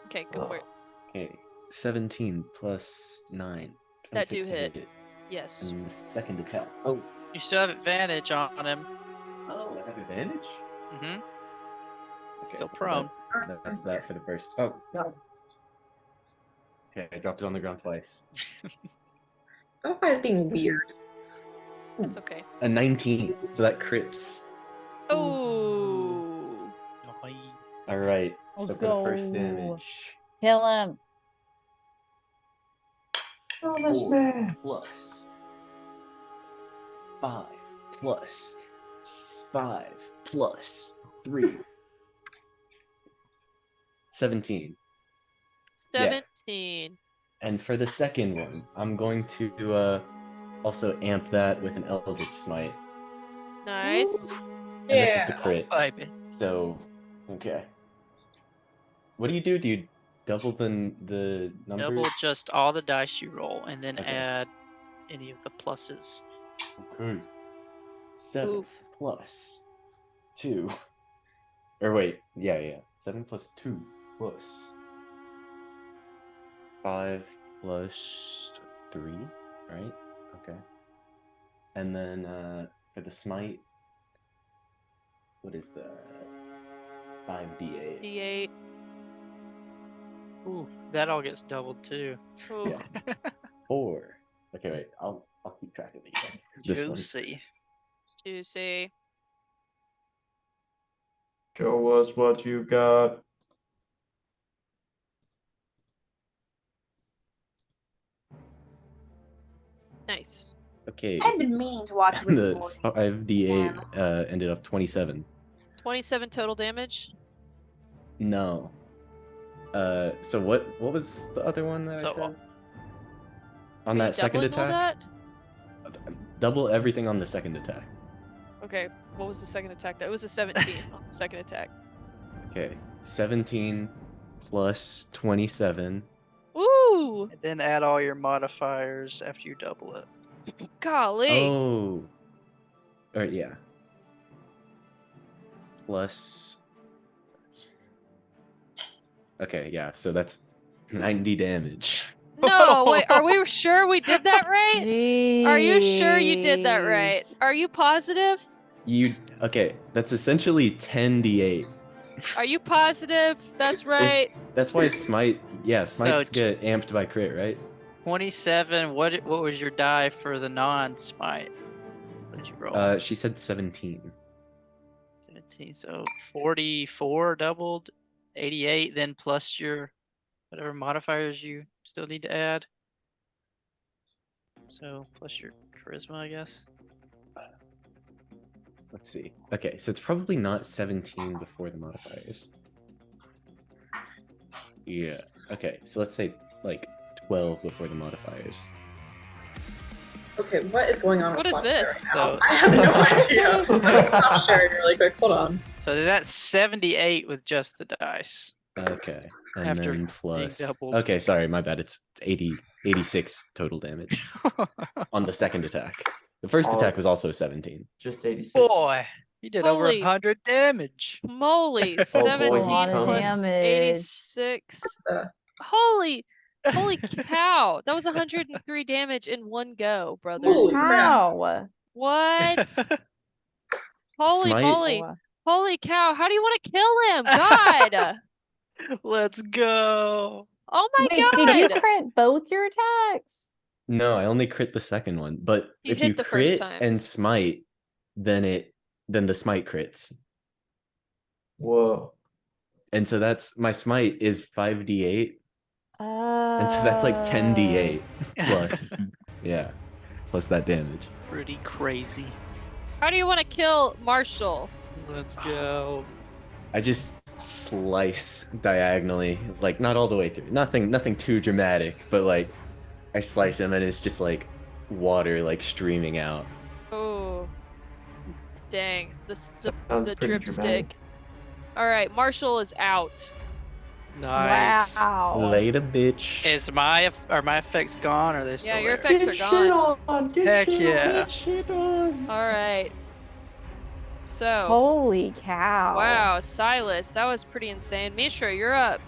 Okay, go for it. Okay. 17 plus 9. That do 26 to hit. Yes. And the second attack. Oh. You still have advantage on him. Oh, I have advantage? Mm-hmm. Okay. Still prone. That's that for the first. Oh. No. Okay, I dropped it on the ground twice. That guy's being weird. It's okay. A 19. So that crits. Oh. Nice. All right. Let's so for the first go. damage. Kill him. Oh, that's bad. Plus 5 plus 5 plus 3. 17. 17. And for the second one, I'm going to also amp that with an Eldritch Smite. Nice. And this is the crit. Baby. So, okay. What do you do? Do you double the numbers? Double just all the dice you roll, and then Okay. add any of the pluses. Okay. 7 Oof. plus 2. Or wait, yeah. 7 plus 2 plus 5 plus 3, right? Okay. And then for the smite, what is that? 5d8. D8. Ooh, that all gets doubled too. Ooh. Yeah. 4. Okay, wait. I'll keep track of these. This one. Juicy. Juicy. Show us what you got. Nice. Okay. I've been meaning to watch Rick and The Morty. 5d8 ended up 27. 27 total damage. No. So what was the other one that I So, said? On Are you that second doubling all attack? Double everything on the second attack. that? Okay. What was the second attack? That was a 17 on the second attack. Okay. 17 plus 27. Ooh. And then add all your modifiers after you double it. Golly. Oh. Or yeah. Plus. Okay, yeah. So that's 90 damage. No, wait. Are we sure we did that right? Are you sure you did that right? Jeez. Are you positive? Okay? That's essentially 10d8. Are you positive? That's right. That's why smite. Yeah, smites So- get amped by crit, right? 27. What was your die for the non-smite? What did you roll? She said 17. 17. So 44 doubled, 88. Then plus your whatever modifiers you still need to add. So plus your charisma, I guess. Let's see. Okay, so it's probably not 17 before the modifiers. Yeah. Okay, so let's say like 12 before the modifiers. Okay, what is going on What with is Fletcher this? right now? So- I have no idea. Stop sharing really quick. Hold on. So that's 78 with just the dice. Okay. And After then being plus. doubled. Okay, sorry, my bad. It's 86 total damage on the second attack. The first Oh. attack was also 17. Just 86. Boy, you did over Holy- 100 damage. Moly. boy, 17 he plus comes. 86. Holy cow. That was 103 damage in one go, brother. Holy crap. How? What? Holy Smite- moly. Holy cow. How do you want to kill him? God. Let's go. Oh my Wait, god. did you crit both your attacks? No, I only crit the second one. But You if hit you the first crit time. and smite, then the smite crits. Whoa. And so that's my smite is 5d8. And And so that's like 10d8 plus. Yeah. Plus that damage. Pretty crazy. How do you want to kill Marshall? Let's go. I just slice diagonally, like not all the way through. Nothing too dramatic, but like I slice him and it's just like water like streaming out. Oh. Dang. The Sounds pretty dripstick. dramatic. All right, Marshall is out. Nice. Wow. Later, bitch. Is are my effects gone or are they still Yeah, your there? effects are gone. on. Get Heck shit yeah. on. Get shit on. All right. So, Holy cow. wow, Silas, that was pretty insane. Mishra, you're up.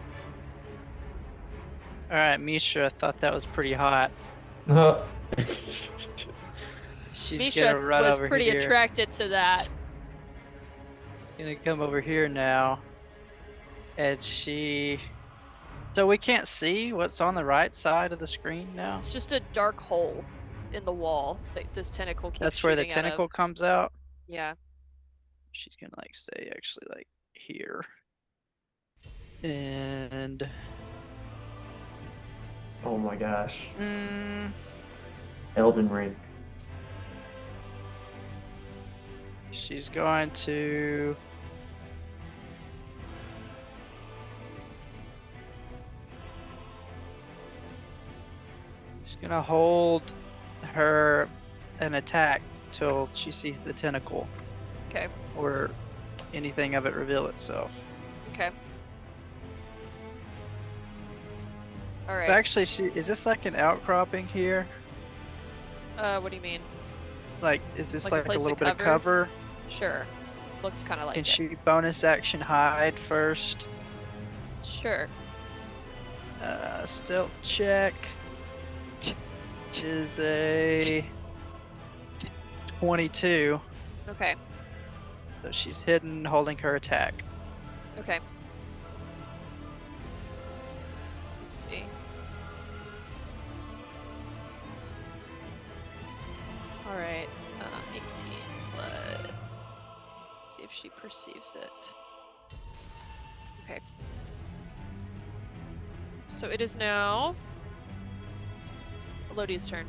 All right, Misha, I thought that was pretty hot. She's Misha gonna run was over pretty here. attracted to that. Gonna come over here now. And so we can't see what's on the right side of the screen now. It's just a dark hole in the wall that this tentacle keeps That's where the shooting out of. tentacle comes out. Yeah. She's gonna like stay actually like here. And Oh my gosh. mm, Elden Ring. she's going to gonna hold an attack till she sees the tentacle Okay. or anything of it reveal itself. Okay. All right. But actually, is this like an outcropping here? What do you mean? Like, is this Like a like a place to little bit of cover? cover? Sure. Looks kind of like Can it. she bonus action hide first? Sure. Stealth check is a 22. Okay. So she's hidden, holding her attack. Okay. Let's see. Alright, 18. Let's see if she perceives it. Okay. So it is now Elodia's turn.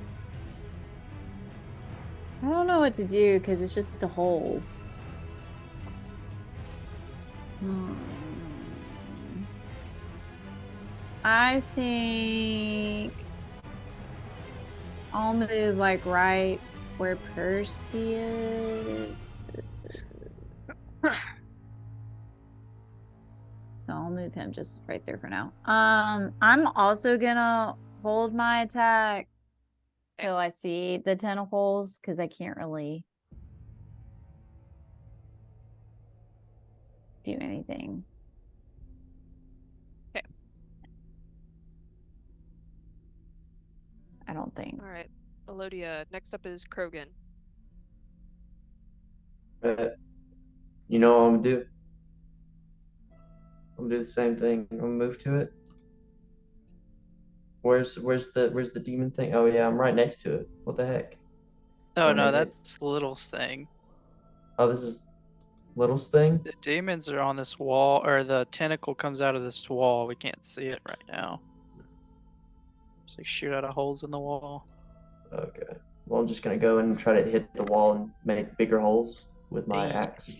I don't know what to do because it's just a hole. I think I'll move like right where Percy is. So I'll move him just right there for now. I'm also gonna hold my attack till I see the tentacles because I can't really do anything. Okay. I don't think. Alright, Elodia. Next up is Krogan. You know what I'm gonna do? I'm gonna do the same thing. I'm gonna move to it. Where's the demon thing? Oh yeah, I'm right next to it. What the heck? Oh Oh, no, maybe- that's Little's thing. Oh, this is Little's thing. The demons are on this wall, or the tentacle comes out of this wall. We can't see it right now. Just like shoot out of holes in the wall. Okay. Well, I'm just gonna go and try to hit the wall and make bigger holes with my Hey. axe.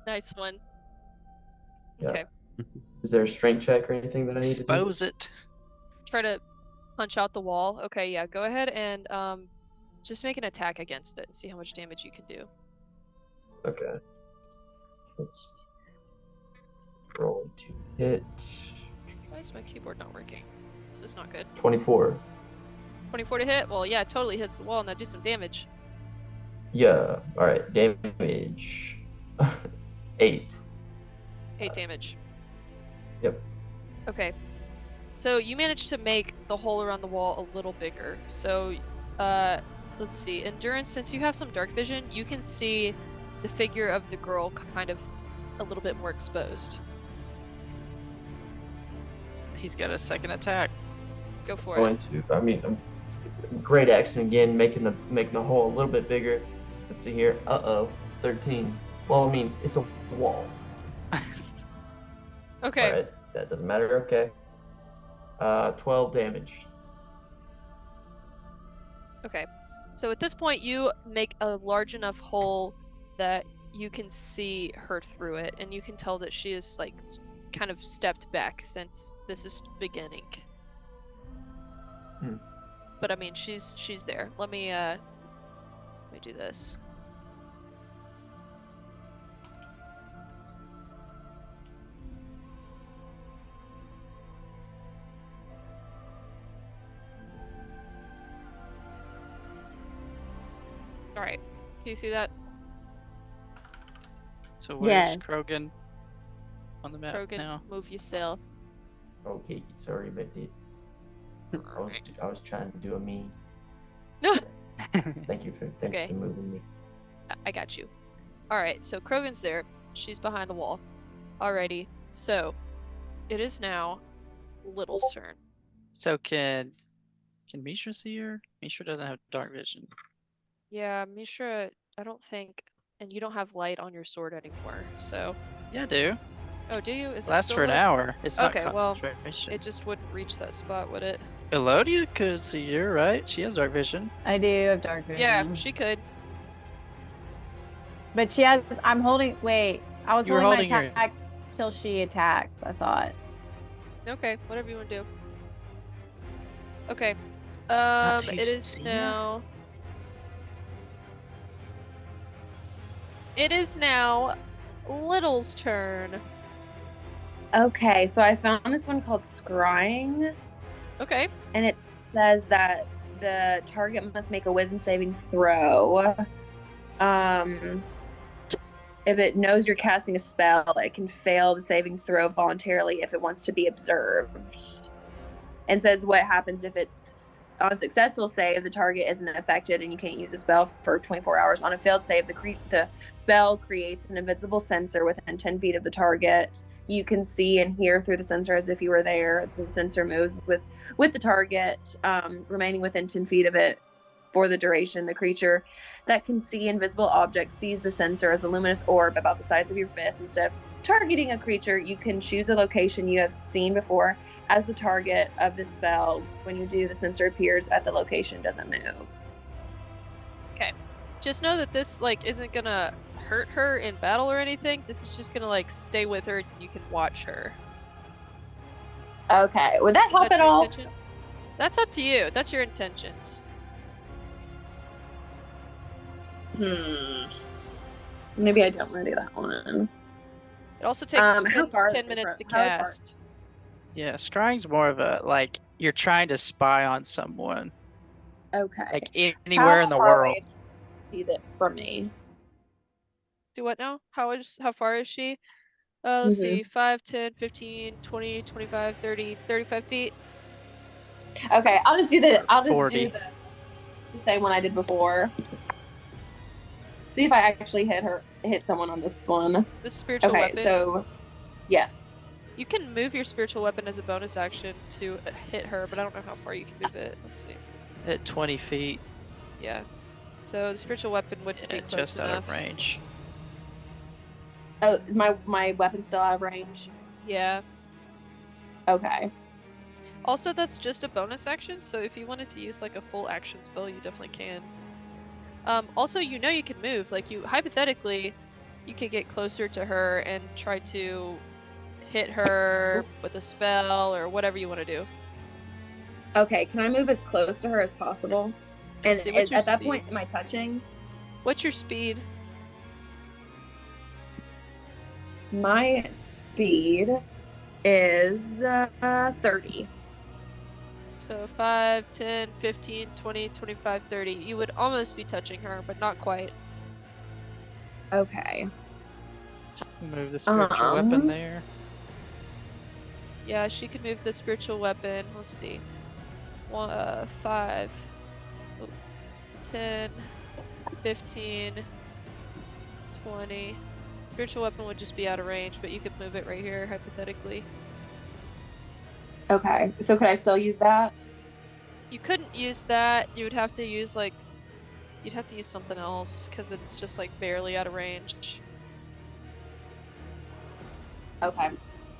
Nice one. Yeah. Okay. Is there a strength check or anything that I need to do? Expose it. Try to punch out the wall. Okay, yeah, go ahead and just make an attack against it and see how much damage you can do. Okay. Let's roll to hit. Why is my keyboard not working? This is not good. 24. 24 to hit? Well, yeah, it totally hits the wall and that do some damage. Yeah. All right. Damage. 8. 8 damage. Yep. Okay. So you managed to make the hole around the wall a little bigger. So, let's see. Endurance, since you have some dark vision, you can see the figure of the girl kind of a little bit more exposed. He's got a second attack. Go for Going it. to. I mean, great action again, making the hole a little bit bigger. Let's see here. 13. Well, I mean, it's a wall. Okay. All right. That doesn't matter. Okay. 12 damage. Okay. So at this point, you make a large enough hole that you can see her through it, and you can tell that she is like kind of stepped back since this is beginning. Hmm. But I mean, she's there. Let me do this. All right. Can you see that? So where's Yes. Krogan on the map Krogan, now? move yourself. Okay. Sorry about it. I was trying to do a me. No. Thank you for Okay. moving me. I got you. All right. So Krogan's there. She's behind the wall. Alrighty. So it is now Little's turn. So can Mishra see her? Mishra doesn't have dark vision. Yeah, Mishra, I don't think, and you don't have light on your sword anymore. So, Yeah, I do. oh, do you? Is it Lasts still for an lit? hour. It's not Okay, well, concentration. It just wouldn't reach that spot, would it? Elodia could see her, right? She has dark vision. I do have dark vision. Yeah, she could. But she has. I'm holding. Wait, I was You were holding my holding her- attack till she attacks. I thought. Okay, whatever you want to do. Okay. Not too It is soon. now. It is now Little's turn. Okay, so I found this one called Scrying, Okay. and it says that the target must make a wisdom saving throw. if it knows you're casting a spell, it can fail the saving throw voluntarily if it wants to be observed. And says what happens if it's on a successful save, the target isn't affected and you can't use a spell for 24 hours. On a failed save, the spell creates an invisible sensor within 10 feet of the target. You can see and hear through the sensor as if you were there. The sensor moves with the target, remaining within 10 feet of it for the duration. The creature that can see invisible objects sees the sensor as a luminous orb about the size of your fist. Instead of targeting a creature, you can choose a location you have seen before as the target of the spell. When you do, the sensor appears at the location, doesn't move. Okay. Just know that this like isn't gonna hurt her in battle or anything. This is just gonna like stay with her and you can watch her. Okay. Would that help That's at your all? intention? That's up to you. That's your intentions. Maybe I don't want to do that one. It also takes How 10, far is 10 it minutes to from- how far- cast. Yeah, scrying's more of a like you're trying to spy on someone, Okay. like anywhere in the world. See that from me. Do what now? How far is she? Let's Mhm. see. 5, 10, 15, 20, 25, 30, 35 feet. Okay, I'll just do 40. the same one I did before. See if I actually hit someone on this one. The spiritual Okay, weapon. so yes. You can move your spiritual weapon as a bonus action to hit her, but I don't know how far you can move it. Let's see. At 20 feet, Yeah. So the spiritual weapon would be close just out enough. of range. Oh, my weapon's still out of range. Yeah. Okay. Also, that's just a bonus action, so if you wanted to use like a full action spell, you definitely can. Also, you know you can move. Like hypothetically, you could get closer to her and try to hit her with a spell or whatever you want to do. Okay, can I move as close to her as possible? And See, what's your at that speed? point, am I touching? What's your speed? My speed is 30. So 5, 10, 15, 20, 25, 30. You would almost be touching her, but not quite. Okay. Move the spiritual weapon there. Yeah, she could move the spiritual weapon. Let's see. 5, 10, 15, 20. Spiritual weapon would just be out of range, but you could move it right here, hypothetically. Okay, so could I still use that? You couldn't use that. You would have to use you'd have to use something else because it's just like barely out of range. Okay.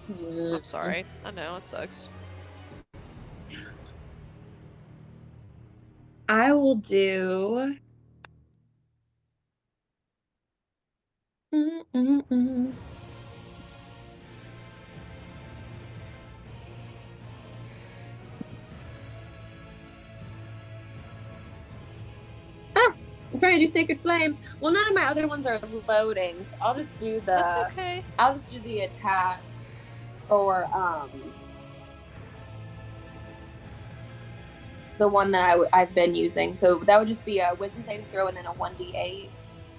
I'm sorry. I know it sucks. I will do. I'm trying to do Sacred Flame. Well, none of my other ones are loading, so I'll just do That's okay. I'll just do the attack for the one that I've been using. So that would just be a Wisdom saving throw and then a 1d8.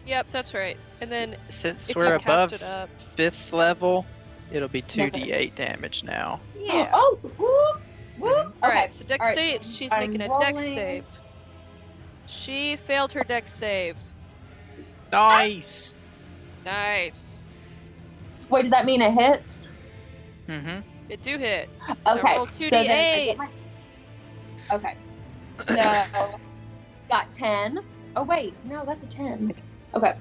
Yep, that's right. And then Since if we're you cast above it up, 5th level, it'll be Yes, sir. 2d8 damage now. yeah. Oh, whoop, whoop. All Okay. right, so dex All right, save. so She's I'm making a dex rolling. save. She failed her dex save. Nice. Nice. Wait, does that mean it hits? Mm-hmm. It do hit. Okay. roll so then I 2d8. get my- Okay. So got 10. Oh wait, no, that's a 10. Okay.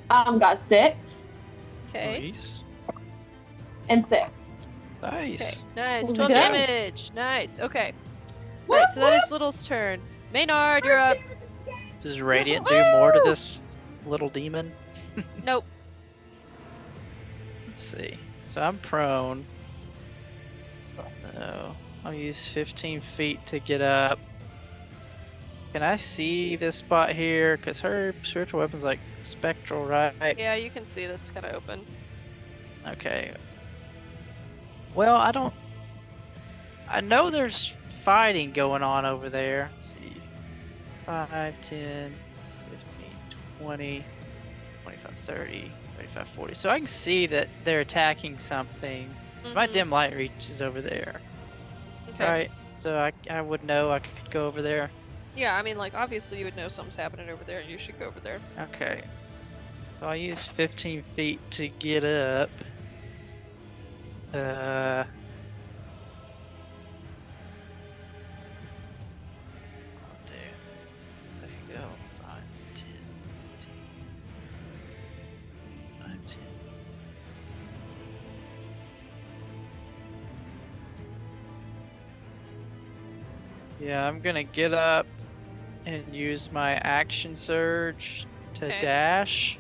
Got 6 Okay. Nice. and 6. Okay. Nice. Nice. Let's 12 go. damage. Nice. Okay. Right, so that is Little's turn. Maynard, you're up. Does Radiant do more to this little demon? Nope. Let's see. So I'm prone. So I'll use 15 feet to get up. Can I see this spot here? Because her spiritual weapon's like spectral, right? Yeah, you can see that's kind of open. Okay. Well, I know there's fighting going on over there. Let's see. 5, 10, 15, 20. 25, 30, 35, 40. So I can see that they're attacking something. My Mhm. dim light reaches over there. Okay. Right. So I would know I could go over there. Yeah, I mean, like, obviously you would know something's happening over there and you should go over there. Okay. So I'll use 15 feet to get up. I'll do. I could go 5, 10, 15, 5, 10. Yeah, I'm gonna get up and use my action surge to Okay. dash.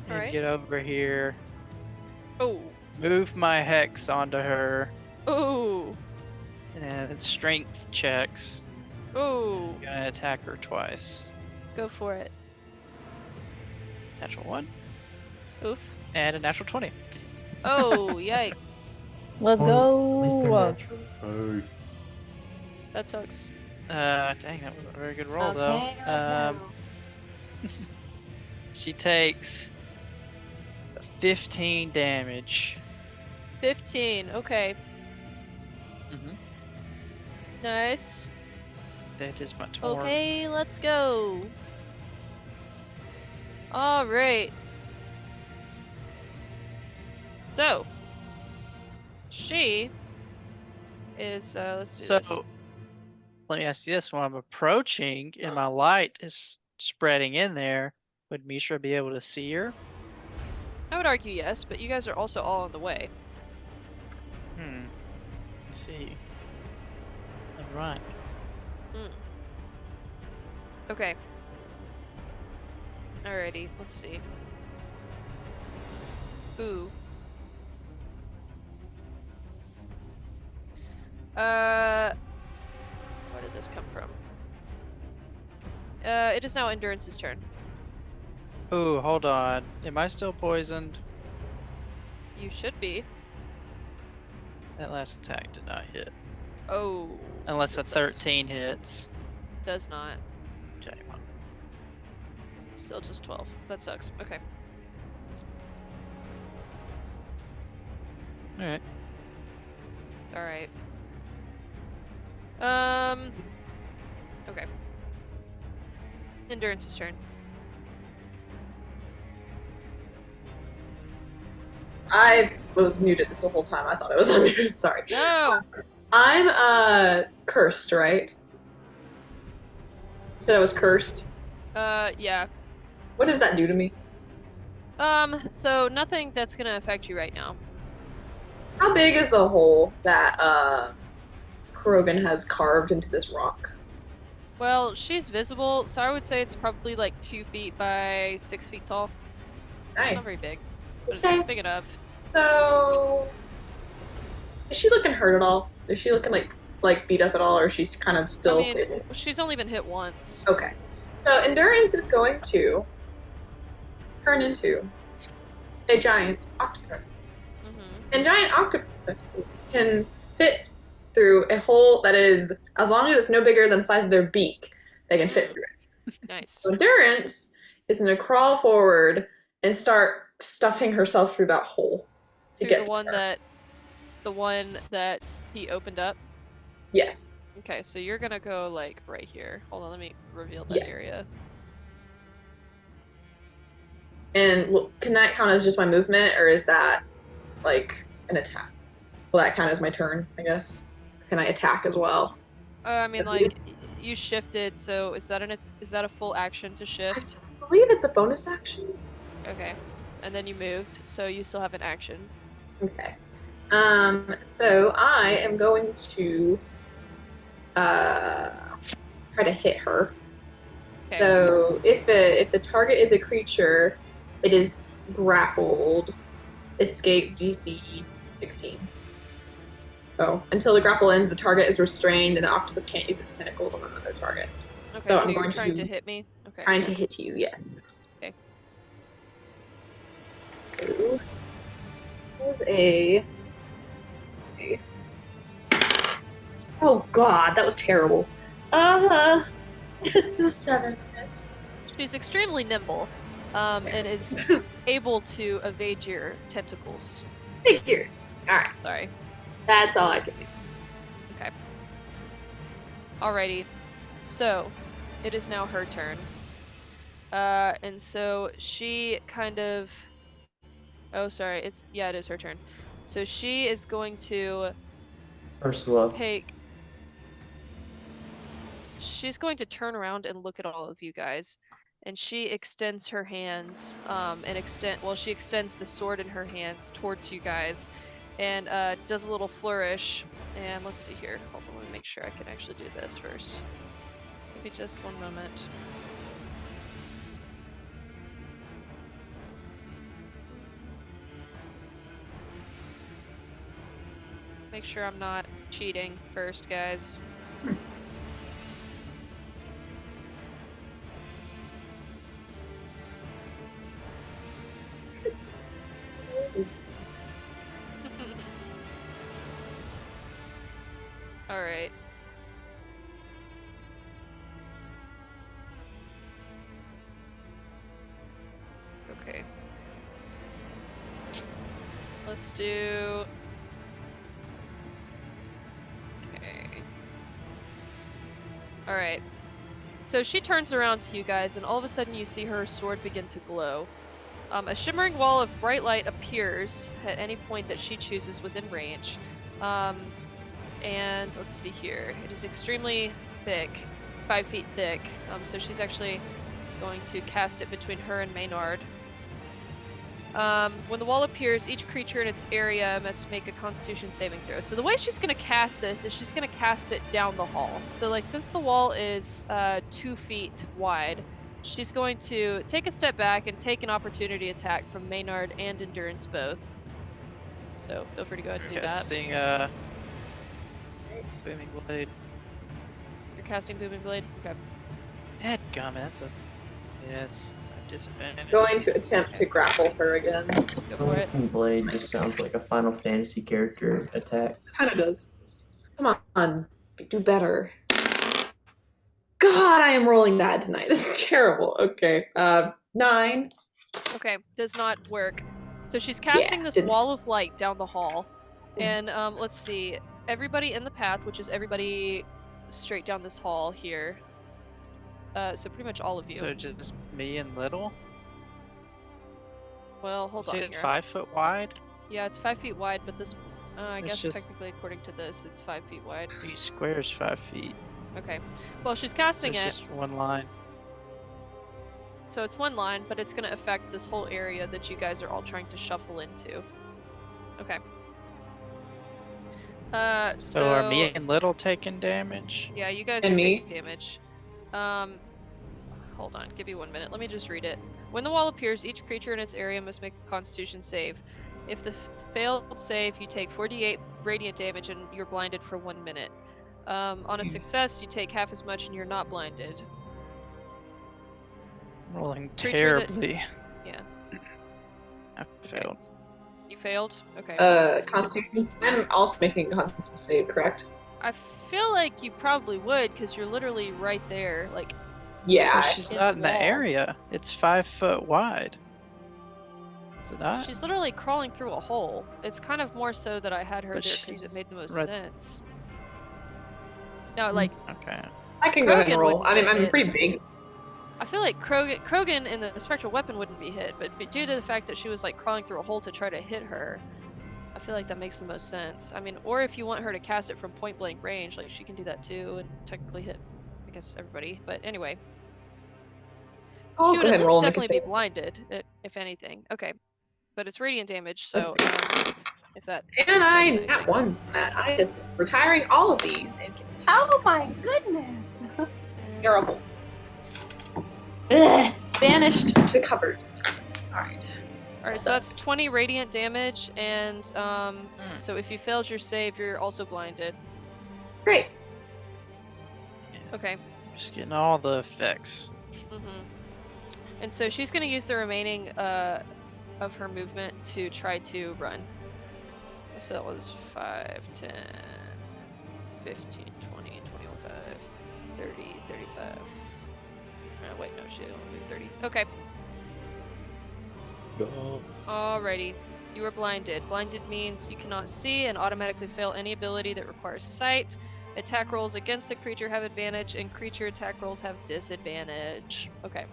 And Alright. get over here. Oh. Move my hex onto her. Oh. And strength checks. Oh. Gonna attack her twice. Go for it. Natural 1 Oof. and a natural 20. Oh, yikes. Let's Well, at least they're go. natural. Oh, That sucks. Dang, that was a very good roll Okay, though. let's go. She takes 15 damage. 15. Okay. Mm-hmm. Nice. That is my turn. Okay, let's go. All right. So, she is, let's do this. So, let me ask you this: when I'm approaching and my light is spreading in there, would Mishra be able to see her? I would argue yes, but you guys are also all on the way. Let's see. All right. Okay. Alrighty, let's see. Ooh. Where did this come from? It is now Endurance's turn. Ooh, hold on. Am I still poisoned? You should be. That last attack did not hit. Oh. Unless a that sucks. 13 hits. Does not. Okay, well, Still just 12. That sucks. Okay. alright. Alright. Okay. Endurance's turn. I was muted this whole time. I thought I was unmuted. Sorry. No! I'm cursed, right? You said I was cursed. Yeah. What does that do to me? So nothing that's gonna affect you right now. How big is the hole that Krogan has carved into this rock? Well, she's visible, so I would say it's probably like 2 feet by 6 feet tall. Nice. Not very big, but Okay. it's big enough. So, is she looking hurt at all? Is she looking like beat up at all, or is she kind of still I mean, stable? she's only been hit once. Okay. So Endurance is going to turn into a giant octopus. Mm-hmm. And giant octopuses can fit through a hole that is, as long as it's no bigger than the size of their beak, they can fit through it. Nice. So Endurance is going to crawl forward and start stuffing herself through that hole to Through get the one to her. the one that he opened up. Yes. Okay, so you're gonna go like right here. Hold on, let me reveal that Yes. area. And can that count as just my movement, or is that like an attack? Will that count as my turn, I guess? Can I attack as well? I mean, Okay. like you shifted, so is that a full action to shift? I believe it's a bonus action. Okay, and then you moved, so you still have an action. Okay. So I am going to try to hit her. Okay. So if the target is a creature, it is grappled. Escape DC 16. So until the grapple ends, the target is restrained, and the octopus can't use its tentacles on another target. Okay, so so I'm you're going trying to- to hit me. Okay. Trying to hit you, yes. Okay. So that was a. let's see. Oh God, that was terrible. This is 7. She's extremely nimble. and is able to evade your tentacles. Figures. All right. Sorry. That's all I can do. Okay. Alrighty. So, it is now her turn. And so she kind of... Oh, sorry. It is her turn. So she is going to Ursula. take... She's going to turn around and look at all of you guys. And she extends her hands, she extends the sword in her hands towards you guys, and does a little flourish. And let's see here. Hold on, let me make sure I can actually do this first. Give me just one moment. Make sure I'm not cheating first, guys. Oops. All right. Okay. Let's do... Okay. All right. So she turns around to you guys, and all of a sudden you see her sword begin to glow. A shimmering wall of bright light appears at any point that she chooses within range. And let's see here. It is extremely thick, 5 feet thick. So she's actually going to cast it between her and Maynard. When the wall appears, each creature in its area must make a Constitution saving throw. So the way she's going to cast this is she's going to cast it down the hall. So like since the wall is 2 feet wide, she's going to take a step back and take an opportunity attack from Maynard and Endurance both. So feel free to go ahead and do that. Casting Booming Blade. You're casting Booming Blade? Okay. Dadgummit, that's a... Yes, it's a disadvantage. Going to attempt to grapple her again. Go for it. Booming Blade just sounds like a Final Fantasy character attack. Kind of does. Come on. Do better. God, I am rolling bad tonight. This is terrible. Okay. 9. Okay, does not work. So she's casting this wall of light down the hall. And let's see. Everybody in the path, which is everybody straight down this hall here. So pretty much all of you. So just me and Little? Well, hold on Is here. it 5 foot wide? Yeah, it's 5 feet wide, but this... I It's guess just- technically according to this, it's 5 feet wide. Each square is 5 feet. Okay. Well, she's casting It's it, just one line. so it's one line, but it's going to affect this whole area that you guys are all trying to shuffle into. Okay. So are me and Little taking damage? Yeah, you guys And are me? taking damage. Hold on, give me 1 minute. Let me just read it. When the wall appears, each creature in its area must make a Constitution save. If the failed save, you take 48 radiant damage and you're blinded for 1 minute. On a success, you take half as much and you're not blinded. Rolling Creature that- terribly. Yeah. I failed. You failed? Okay. Constitution. I'm also making a Constitution save, correct? I feel like you probably would, because you're literally right there. Like, Yeah. Well, she's in not the in the wall. area. It's 5 foot wide. Is it not? she's literally crawling through a hole. It's kind of more so that I had her But there because she's it made the most right- sense. No, like, Okay. I can go ahead and Krogan roll. wouldn't I mean, get I'm hit. pretty big. I feel like Krogan in the spectral weapon wouldn't be hit, but due to the fact that she was like crawling through a hole to try to hit her, I feel like that makes the most sense. I mean, or if you want her to cast it from point blank range, like she can do that too and technically hit, I guess, everybody. But anyway, I'll she go would ahead at and roll least and make a definitely be save. blinded, if anything. Okay, but it's radiant damage, so if that. And I does anything. nat 1. I is retiring all of these and Oh my goodness. terrible. Ugh, banished to cupboard. Alright. Alright, so that's 20 radiant damage, and so if you failed your save, you're also blinded. Great. Okay. Just getting all the effects. Mm-hmm. And so she's going to use the remaining of her movement to try to run. So that was 5, 10, 15, 20, 25, 30, 35. Wait, no, she only moved 30. Okay. Go. Alrighty. You are blinded. Blinded means you cannot see and automatically fail any ability that requires sight. Attack rolls against the creature have advantage, and creature attack rolls have disadvantage. Okay.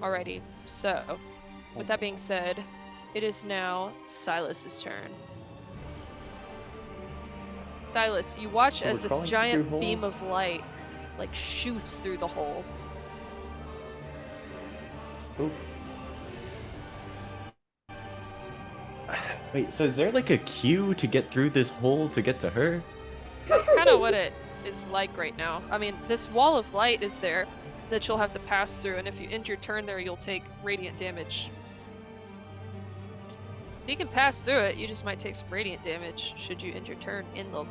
Alrighty. So, with that being said, it is now Silas's turn. Silas, you watch So as we're this crawling giant through beam holes? of light like shoots through the hole. Oof. Wait, so is there like a queue to get through this hole to get to her? That's kind of what it is like right now. I mean, this wall of light is there that you'll have to pass through, and if you end your turn there, you'll take radiant damage. You can pass through it, you just might take some radiant damage should you end your turn in the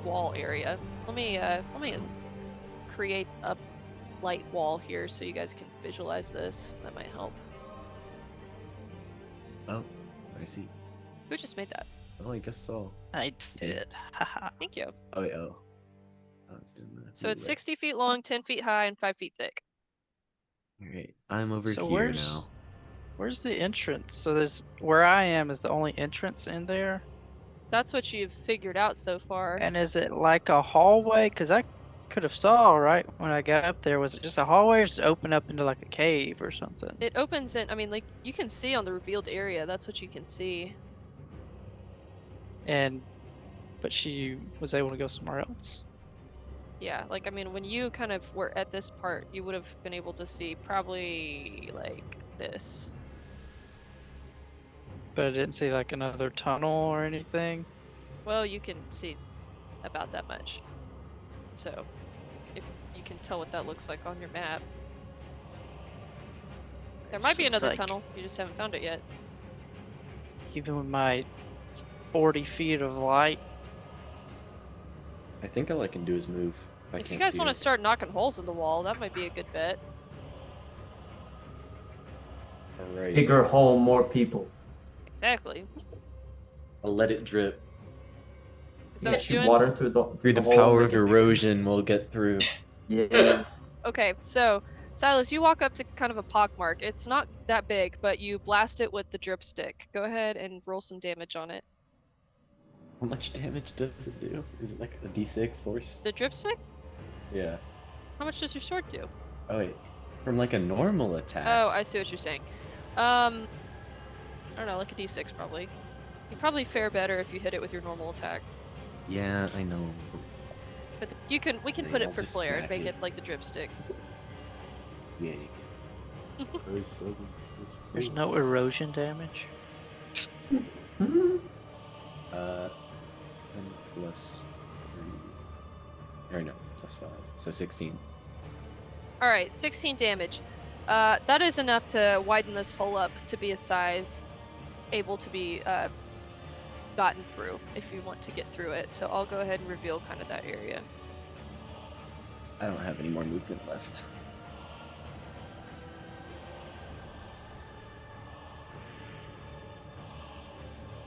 wall area. Let me create a light wall here so you guys can visualize this. That might help. Oh, I see. Who just made that? Oh, I guess so. I did. Haha. Thank you. Oh, yeah. Oh. I was doing that. So it's Right. 60 feet long, 10 feet high, and 5 feet thick. Alright, I'm over So here now. where's the entrance? So there's where I am is the only entrance in there. That's what you've figured out so far. And is it like a hallway? Because I could have saw right when I got up there. Was it just a hallway or does it open up into like a cave or something? It opens in, I mean, like, you can see on the revealed area. That's what you can see. But she was able to go somewhere else. Yeah, like, I mean, when you kind of were at this part, you would have been able to see probably like this. But I didn't see like another tunnel or anything. Well, you can see about that much. So, if you can tell what that looks like on your map. There might So be it's another like- tunnel, you just haven't found it yet. Even with my 40 feet of light. I think all I can do is move. I If you can't guys see want to her. start knocking holes in the wall, that might be a good bet. Alright. Bigger hole, more people. Exactly. I'll let it drip. Is that Yeah, what shoot you're doing? water through the Through the hole, power make of it bigger. erosion, we'll get through. Yeah. Okay, so Silas, you walk up to kind of a pockmark. It's not that big, but you blast it with the drip stick. Go ahead and roll some damage on it. How much damage does it do? Is it like a d6 force? The drip stick? Yeah. How much does your sword do? Oh wait. From like a normal attack. Oh, I see what you're saying. I don't know, like a d6 probably. You probably fare better if you hit it with your normal attack. Yeah, I know. But we can Maybe put it I'll for just flair and smack make it. it like the drip stick. Yeah. There's no erosion damage. And plus 3. Or no, plus 5. So 16. Alright, 16 damage. That is enough to widen this hole up to be a size able to be gotten through if you want to get through it. So I'll go ahead and reveal kind of that area. I don't have any more movement left.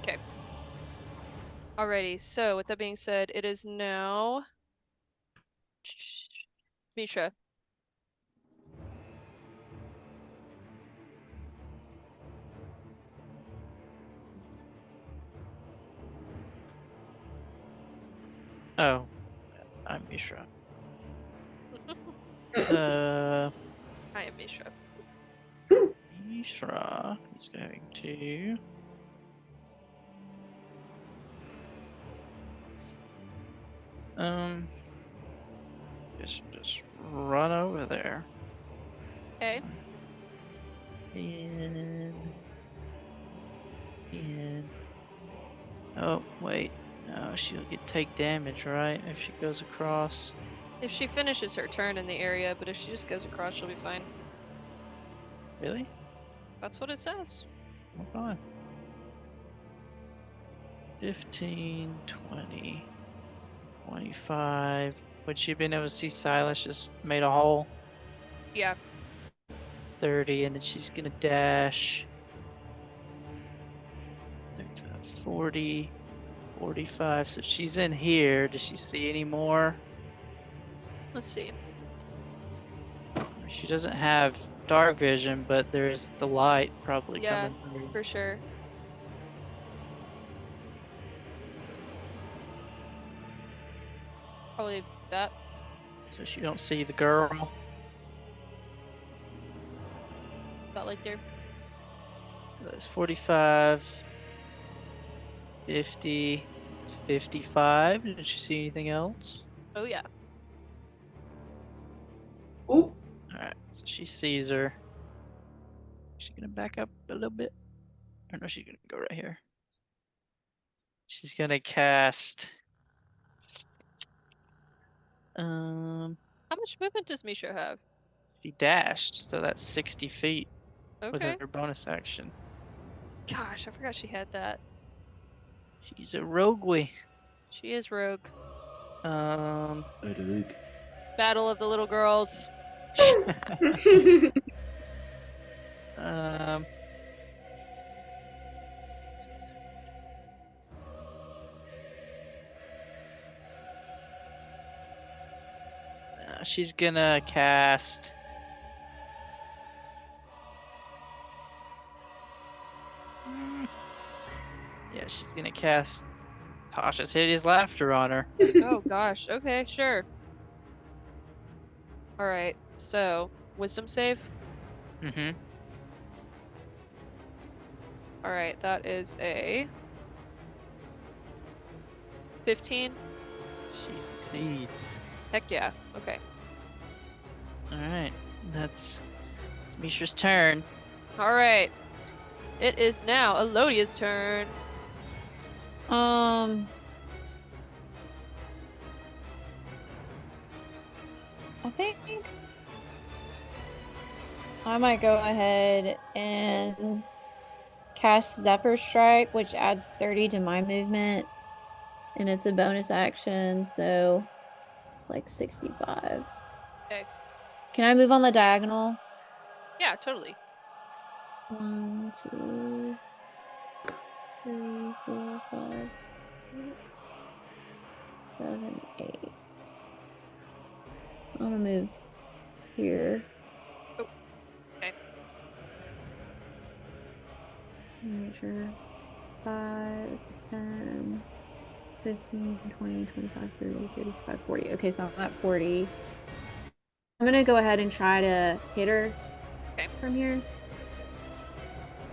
Okay. Alrighty, so with that being said, it is now Misha. Oh, I'm Mishra. I am Misha. Mishra is going to. Just run over there. Okay. And oh wait, no, she'll take damage, right? If she goes across. If she finishes her turn in the area, but if she just goes across, she'll be fine. Really? That's what it says. Hold on. 15, 20, 25. Would she have been able to see Silas just made a hole? Yeah. 30, and then she's gonna dash. 35, 40, 45. So she's in here. Does she see any more? Let's see. Or is She doesn't have dark vision, but there's the light probably Yeah, coming through. for sure. Probably that. So she don't see the girl. About like there. So that's 45, 50, 55. Did she see anything else? Oh yeah. Ooh. Alright, so she sees her. She's gonna back up a little bit. Or no, she's gonna go right here. She's gonna cast. How much movement does Misha have? She dashed, so that's 60 feet with Okay. her bonus action. Gosh, I forgot she had that. She's a rogue. She is rogue. Rogue. Battle of the little girls. Um, she's gonna cast. Yeah, she's gonna cast Tasha's Hideous Laughter on her. Oh gosh. Okay, sure. All right. So, wisdom save. Mm-hmm. All right, that is a 15. She succeeds. Heck yeah. Okay. All right, it's Mishra's turn. All right. It is now Elodia's turn. I think I might go ahead and cast Zephyr Strike, which adds 30 to my movement, and it's a bonus action, so it's like 65. Okay. Can I move on the diagonal? Yeah, totally. 1, 2, 3, 4, 5, 6, 7, 8. I'm gonna move here. Oh, okay. Make sure. 5, 10, 15, 20, 25, 30, 35, 40. Okay, so I'm at 40. I'm gonna go ahead and try to hit her from here.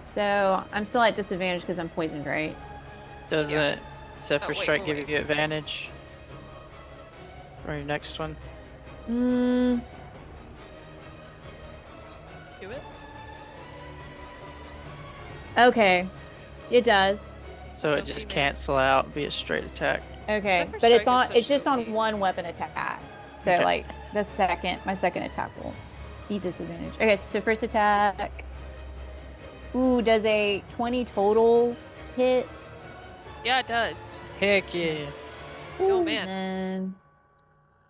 So I'm still at disadvantage because I'm poisoned, right? Doesn't Zephyr wait, Strike wait, give you advantage? For your next one? Mm, Do it. okay. It does. So So it just female. cancel out and be a straight attack. Okay. Zephyr But it's Strike is on it's such just an on OP. one weapon attack. So Okay. like my second attack will be disadvantage. Okay, so first attack. Ooh, does a 20 total hit? Yeah, it does. Heck yeah. Oh Ooh, man. And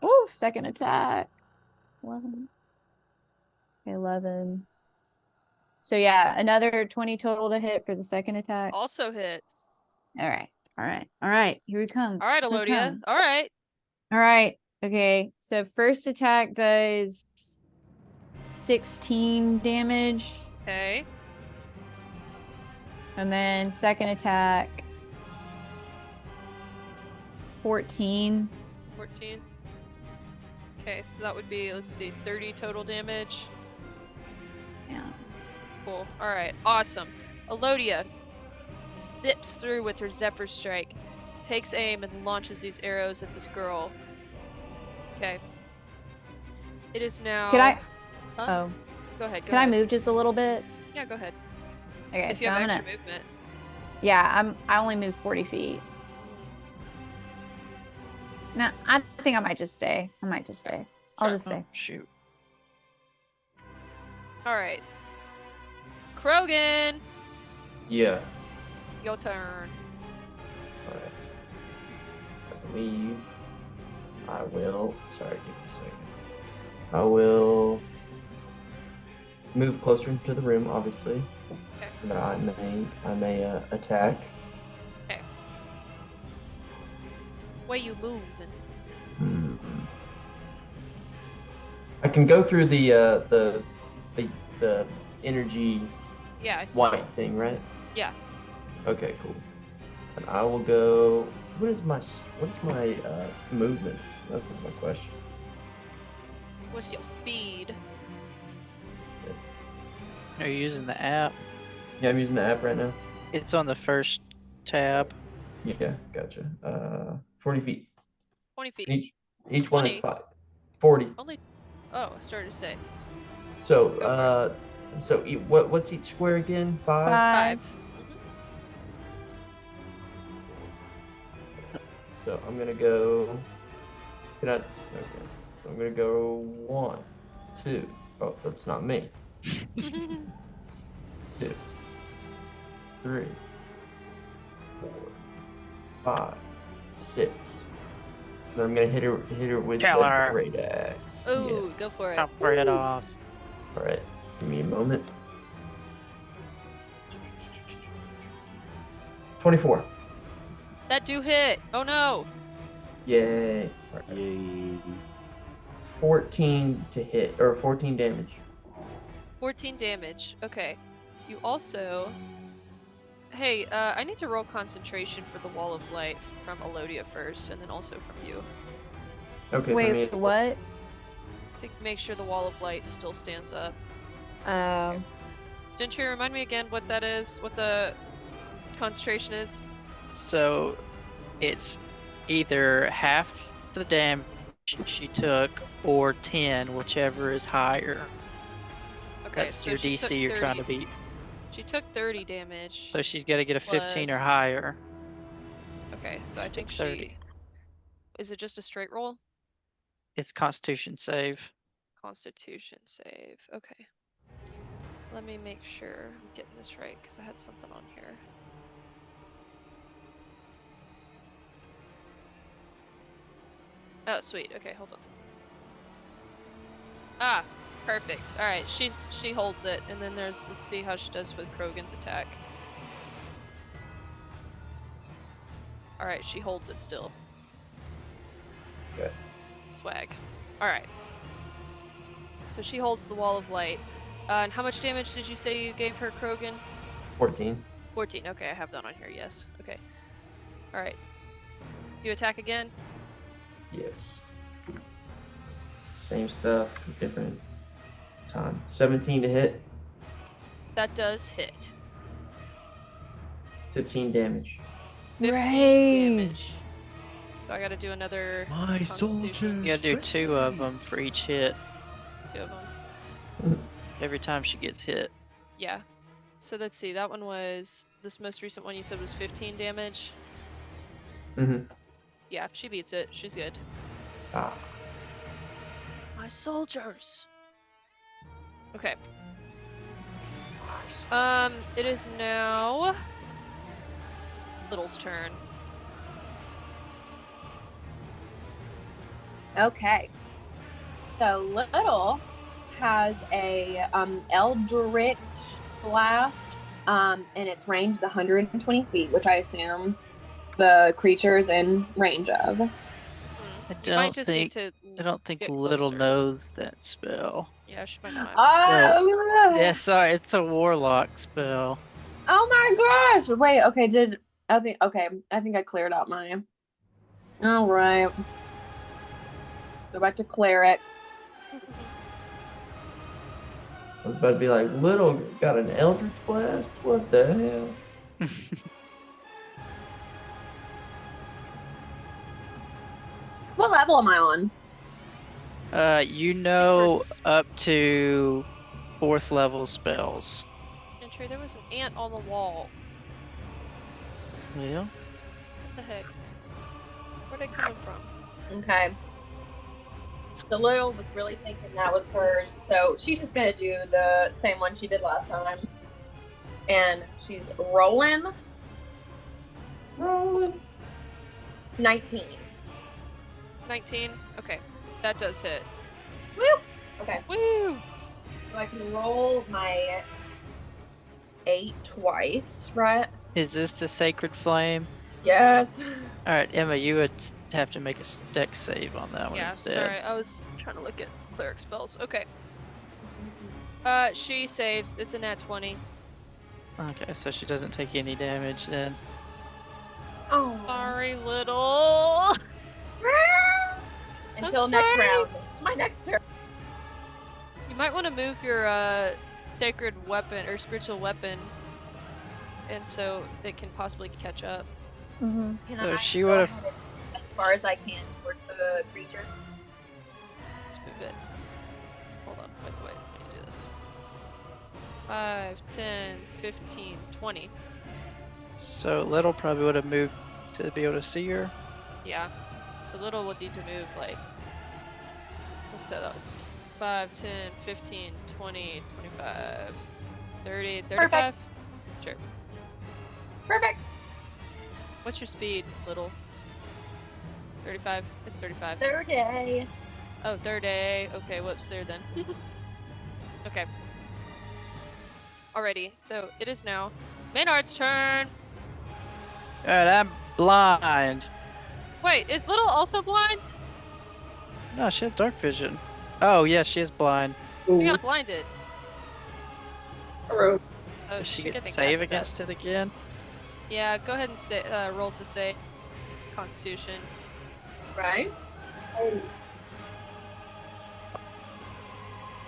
then, ooh, second attack. 11. Okay, 11. So yeah, another 20 total to hit for the second attack. Also hits. All right. All right. All right. Here we come. All right, Here we Elodia. come. All right. All right. Okay. So first attack does 16 damage. Okay. And then second attack 14. 14. Okay, so that would be, let's see, 30 total damage. Yeah. Cool. All right. Awesome. Elodia zips through with her Zephyr Strike, takes aim, and launches these arrows at this girl. Okay. It is now. Could I Huh? Oh, Go ahead. Go can I ahead. move just a little bit? Yeah, go ahead. Okay, If you so have I'm extra gonna movement. Yeah, I only moved 40 feet. No, I think I might just stay. I might just stay. I'll Sure. just stay. Oh, shoot. All right. Krogan, Yeah. your turn. Alright. I believe I will. Sorry, give me a second. I will move closer into the room, obviously. Okay. And I may attack. Way you moving. Hmm. I can go through the energy Yeah. white thing, right? Yeah. Okay, cool. And I will go. What is my movement? That's my question. What's your speed? Are you using the app? Yeah, I'm using the app right now. It's on the first tab. Yeah, gotcha. 40 feet. 20 feet. Each one is 20. 5. 40. Only. Oh, I started to say. So Go what's each square again? 5. 5. So I'm gonna go. Okay. So I'm gonna go 1, 2. Oh, that's not me. 2, 3, 4, 5, 6. Then I'm gonna hit her with Kill her. the great axe. Oh, Yes. go for it. Chop her head off. All right, give me a moment. 24. That do hit. Oh no. Yay. All right. Yay. 14 to hit, or 14 damage. 14 damage. Okay. You also. Hey, I need to roll concentration for the Wall of Light from Elodia first, and then also from you. Okay. Wait, what? To make sure the Wall of Light still stands up. Gentry, remind me again what that is, what the concentration is. So it's either half the damage she took or 10, whichever is higher. Okay, That's so your she DC took you're trying to 30 beat. She took 30 damage. So she's got to get a 15 or plus- higher. Okay, so I took think 30. she. Is it just a straight roll? It's Constitution save. Constitution save. Okay. Let me make sure I'm getting this right because I had something on here. Oh, sweet. Okay, hold on. Ah, perfect. All right, she holds it, and then let's see how she does with Krogan's attack. All right, she holds it still. Okay. Swag. All right. So she holds the Wall of Light. And how much damage did you say you gave her, Krogan? 14. 14. Okay, I have that on here. Yes. Okay. All right. Do you attack again? Yes. Same stuff, different time. 17 to hit, That does hit. 15 damage. 15 damage. So I got to do another. My Constitution. soldiers. You got to do 2 of them for each hit. 2 of them. Every time she gets hit. Yeah. So let's see. That one was this most recent one you said was 15 damage. Mm-hmm. Yeah, she beats it. She's good. Ah. My soldiers. Okay. It is now Little's turn. Okay. So Little has a Eldritch Blast, and its range is 120 feet, which I assume the creature is in range of. I You might don't just need think to I don't think get Little closer. knows that spell. Yeah, she might not. Oh! Yeah, sorry, it's a warlock spell. Oh my gosh! Wait, okay, I think I cleared out mine. Alright. Go back to cleric. I was about to be like, Little got an Eldritch Blast? What the hell? What level am I on? You know s- up to 4th level spells. Gentry, there was an ant on the wall. Yeah. What the heck? Where'd it come from? Okay. The Little was really thinking that was hers, so she's just gonna do the same one she did last time. And she's rolling. Rolling. 19. 19? Okay. That does hit. Woo! Okay. Woo! So I can roll my 8 twice, right? Is this the Sacred Flame? Yes. Alright, Emma, you would have to make a dex save on that one Yeah, instead. sorry. I was trying to look at cleric spells. Okay. She saves. It's a nat 20. Okay, so she doesn't take any damage then. Oh. Sorry, little. Until I'm next sorry. round. My next turn. You might want to move your sacred weapon or spiritual weapon, and so it can possibly catch up. Mm-hmm. Can So I she go would've- ahead as far as I can towards the creature? Let's move it. Hold on. Wait. Let me do this. 5, 10, 15, 20. So Little probably would have moved to be able to see her. Yeah. So little would need to move like. Let's say that was 5, 10, 15, 20, 25, 30, 35. Sure. Perfect. What's your speed, little? 35? It's 35. Third day. Oh, third day. Okay, whoops, there then. Okay. Alrighty, so it is now Maynard's turn. Alright, I'm blind. Wait, is Little also blind? No, she has dark vision. Oh, yeah, she is blind. She got blinded. Hero. Oh, Does she should get to think save passive against it again? Yeah, go ahead and say, roll to save. Constitution. Right.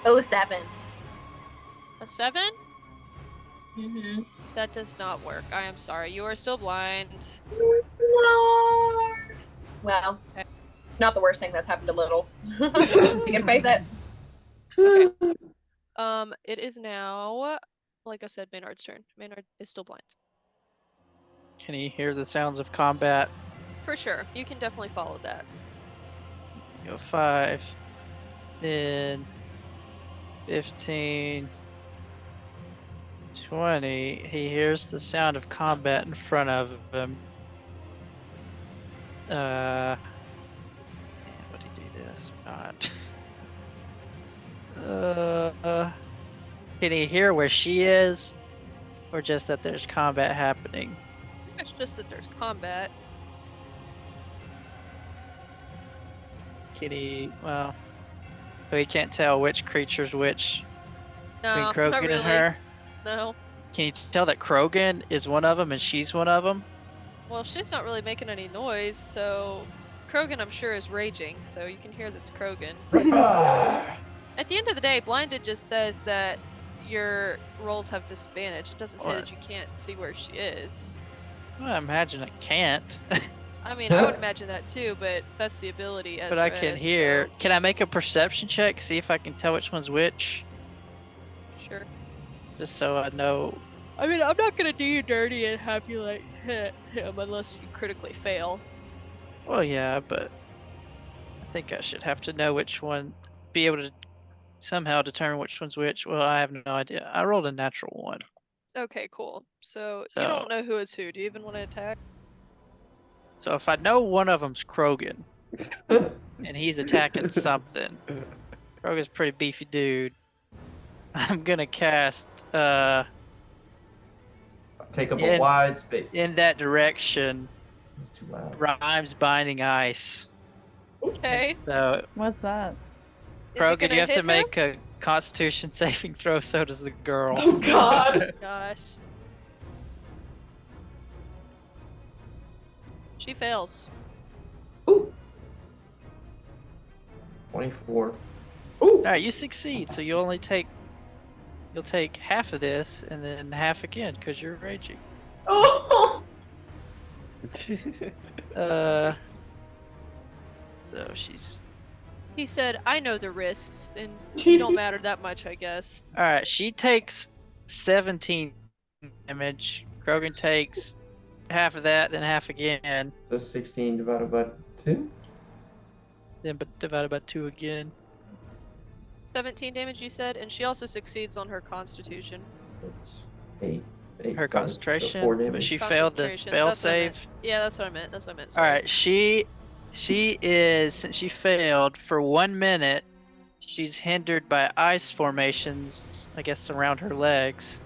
07. A 7? Mm-hmm. That does not work. I am sorry. You are still blind. No. Well, it's not the worst thing that's happened to Little. You can face it. Okay. It is now, like I said, Maynard's turn. Maynard is still blind. Can you hear the sounds of combat? For sure. You can definitely follow that. Go 5, 10, 15, 20. He hears the sound of combat in front of him. Man, would he do this or not? Can he hear where she is? Or just that there's combat happening? It's just that there's combat. Can he, well, so he can't tell which creature's which No, between not Krogan really. and her? No. Can you tell that Krogan is one of them and she's one of them? Well, she's not really making any noise, so Krogan, I'm sure, is raging, so you can hear that's Krogan. At the end of the day, blinded just says that your rolls have disadvantage. It doesn't say Or- that you can't see where she is. Well, I imagine it can't. I mean, I would imagine that too, but that's the ability as But I read, can hear. so- Can I make a perception check? See if I can tell which one's which? Sure. Just so I know. I mean, I'm not gonna do you dirty and have you like hit him unless you critically fail. Well, yeah, but I think I should have to know which one. Be able to somehow determine which one's which. Well, I have no idea. I rolled a natural one. Okay, cool. So So- you don't know who is who. Do you even want to attack? So if I know one of them's Krogan, and he's attacking something, Krogan's a pretty beefy dude. I'm gonna cast Take up In- a wide space. in that direction. It's too loud. Rhymes binding ice. Okay. So What's that? Is it Krogan, gonna you have hit to him? make a Constitution saving throw. So does the girl. Oh God. Gosh. She fails. Ooh. 24. Ooh. All right, you succeed. So you'll take half of this and then half again because you're raging. Oh. So she's He said, "I know the risks, and you don't matter that much, I guess." all right. She takes 17 damage. Krogan takes half of that, then half again, So 16 divided by 2? then divided by 2 again. 17 damage, you said, and she also succeeds on her Constitution. That's 8. Her concentration, So 4 but damage. she failed the Concentration, spell that's what I meant. save. Yeah, that's what I meant. That's what I meant. All Sorry. right, she is, since she failed for 1 minute, she's hindered by ice formations, I guess around her legs,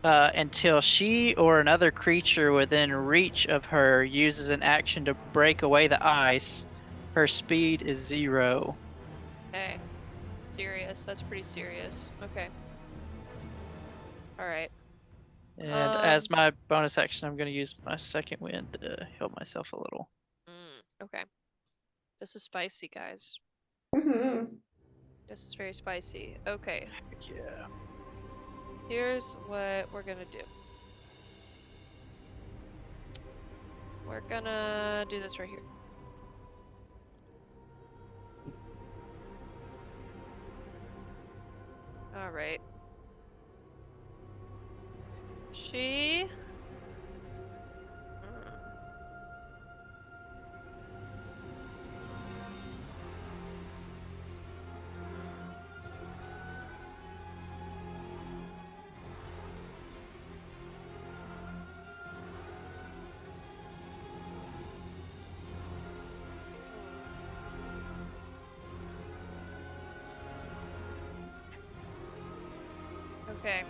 until she or another creature within reach of her uses an action to break away the ice. Her speed is 0. Okay. Serious. That's pretty serious. Okay. All right. And as Um, my bonus action, I'm going to use my second wind to heal myself a little. Okay. This is spicy, guys. Mhm. This is very spicy. Okay. Heck yeah. Here's what we're gonna do. We're gonna do this right here. All right. She. Okay.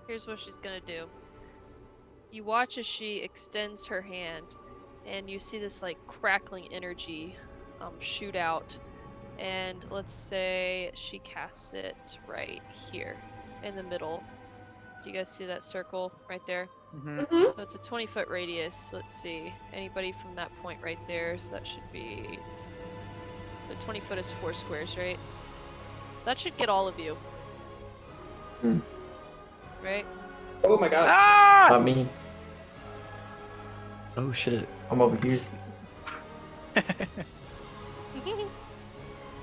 Here's what she's gonna do. You watch as she extends her hand, and you see this like crackling energy shoot out. And let's say she casts it right here in the middle. Do you guys see that circle right there? Mm-hmm. Mhm. So it's a 20-foot radius. Let's see. Anybody from that point right there. So that should be. The 20 foot is 4 squares, right? That should get all of you. Hmm. Right? Oh my god. Ah! Not me. Oh shit. I'm over here.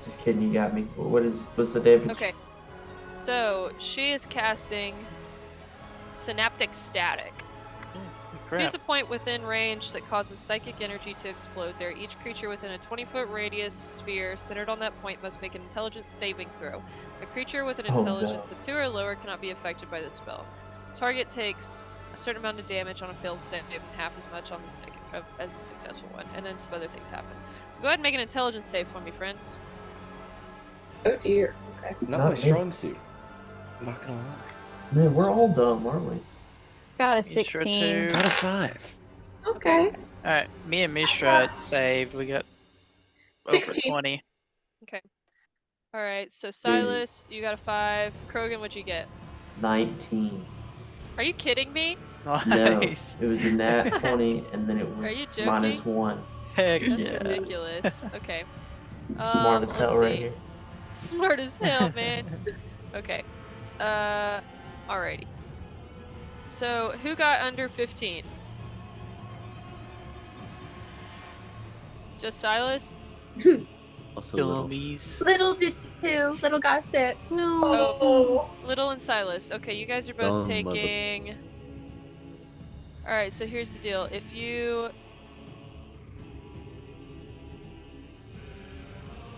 Just kidding, you got me. What's the damage? Okay. So she is casting Synaptic Static. Crap. Use a point within range that causes psychic energy to explode there. Each creature within a 20-foot radius sphere centered on that point must make an intelligence saving throw. A creature with an Oh, intelligence no. of 2 or lower cannot be affected by this spell. Target takes a certain amount of damage on a failed save and half as much on the second as a successful one, and then some other things happen. So go ahead and make an intelligence save for me, friends. Oh dear. Okay. Not Not my me. strong suit. I'm not gonna lie. Man, we're all dumb, aren't we? Got a Mishra 16. too. Got a 5. Okay. Alright, me and Mishra saved. We got over 16. 20. Alright, so Silas, you got a 5. Krogan, what'd you get? 19. Are you kidding me? Nice. No, it was a nat 20, and then it was Are you minus joking? 1. Heck That's yeah. ridiculous. Okay. Smart as let's hell right see. here. Smart as hell, man. Okay. Alrighty. So, who got under 15? Just Silas? Also little. Gillies. Little did 2. Little got 6. No. Oh, Little and Silas. Okay, you guys are both Dumb mother- taking. Alright, so here's the deal. If you.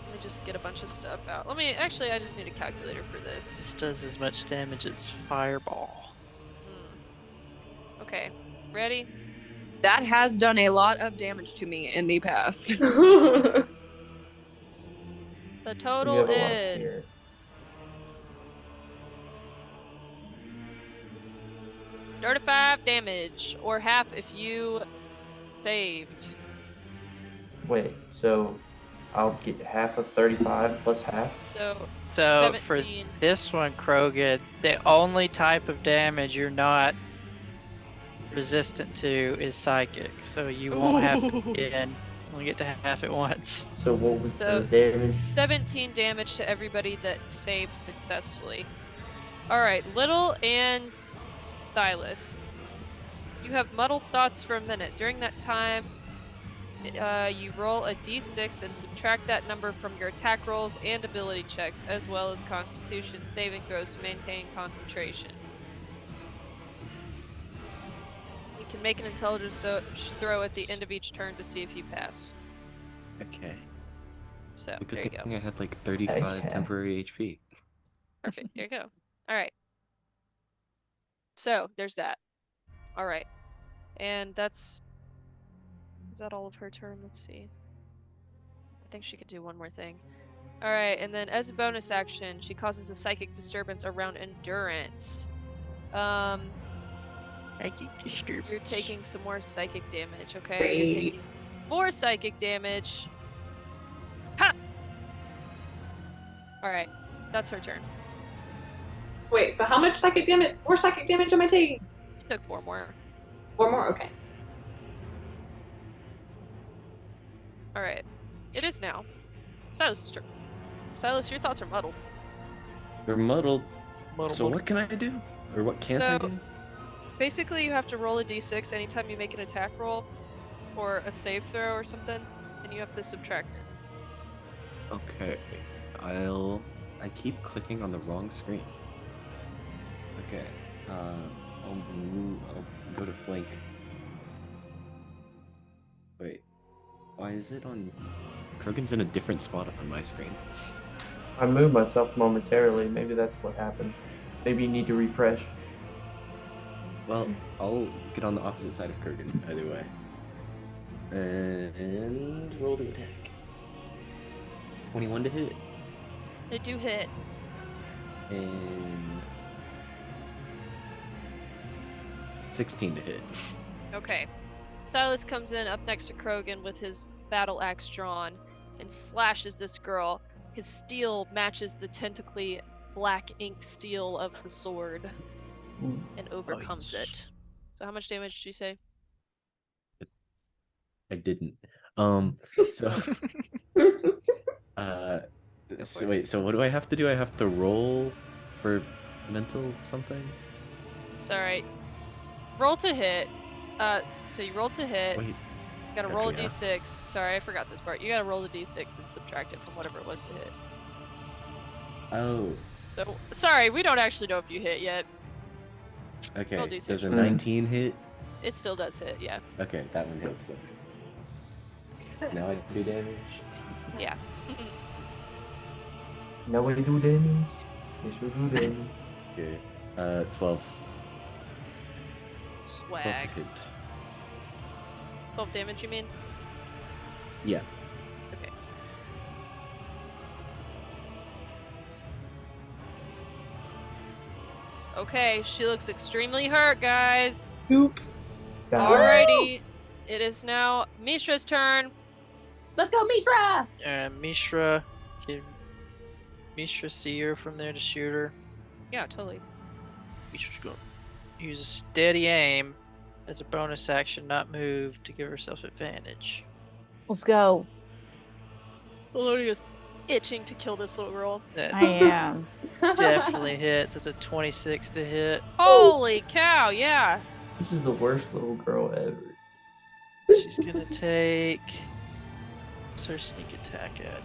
Let me just get a bunch of stuff out. Actually, I just need a calculator for this. This does as much damage as Fireball. Okay, ready? That has done a lot of damage to me in the past. The We total have a lot of is. fear. $35 damage, or half if you saved. Wait, so I'll get half of 35 plus half? So, So for 17. this one, Krogan, the only type of damage you're not resistant to is psychic. So you won't have to begin. Only get to half at once. So what was So, the damage? 17 damage to everybody that saved successfully. Alright, Little and Silas. You have muddled thoughts for a minute. During that time, you roll a d6 and subtract that number from your attack rolls and ability checks, as well as constitution saving throws to maintain concentration. You can make an intelligence throw at the end of each turn to see if you pass. Okay. So, A good there you go. thing I had like 35 Okay. temporary HP. Perfect. There you go. All right. So there's that. All right. And is that all of her turn? Let's see. I think she could do one more thing. All right. And then as a bonus action, she causes a psychic disturbance around endurance. Psychic disturbance. You're taking some more psychic damage, okay? You're Great. taking more psychic damage. Ha! Alright, that's her turn. Wait, so how much psychic damage? More psychic damage am I taking? You took 4 more. 4 more? Okay. Alright. It is now. Silas' turn. Silas, your thoughts are muddled. They're muddled. Muddle, So muddle. what can I do? Or what can't I So- do? Basically, you have to roll a d6 anytime you make an attack roll or a save throw or something, and you have to subtract it. Okay. I keep clicking on the wrong screen. Okay. I'll go to flank. Wait. Why is it on... Krogan's in a different spot on my screen. I moved myself momentarily. Maybe that's what happened. Maybe you need to refresh. Well, I'll get on the opposite side of Kurgan, either way. And roll to attack. 21 to hit. They do hit. And 16 to hit. Okay. Silas comes in up next to Krogan with his battle axe drawn and slashes this girl. His steel matches the tentacly black ink steel of the sword and overcomes Nice. it. So how much damage did you say? I didn't. So so wait, so what do I have to do? I have to roll for mental something? Sorry. Roll to hit. So you rolled to hit. Wait. You gotta roll a Okay. d6. Sorry, I forgot this part. You gotta roll a d6 and subtract it from whatever it was to hit. Oh, So, sorry, we don't actually know if you hit yet. okay. Roll D6. Does a 19 hit? It still does hit, yeah. Okay, that one hits then. Now I do damage. Yeah. Now we do damage. Yes, we do damage. Okay. 12. 12 to Swag. hit. 12 damage, you mean? Yeah. Okay. Okay, she looks extremely hurt, guys. Die. Alrighty. It is now Mishra's turn. Let's go, Mishra! Mishra, can Mishra see her from there to shoot her? Yeah, totally. Mishra's going to use a steady aim as a bonus action, not move, to give herself advantage. Let's go. Elodia's itching to kill this little girl. That I am. definitely hits. It's a 26 to hit. Holy cow, yeah. This is the worst little girl ever. She's gonna take. What's her sneak attack at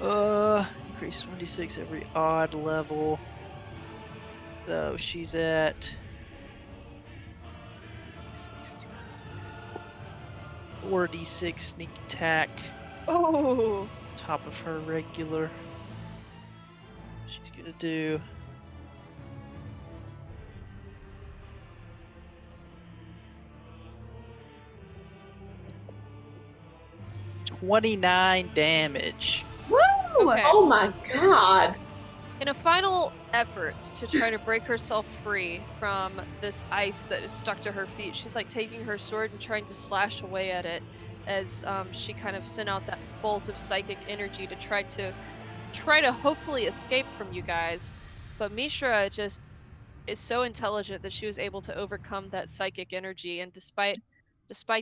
now? Increase 1d6 every odd level. So she's at 4d6 sneak attack, Oh. top of her regular. She's gonna do. "29 damage." Woo! Okay. Oh my god. In a final effort to try to break herself free from this ice that is stuck to her feet, she's like taking her sword and trying to slash away at it as she kind of sent out that bolt of psychic energy to try to hopefully escape from you guys. But Mishra just is so intelligent that she was able to overcome that psychic energy, and despite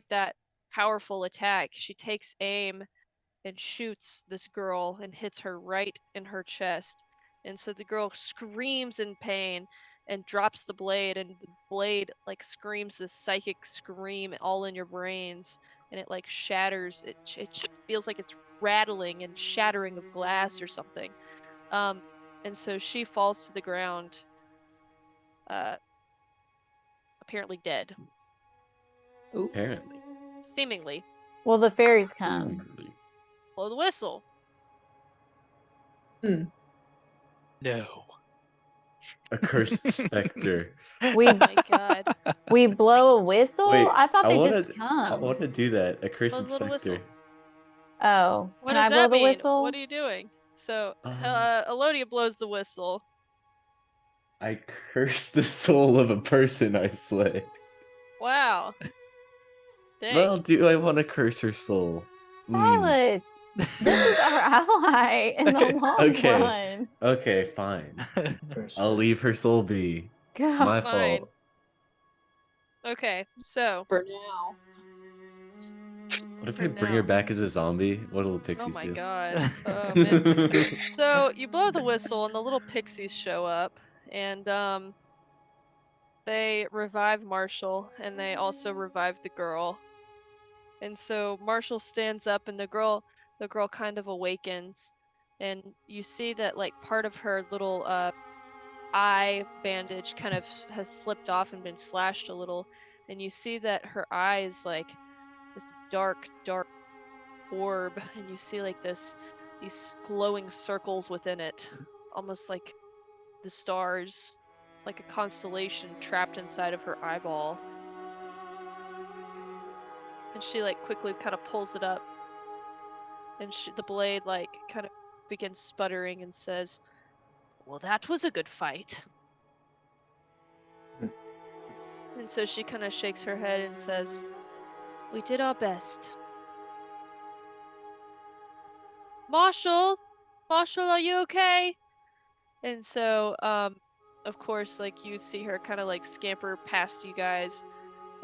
that powerful attack, she takes aim and shoots this girl and hits her right in her chest. And so the girl screams in pain and drops the blade, and the blade like screams this psychic scream all in your brains, and it like shatters. It feels like it's rattling and shattering of glass or something. And so she falls to the ground, apparently dead, Apparently. seemingly. Well, the fairies come. Apparently. Blow the whistle. No. A cursed specter. We Oh my god. we blow a whistle. Wait, I thought they wanna- just I come. want to do that. A cursed Blow the little specter. whistle. Oh, What can does I blow that the mean? whistle? What are you doing? So, Um, Elodia blows the whistle. I curse the soul of a person I slay. Wow. Dang. Well, do I want to curse her soul? Silas, this is our ally in the long Okay. run. Okay, fine. Curse I'll her. leave her soul be. God. My Fine. fault. Okay, so For now. What if For I bring her now. back as a zombie? What'll the Oh pixies my do? god. Oh man. So you blow the whistle and the little pixies show up and they revive Marshall and they also revive the girl. And so Marshall stands up and the girl kind of awakens and you see that like part of her little eye bandage kind of has slipped off and been slashed a little, and you see that her eye is like this dark orb, and you see like these glowing circles within it, almost like the stars, like a constellation trapped inside of her eyeball. And she like quickly kind of pulls it up, and the blade like kind of begins sputtering and says, "Well, that was a good fight." And so she kind of shakes her head and says, "We did our best." Marshall, are you okay? And so, of course, like you see her kind of like scamper past you guys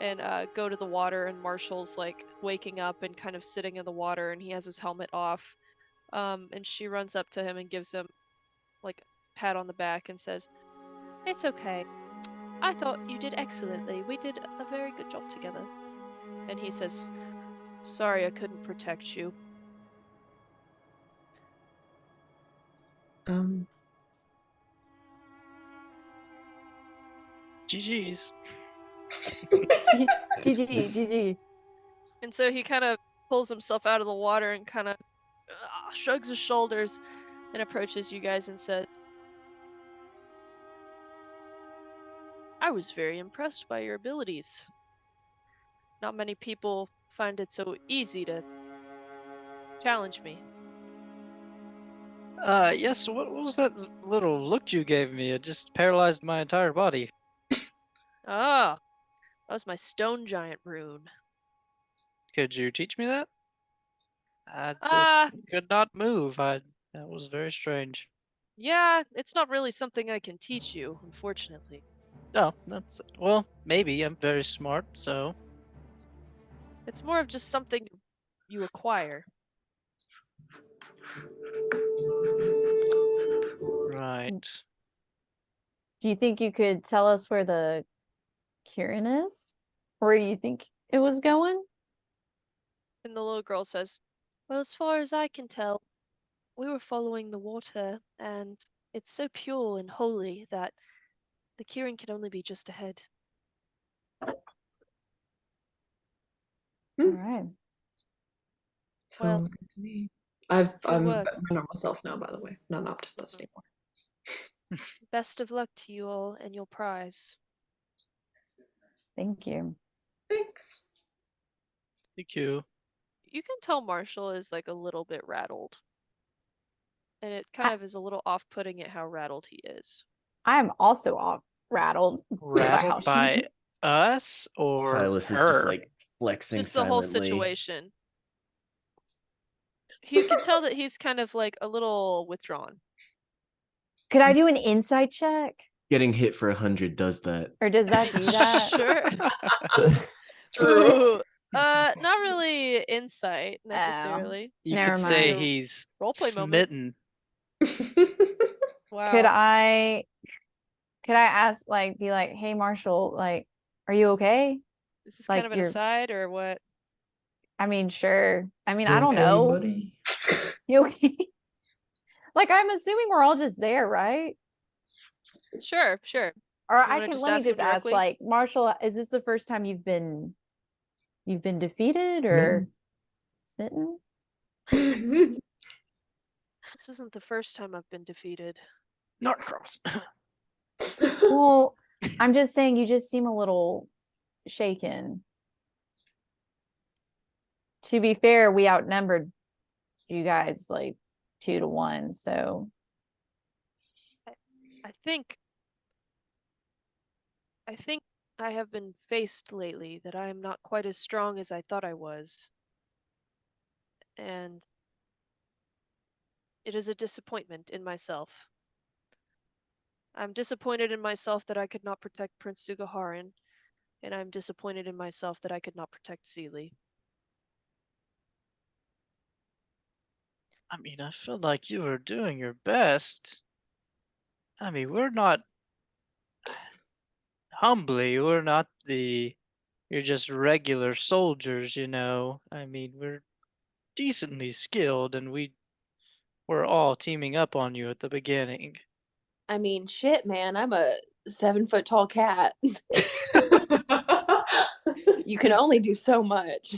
and go to the water, and Marshall's like waking up and kind of sitting in the water, and he has his helmet off. And she runs up to him and gives him like a pat on the back and says, "It's okay. I thought you did excellently. We did a very good job together." And he says, "Sorry I couldn't protect you." GG's. GG. And so he kind of pulls himself out of the water and kind of shrugs his shoulders and approaches you guys and said, "I was very impressed by your abilities. Not many people find it so easy to challenge me." Yes, what was that little look you gave me? It just paralyzed my entire body. Ah, that was my stone giant rune. Could you teach me that? I just Ah, could not move. That was very strange. yeah, it's not really something I can teach you, unfortunately. Oh, well, maybe I'm very smart, so It's more of just something you acquire. right. Do you think you could tell us where the Kieran is? Where you think it was going? And the little girl says, "Well, as far as I can tell, we were following the water, and it's so pure and holy that the Kieran can only be just ahead." All right. Well, Sounds good to me. I'm work. my normal self now, by the way. Not an Optimus anymore. Best of luck to you all and your prize. Thank you. Thanks. Thank you. You can tell Marshall is like a little bit rattled. And it kind of is a little off-putting at how rattled he is. I'm also rattled. Rattled by us or Silas is her? just like flexing Just the whole silently. situation. You can tell that he's kind of like a little withdrawn. Could I do an insight check? Getting hit for 100 does that. Or does that do that? Sure. Ooh. Not really insight necessarily. You Never could say mind. he's Roleplay moment. smitten. Wow. Could I ask, like, be like, "Hey, Marshall, like, are you okay?" Is this like kind of an you're- aside or what? I mean, sure. I mean, You I don't okay, know. buddy? You okay? Like, I'm assuming we're all just there, right? Sure. Or You I wanna can just let me ask him just ask, directly? like, Marshall, is this the first time you've been defeated or smitten? This isn't the first time I've been defeated. Norcross. Well, I'm just saying you just seem a little shaken. To be fair, we outnumbered you guys like 2 to 1, so I think I think I have been faced lately that I am not quite as strong as I thought I was. And it is a disappointment in myself. I'm disappointed in myself that I could not protect Prince Sugaharan, and I'm disappointed in myself that I could not protect Seelie. I mean, I feel like you were doing your best. I mean, we're not humbly, we're not you're just regular soldiers, you know. I mean, we're decently skilled and we're all teaming up on you at the beginning. I mean, shit, man. I'm a 7 foot tall cat. You can only do so much.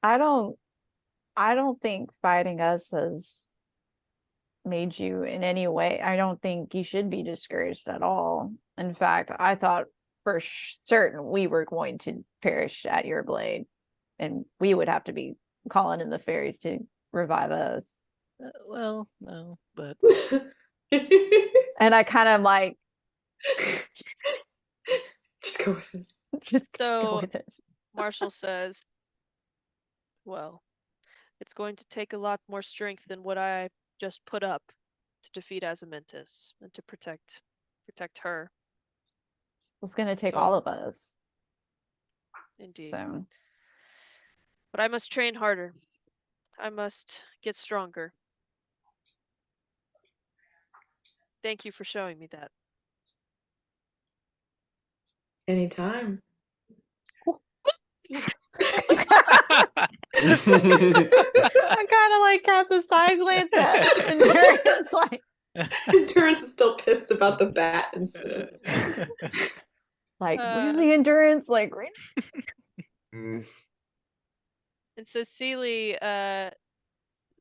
I don't think fighting us has made you in any way. I don't think you should be discouraged at all. In fact, I thought for certain we were going to perish at your blade, and we would have to be calling in the fairies to revive us. Well, no, but And I kind of like Just go with it. just go So with it. Marshall says, well, it's going to take a lot more strength than what I just put up to defeat Azamantis and to protect her. It's going to take So- all of us. Indeed. So But I must train harder. I must get stronger. Thank you for showing me that. Anytime. I kind of like cast a side glance at Endurance, like Endurance is still pissed about the bat incident. really Endurance, like really? Mm. And so Seelie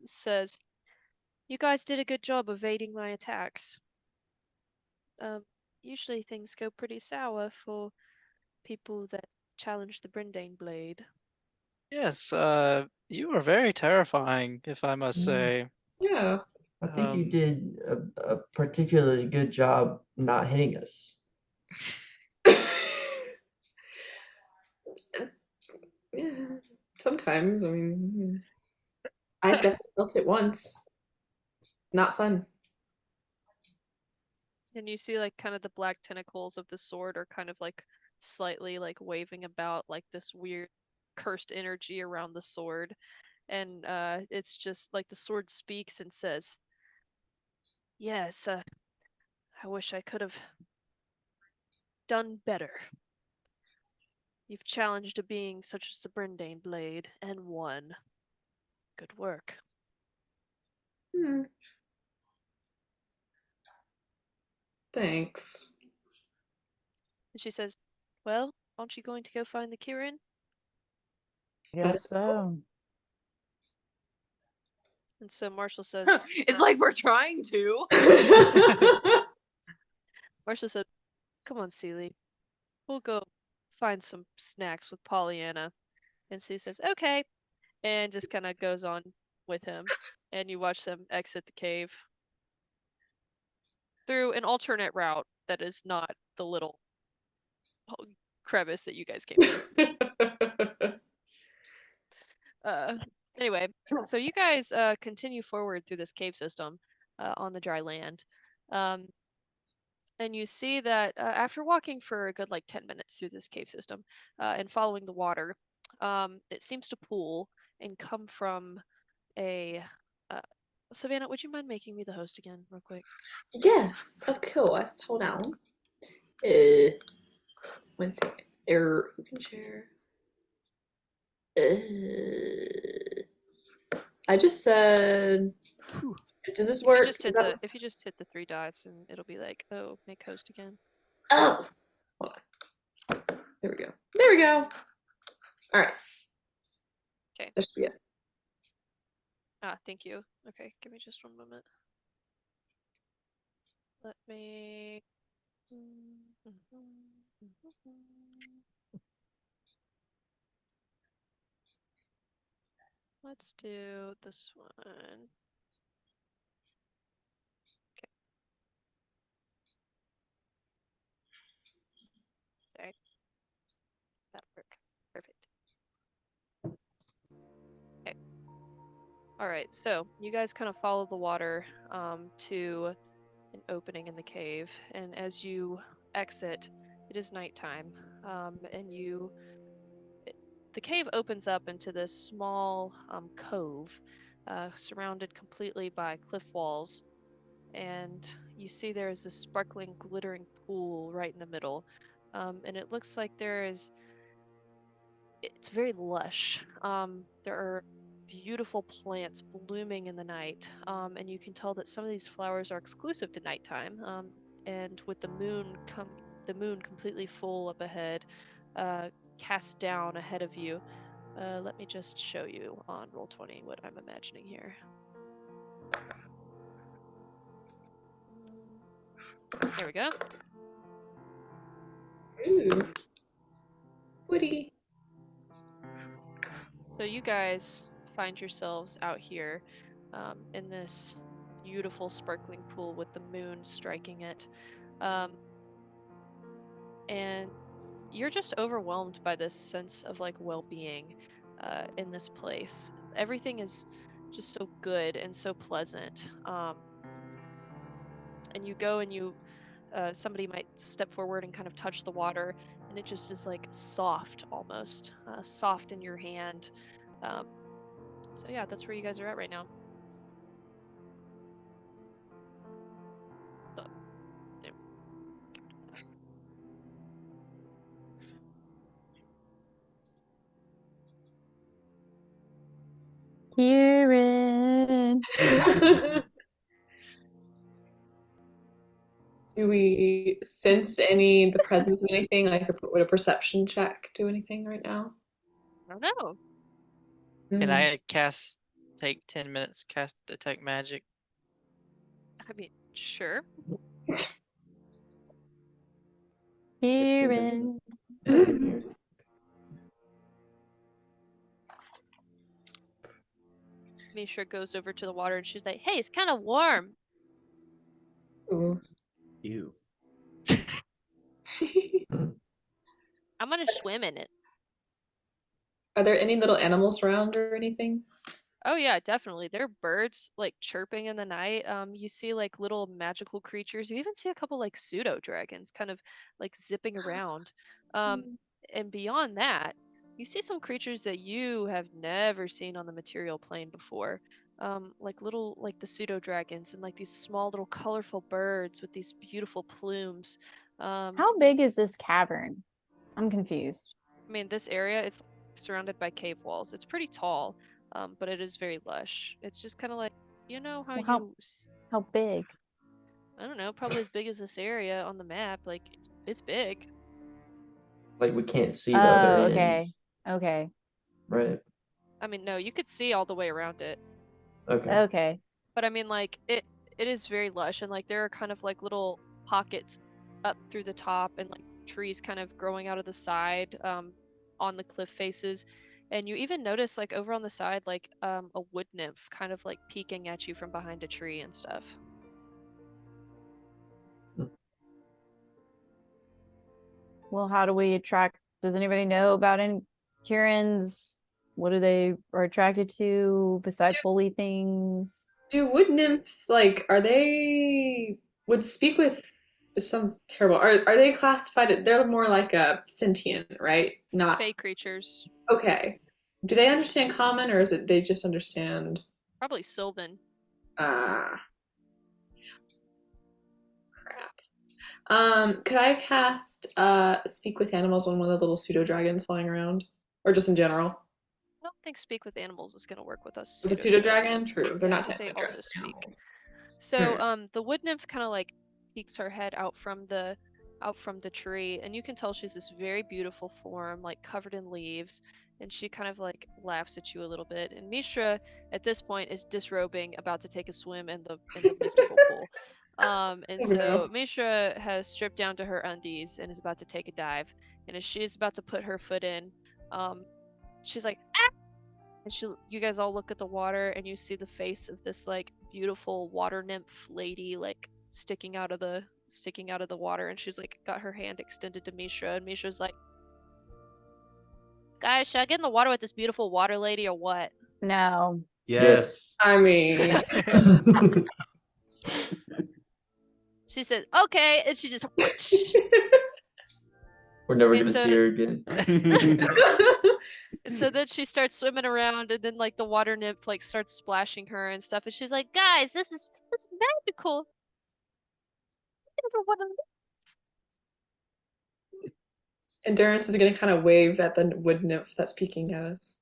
says, you guys did a good job evading my attacks. Usually things go pretty sour for people that challenge the Brindane Blade. yes, you were very terrifying, if I must say. Yeah. I think you Um, did a particularly good job not hitting us. Yeah, sometimes. I mean, I've definitely felt it once. Not fun. And you see like kind of the black tentacles of the sword are kind of like slightly like waving about like this weird cursed energy around the sword. And it's just like the sword speaks and says, yes, I wish I could have done better. You've challenged a being such as the Brindane Blade and won. Good work. Hmm. Thanks. And she says, well, aren't you going to go find the Kirin? That is so. And so Marshall says, It's like we're trying to. Marshall says, come on, Seelie. We'll go find some snacks with Pollyanna. And Seelie says, okay. And just kind of goes on with him. And you watch them exit the cave through an alternate route that is not the little crevice that you guys came through. Anyway, so you guys continue forward through this cave system on the dry land. And you see that after walking for a good like 10 minutes through this cave system and following the water, it seems to pool and come from a. Savannah, would you mind making me the host again, real quick? Yes, of course. Hold on. 1 second. Who can share? I just said. Does this work? If you just hit the 3 dots, and it'll be like, oh, make host again. Oh, hold on. There we go. There we go. All right. Okay. That should be it. Thank you. Okay, give me just 1 moment. Let me. Let's do this one. All right, so you guys kind of follow the water to an opening in the cave, and as you exit, it is nighttime, and the cave opens up into this small cove, surrounded completely by cliff walls, and you see there is this sparkling, glittering pool right in the middle, and it looks like it's very lush. There are beautiful plants blooming in the night, and you can tell that some of these flowers are exclusive to nighttime. And with the moon completely full up ahead, cast down ahead of you. Let me just show you on Roll20 what I'm imagining here. There we go. Ooh. Woody. So you guys find yourselves out here in this beautiful sparkling pool with the moon striking it. And you're just overwhelmed by this sense of like well-being in this place. Everything is just so good and so pleasant. And you go and somebody might step forward and kind of touch the water, and it just is like soft almost, soft in your hand. So yeah, that's where you guys are at right now. So, there. Kieran. Do we sense the presence of anything? Like, would a perception check do anything right now? I don't know. Can I take 10 minutes, cast Detect Magic? I mean, sure. Kieran. Misha goes over to the water and she's like, "Hey, it's kind of warm." Ooh. Ew. I'm gonna swim in it. Are there any little animals around or anything? Oh yeah, definitely. There are birds like chirping in the night. You see like little magical creatures. You even see a couple like pseudo dragons kind of like zipping around. And beyond that, you see some creatures that you have never seen on the material plane before. Like the pseudo dragons and like these small little colorful birds with these beautiful plumes. How big is this cavern? I'm confused. I mean, this area, it's surrounded by cave walls. It's pretty tall, but it is very lush. It's just kind of like, you know how Well, how big? I don't know, probably as big as this area on the map. Like, it's big. Like we can't see the other end. Okay. Okay. Right. I mean, no, you could see all the way around it. Okay. Okay. But I mean, like, it is very lush, and like there are kind of like little pockets up through the top, and like trees kind of growing out of the side, on the cliff faces. And you even notice like over on the side, like a wood nymph kind of like peeking at you from behind a tree and stuff. Well, how do we attract? Does anybody know about any Kieran's? What are they attracted to besides holy things? Do wood nymphs would speak with? This sounds terrible. Are they classified? They're more like a sentient, right? Not Fey creatures. Okay. Do they understand common, or is it they just understand? Probably Sylvan. Ah. Crap. Could I cast speak with animals on one of the little pseudo dragons flying around, or just in general? I don't think speak with animals is going to work with us. With a pseudo dragon, true. They're Yeah, not but they technically also dragons, speak. animals. So the wood nymph kind of like peeks her head out from the tree, and you can tell she's this very beautiful form, like covered in leaves, and she kind of like laughs at you a little bit. And Mishra at this point is disrobing, about to take a swim in the mystical pool. And so Mishra has stripped down to her undies and is about to take a dive. And as she's about to put her foot in, she's like, "Ah!" And you guys all look at the water, and you see the face of this like beautiful water nymph lady like sticking out of the water, and she's like got her hand extended to Mishra, and Mishra's like, "Guys, should I get in the water with this beautiful water lady or what?" No. Yes. I mean, She said, "Okay," and she just. We're never And gonna so- see her again. And so then she starts swimming around, and then like the water nymph like starts splashing her and stuff, and she's like, "Guys, this is magical." I never wanna leave." Endurance is gonna kind of wave at the wood nymph that's peeking at us.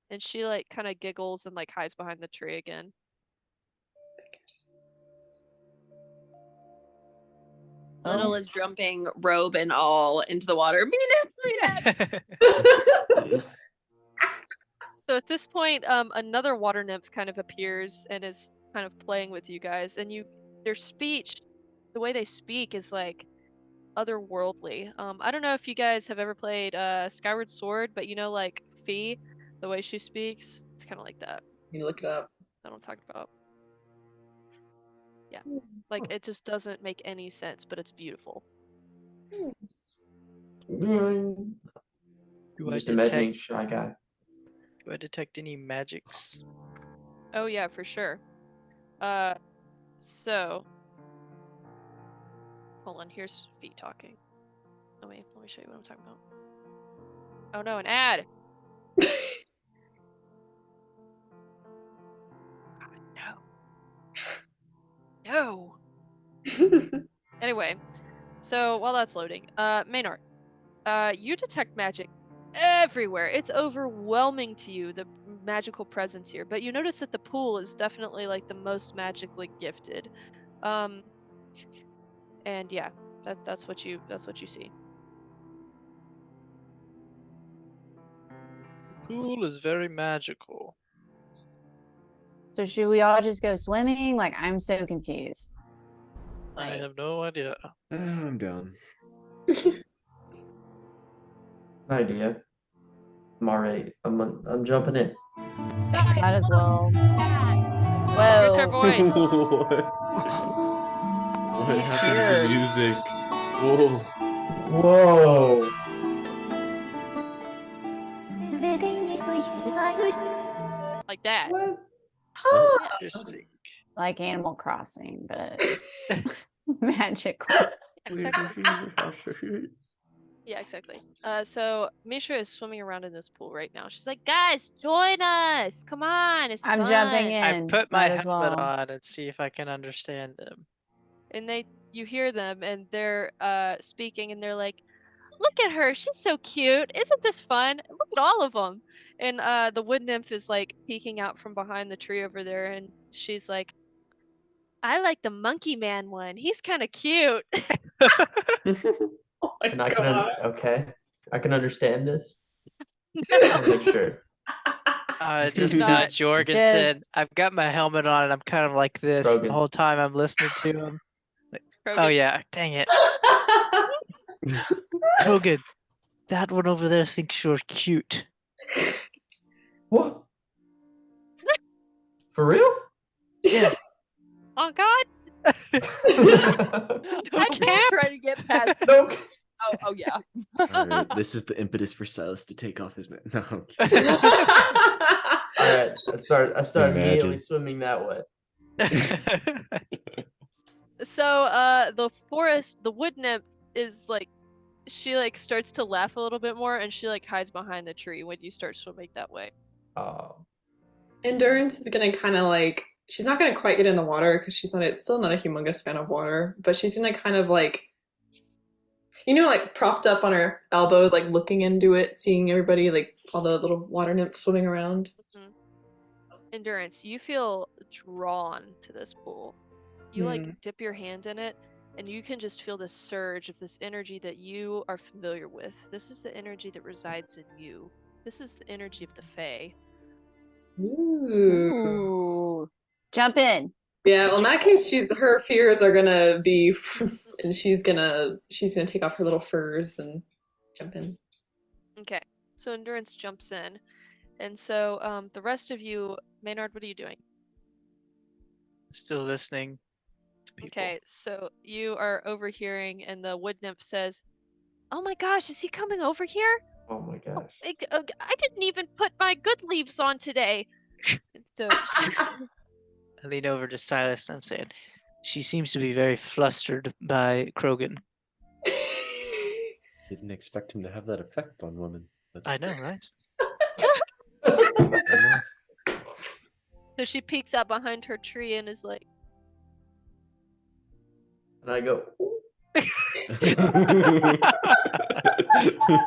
And she like kind of giggles and like hides behind the tree again. Little is jumping, robe and all, into the water. Me next, me next. So at this point, another water nymph kind of appears and is kind of playing with you guys, and their speech, the way they speak is like otherworldly. I don't know if you guys have ever played Skyward Sword, but you know like Fee, the way she speaks, it's kind of like that. You look it up. I don't talk about. Yeah, like it just doesn't make any sense, but it's beautiful. I'm Do I just imagining detect? Shy Guy. Do I detect any magics? Oh yeah, for sure. So hold on, here's Fee talking. Let me show you what I'm talking about. Oh no, an ad. God, no. No. Anyway, so while that's loading, Maynard, you detect magic everywhere. It's overwhelming to you, the magical presence here. But you notice that the pool is definitely like the most magically gifted. And yeah, that's what you see. Pool is very magical. So should we all just go swimming? Like, I'm so confused. I have no idea. I'm down. Idea. I'm already. I'm jumping in. Might as well. Here's her Whoa. voice. What happened to the music? Whoa. Whoa. Like that. What? Interesting. Like Animal Crossing, but magical. Exactly. Yeah, exactly. So Misha is swimming around in this pool right now. She's like, "Guys, join us! Come on, it's I'm fun." jumping I in. put my Might as helmet well. on and see if I can understand them. And you hear them, and they're speaking, and they're like, "Look at her, she's so cute! Isn't this fun? Look at all of them!" And the wood nymph is like peeking out from behind the tree over there, and she's like, "I like the monkey man one. He's kind of cute." Oh my And I god. okay. I can understand this. No. I'll make sure. I just not. nudged Jorg and said, Just- I've got my helmet on and I'm kind of like this Krogan. the whole time I'm listening to him. Oh Krogan. yeah, dang it. Krogan, that one over there thinks you're cute. What? For real? Yeah. Oh God! I can't try to get past. No. Oh yeah. Alright, this is the impetus for Silas to take off his No, I'm kidding. All right. I start immediately Imagine. swimming that way. So the wood nymph is like, she like starts to laugh a little bit more, and she like hides behind the tree when you start swimming that way. Oh. Endurance is gonna kind of like, she's not gonna quite get in the water because still not a humongous fan of water, but she's gonna kind of like, like propped up on her elbows, like looking into it, seeing everybody, like all the little water nymphs swimming around. Endurance, you feel drawn to this pool. You like dip your hand in it, and you can just feel this surge of this energy that you are familiar with. This is the energy that resides in you. This is the energy of the Fae. Ooh. Ooh. Jump in. Yeah, well, in that case, her fears are gonna be, and she's gonna take off her little furs and jump in. Okay, so Endurance jumps in, and so the rest of you, Maynard, what are you doing? Still listening to people. Okay, so you are overhearing, and the wood nymph says, "Oh my gosh, is he coming over here? Oh my gosh. I didn't even put my good leaves on today." So I lean over to Silas and I'm saying, she seems to be very flustered by Krogan. Didn't expect him to have that effect on women. But I know, right? fair enough. so she peeks out behind her tree and is like, And I go, "Ooh."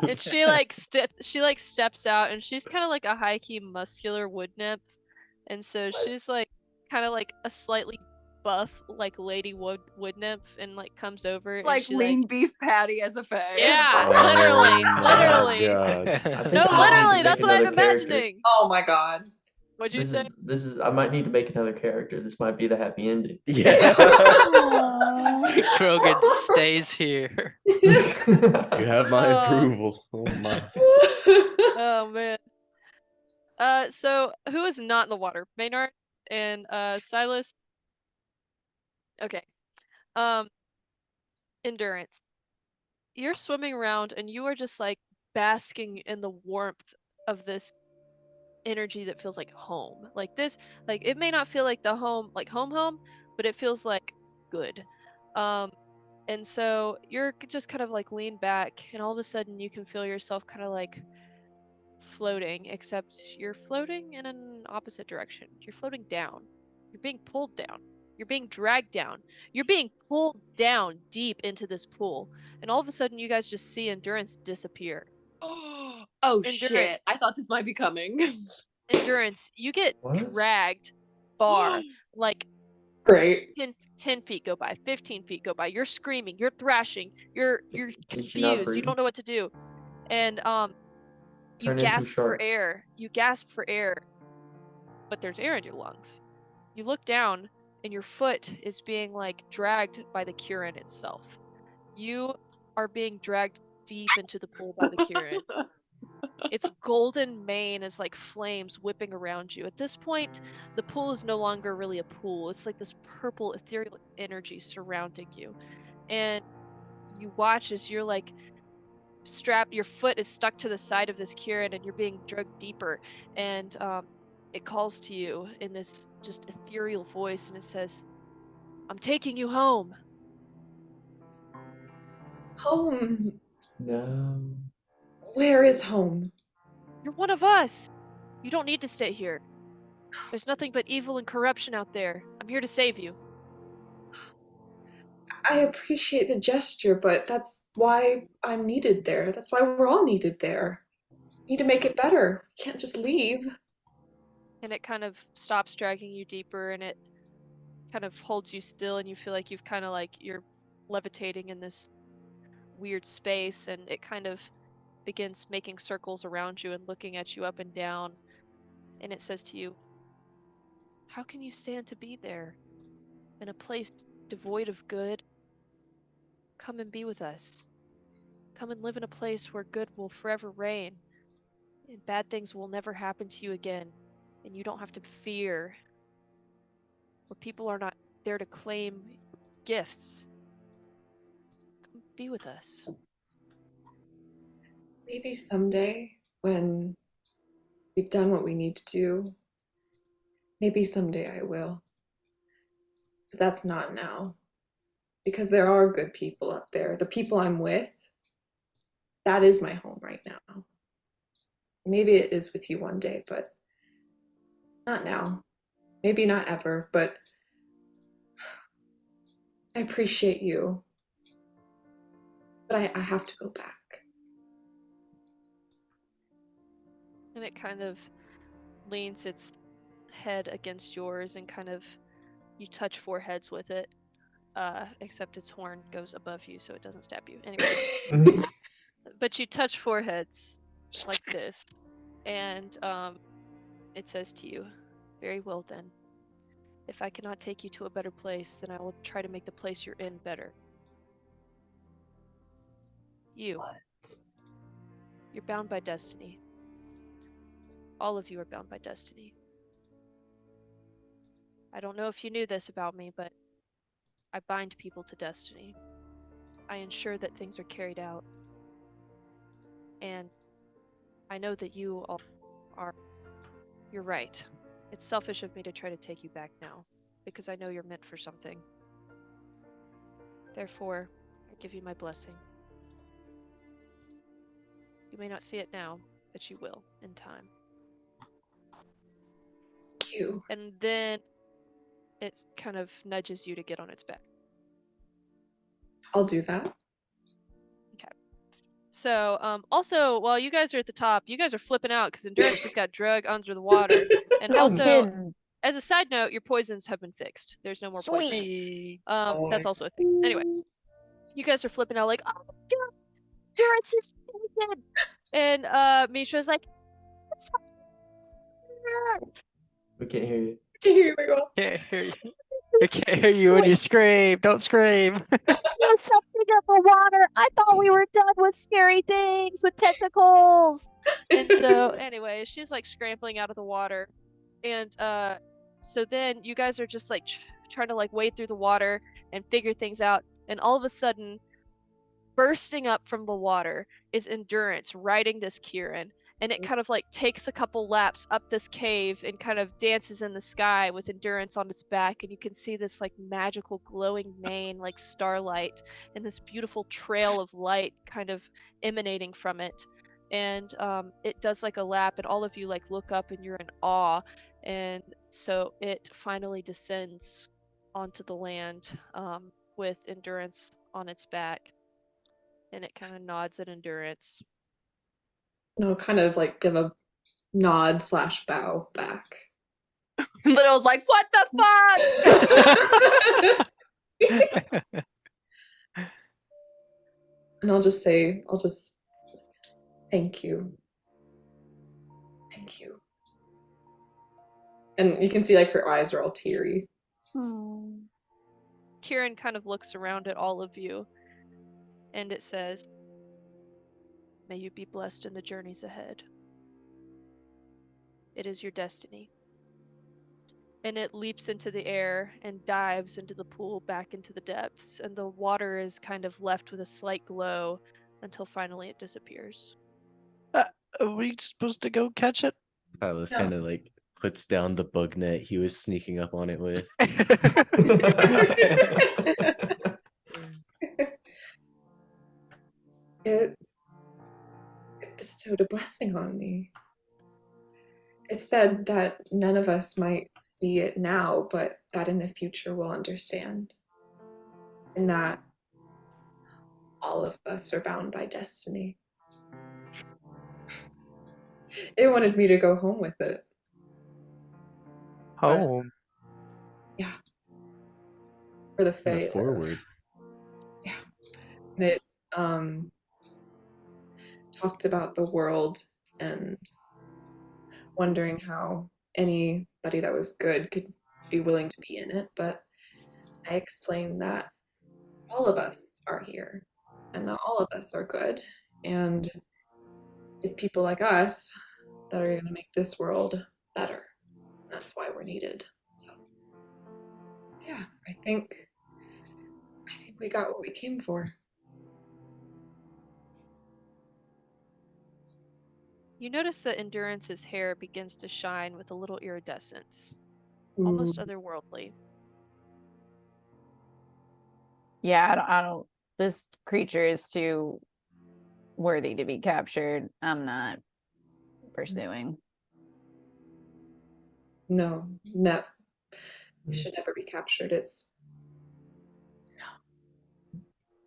and she steps out, and she's kind of like a high key muscular wood nymph, and so she's like kind of like a slightly buff like lady wood nymph, and like comes over It's and like she lean beef patty as a fae. Yeah, Oh literally, my literally. God. I think No, I might need to literally, make that's what I'm another character. imagining. Oh my god. What'd you say? This is I might need to make another character. This might be the happy ending. Yeah. Krogan stays here. You have my Oh. approval. Oh my. Oh man. So who is not in the water? Maynard and Silas. Okay. Endurance. You're swimming around and you are just like basking in the warmth of this energy that feels like home. Like this, like it may not feel like the home, like home, but it feels like good. And so you're just kind of like lean back, and all of a sudden you can feel yourself kind of like floating, except you're floating in an opposite direction. You're floating down. You're being pulled down. You're being dragged down. You're being pulled down deep into this pool. And all of a sudden you guys just see Endurance disappear. Oh Endurance. shit! I thought this might be coming. Endurance, you get What? dragged far. Like Great. 10 feet go by, 15 feet go by. You're screaming, you're thrashing, you're Is she not confused, you breathing? don't know what to do. And you Turn into a gasp for shark. air. You gasp for air, but there's air in your lungs. You look down and your foot is being like dragged by the Kirin itself. You are being dragged deep into the pool by the Kirin. Its golden mane is like flames whipping around you. At this point, the pool is no longer really a pool. It's like this purple ethereal energy surrounding you. And you watch as you're like strapped, your foot is stuck to the side of this Kirin and you're being dragged deeper. And it calls to you in this just ethereal voice and it says, "I'm taking you home." Home. No. Where is home? You're one of us. You don't need to stay here. There's nothing but evil and corruption out there. I'm here to save you. I appreciate the gesture, but that's why I'm needed there. That's why we're all needed there. We need to make it better. We can't just leave. And it kind of stops dragging you deeper and it kind of holds you still and you feel like you've kind of like you're levitating in this weird space and it kind of begins making circles around you and looking at you up and down. And it says to you, "How can you stand to be there in a place devoid of good? Come and be with us. Come and live in a place where good will forever reign and bad things will never happen to you again and you don't have to fear, where people are not there to claim gifts. Come be with us." Maybe someday, when we've done what we need to do, maybe someday I will. But that's not now. Because there are good people up there. The people I'm with, that is my home right now. Maybe it is with you one day, but not now. Maybe not ever, but I appreciate you. But I have to go back. And it kind of leans its head against yours and kind of you touch foreheads with it. Except its horn goes above you so it doesn't stab you. Anyway. But you touch foreheads like this. And it says to you, "Very well then. If I cannot take you to a better place, then I will try to make the place you're in better. You're bound by destiny. All of you are bound by destiny. I don't know if you knew this about me, but I bind people to destiny. I ensure that things are carried out. And I know that you all are, you're right. It's selfish of me to try to take you back now, because I know you're meant for something. Therefore, I give you my blessing. You may not see it now, but you will in time. Thank you. And then it kind of nudges you to get on its back. I'll do that. So, also, while you guys are at the top, you guys are flipping out because Endurance just got dragged under the water. And No also, kidding. as a side note, your poisons have been fixed. There's no more poison. Sweet. That's also a thing. Anyway, you guys are flipping out like, oh my god, Endurance is taken! And Misha's like, We can't hear you. Here we go. Can't hear you. I can't hear you when you scream. Don't scream. there's something in the water. I thought we were done with scary things with tentacles. And so, anyway, she's like scrambling out of the water. And so then you guys are just like trying to like wade through the water and figure things out. And all of a sudden, bursting up from the water is Endurance riding this Kieran. And it kind of like takes a couple laps up this cave and kind of dances in the sky with Endurance on its back. And you can see this like magical glowing mane, like starlight, and this beautiful trail of light kind of emanating from it. And it does like a lap, and all of you like look up and you're in awe. And so it finally descends onto the land with Endurance on its back. And it kind of nods at Endurance. No, kind of like give a nod / bow back. Little's like, what the fuck? And I'll just thank you. Thank you. And you can see like her eyes are all teary. Kieran kind of looks around at all of you, and it says, "May you be blessed in the journeys ahead. It is your destiny." And it leaps into the air and dives into the pool back into the depths, and the water is kind of left with a slight glow until finally it disappears. Are we supposed to go catch it? Silas kind of like puts down the bug net he was sneaking up on it with. It bestowed a blessing on me. It said that none of us might see it now, but that in the future we'll understand. And that all of us are bound by destiny. It wanted me to go home with it. Home. Yeah. For the Kinda Fae. forward. Yeah. And it talked about the world and wondering how anybody that was good could be willing to be in it, but I explained that all of us are here and that all of us are good, and it's people like us that are going to make this world better. That's why we're needed. So yeah, I think we got what we came for. You notice that Endurance's hair begins to shine with a little iridescence, almost otherworldly. Yeah, I don't. This creature is too worthy to be captured. I'm not pursuing. No, it should never be captured. It's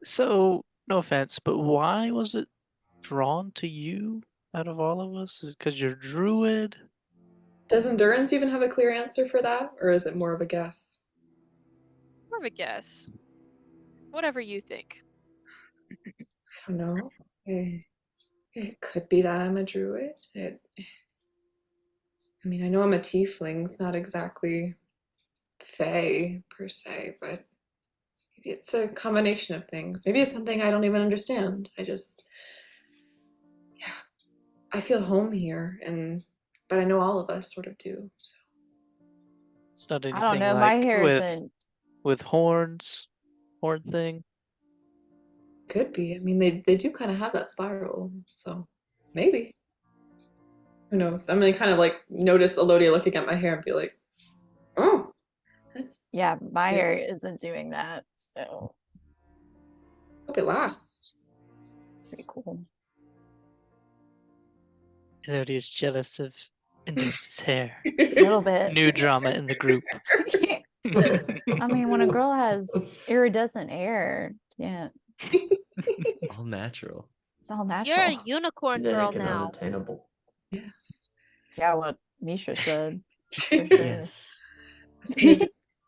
So, no offense, but why was it drawn to you out of all of us? Is it because you're druid? Does Endurance even have a clear answer for that, or is it more of a guess? More of a guess. Whatever you think. I don't know. It could be that I'm a druid. I mean, I know I'm a tiefling. It's not exactly fae per se, but maybe it's a combination of things. Maybe it's something I don't even understand. I feel home here, but I know all of us sort of do. So It's not anything I don't know. like My hair isn't. with horn thing. could be. I mean, they do kind of have that spiral. So maybe. Who knows? I'm gonna kind of like notice Elodia looking at my hair and be like, "Oh, that's Yeah, my Yeah. hair isn't doing that, so hope it lasts." it's pretty cool. Elodie's jealous of Endance's hair. A little bit. New drama in the group. I mean, when a girl has iridescent hair, yeah, All natural. it's all You're a natural. unicorn girl Genetic and now. unattainable. Yes. Yeah, what Misha said. Yes.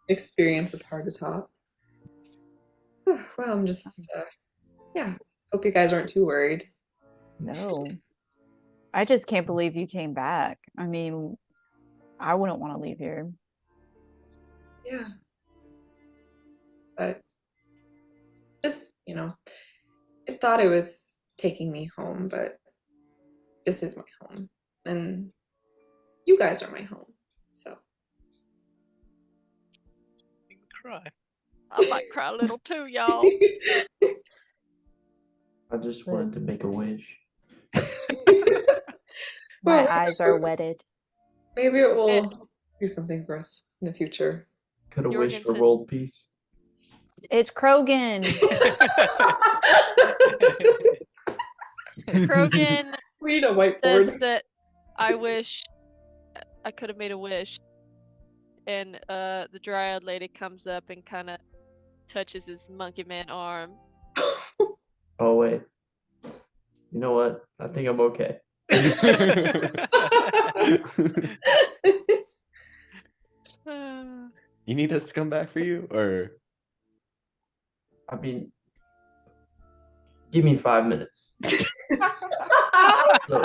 Experience is hard to top. Well, I'm just, yeah. Hope you guys aren't too worried. No. I just can't believe you came back. I mean, I wouldn't want to leave here. Yeah. But just, I thought it was taking me home, but this is my home. And you guys are my home. So. Cry. I might cry a little too, y'all. I just wanted to make a wish. My Well, eyes are wetted. maybe it will do something for us in the future. Could have wished for Jorgensen. world peace. It's Krogan. Krogan We need a whiteboard. says that I wish I could have made a wish. And the dryad lady comes up and kind of touches his monkey man arm. Oh wait. You know what? I think I'm okay. You need us to come back for you, or I mean, give me 5 minutes. No.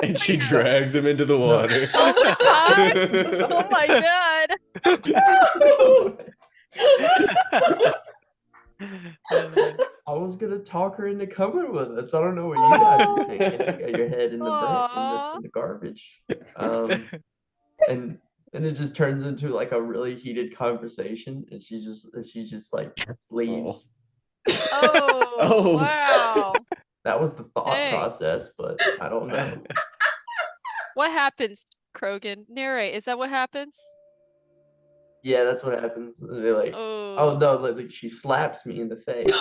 and she drags him into the water. Oh my god! I was gonna talk her into coming with us. I don't know what you guys are thinking. You got your head in the garbage. And it just turns into like a really heated conversation, and she just like leaves. Oh, wow. That was the thought Dang. process, but I don't know. What happens, Krogan? Narrate. Is that what happens? Yeah, that's what happens. They're like, oh Oh. no, like she slaps me in the face.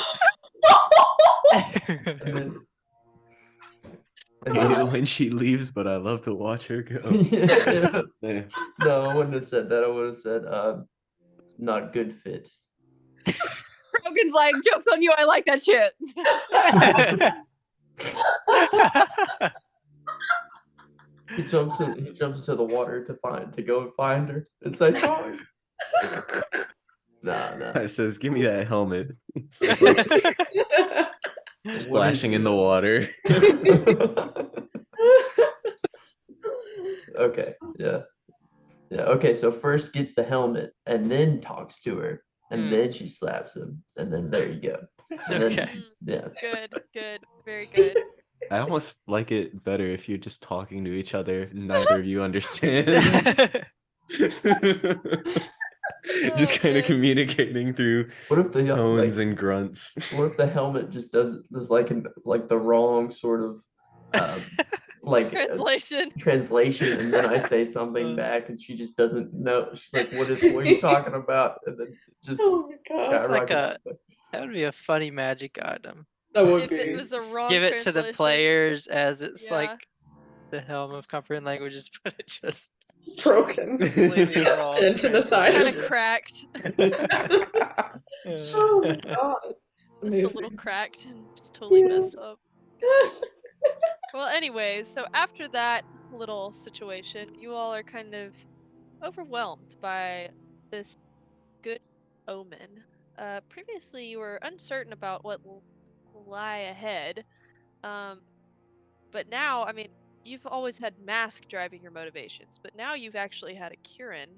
And I hate it when she leaves, but I love to watch her go. yeah. Yeah. No, I wouldn't have said that. I would have said, not good fit. Rogan's like, joke's on you, I like that shit. He jumps into the water to go and find her and say sorry. Nah. It says, "Give me that helmet." So it's like splashing in the water. Okay, yeah. Okay, so first gets the helmet and then talks to her and then she slaps him and then there you go. And then- Okay. yeah. Good. Very good. I almost like it better if you're just talking to each other. Neither of you understand. Just kind of man. communicating through What if the tones and grunts. what if the helmet just does like the wrong sort of like Translation. translation, and then I say something back and she just doesn't know. She's like, what are you talking about? And then just Oh my god. It's like skyrockets. that would be a funny magic item. That would If be. it was a wrong Give it to the translation. players as it's Yeah. like the helm of comprehend languages, but it just broken. completely wrong. Dent in the side. Kind of cracked. Oh my god. It's Just a amazing. little cracked and just totally Yeah. messed up. Well, anyways, so after that little situation, you all are kind of overwhelmed by this good omen. Previously, you were uncertain about what will lie ahead, but now, I mean, you've always had Mask driving your motivations, but now you've actually had a Kieran,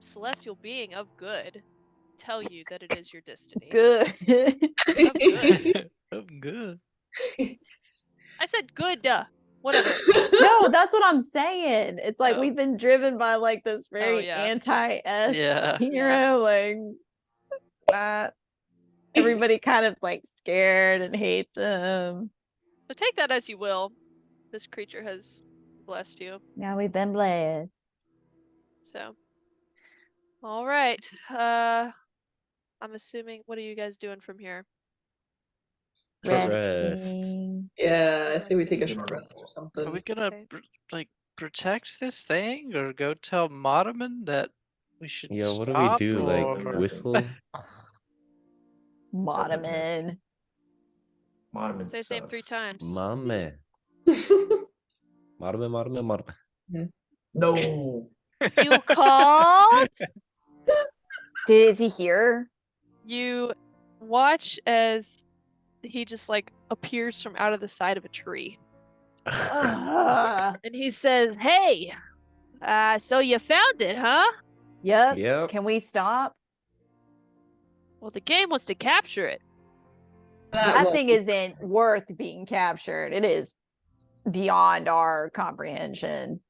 celestial being of good, tell you that it is your destiny. Good. Of good. Oh, good. I said good. Whatever. No, that's what I'm saying. It's like Oh. we've been driven by like this very yeah. anti-S Yeah. hero, like everybody kind of like scared and hates him. So take that as you will. This creature has blessed you. Now we've been blessed. So, all right. I'm assuming. What are you guys doing from here? Rest. Resting. Yeah, I say we take a Resting. short rest or Are something. we gonna Okay. like protect this thing, or go tell Modeman that we should Yeah, what do we stop? do? Like or- whistle? Modeman. Modeman Say his name 3 sucks. times. Mame. Marbe, marbe, marbe. No. You called. Is he here? You watch as he just like appears from out of the side of a tree, Ah. and he says, "Hey, so you found it, huh? Yep. Yep. Can we stop? Well, the game was to capture it. That won't thing be- isn't worth being captured. It is beyond our comprehension.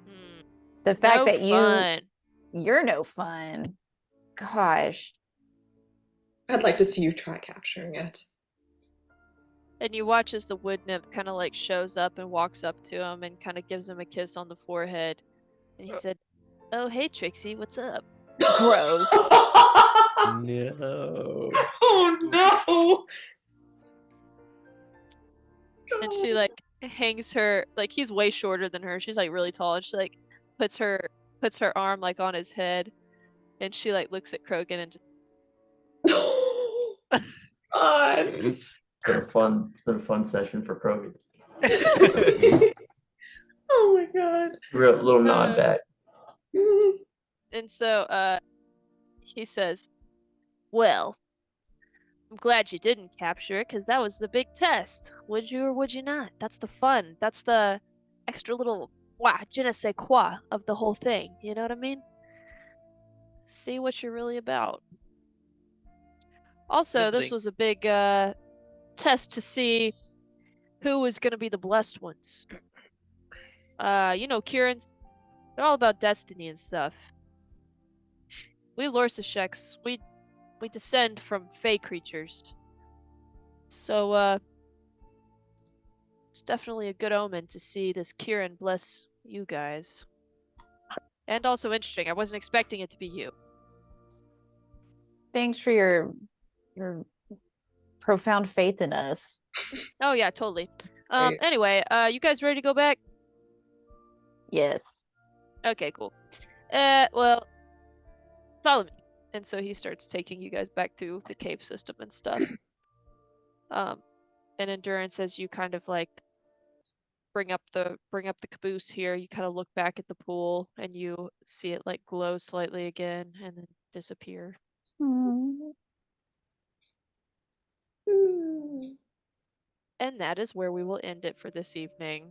Hmm, The fact no that fun. you're no fun. Gosh. I'd like to see you try capturing it. And you watch as the wood nymph kind of like shows up and walks up to him and kind of gives him a kiss on the forehead. And he said, "Oh, hey, Trixie, what's up?" Gross. No. Oh no! And she like hangs her, like he's way shorter than her. She's like really tall, and she like puts her arm like on his head, and she like looks at Krogan and just God. It's been a fun session for Krogan. Oh my god. Real little nod back. and so he says, "Well, I'm glad you didn't capture it, because that was the big test. Would you or would you not? That's the fun. That's the extra little je ne sais quoi of the whole thing. You know what I mean? See what you're really about." Also, this Riveting. was a big test to see who was going to be the blessed ones. Kieran's, they're all about destiny and stuff. We Lorsasheks, we descend from fey creatures. So, it's definitely a good omen to see this Kieran bless you guys. And also interesting, I wasn't expecting it to be you. Thanks for your profound faith in us. Oh yeah, totally. Right. Anyway, you guys ready to go back? Yes. Okay, cool. Well, follow me. And so he starts taking you guys back through the cave system and stuff. And Endurance, as you kind of like bring up the caboose here, you kind of look back at the pool and you see it like glow slightly again and then disappear. And that is where we will end it for this evening.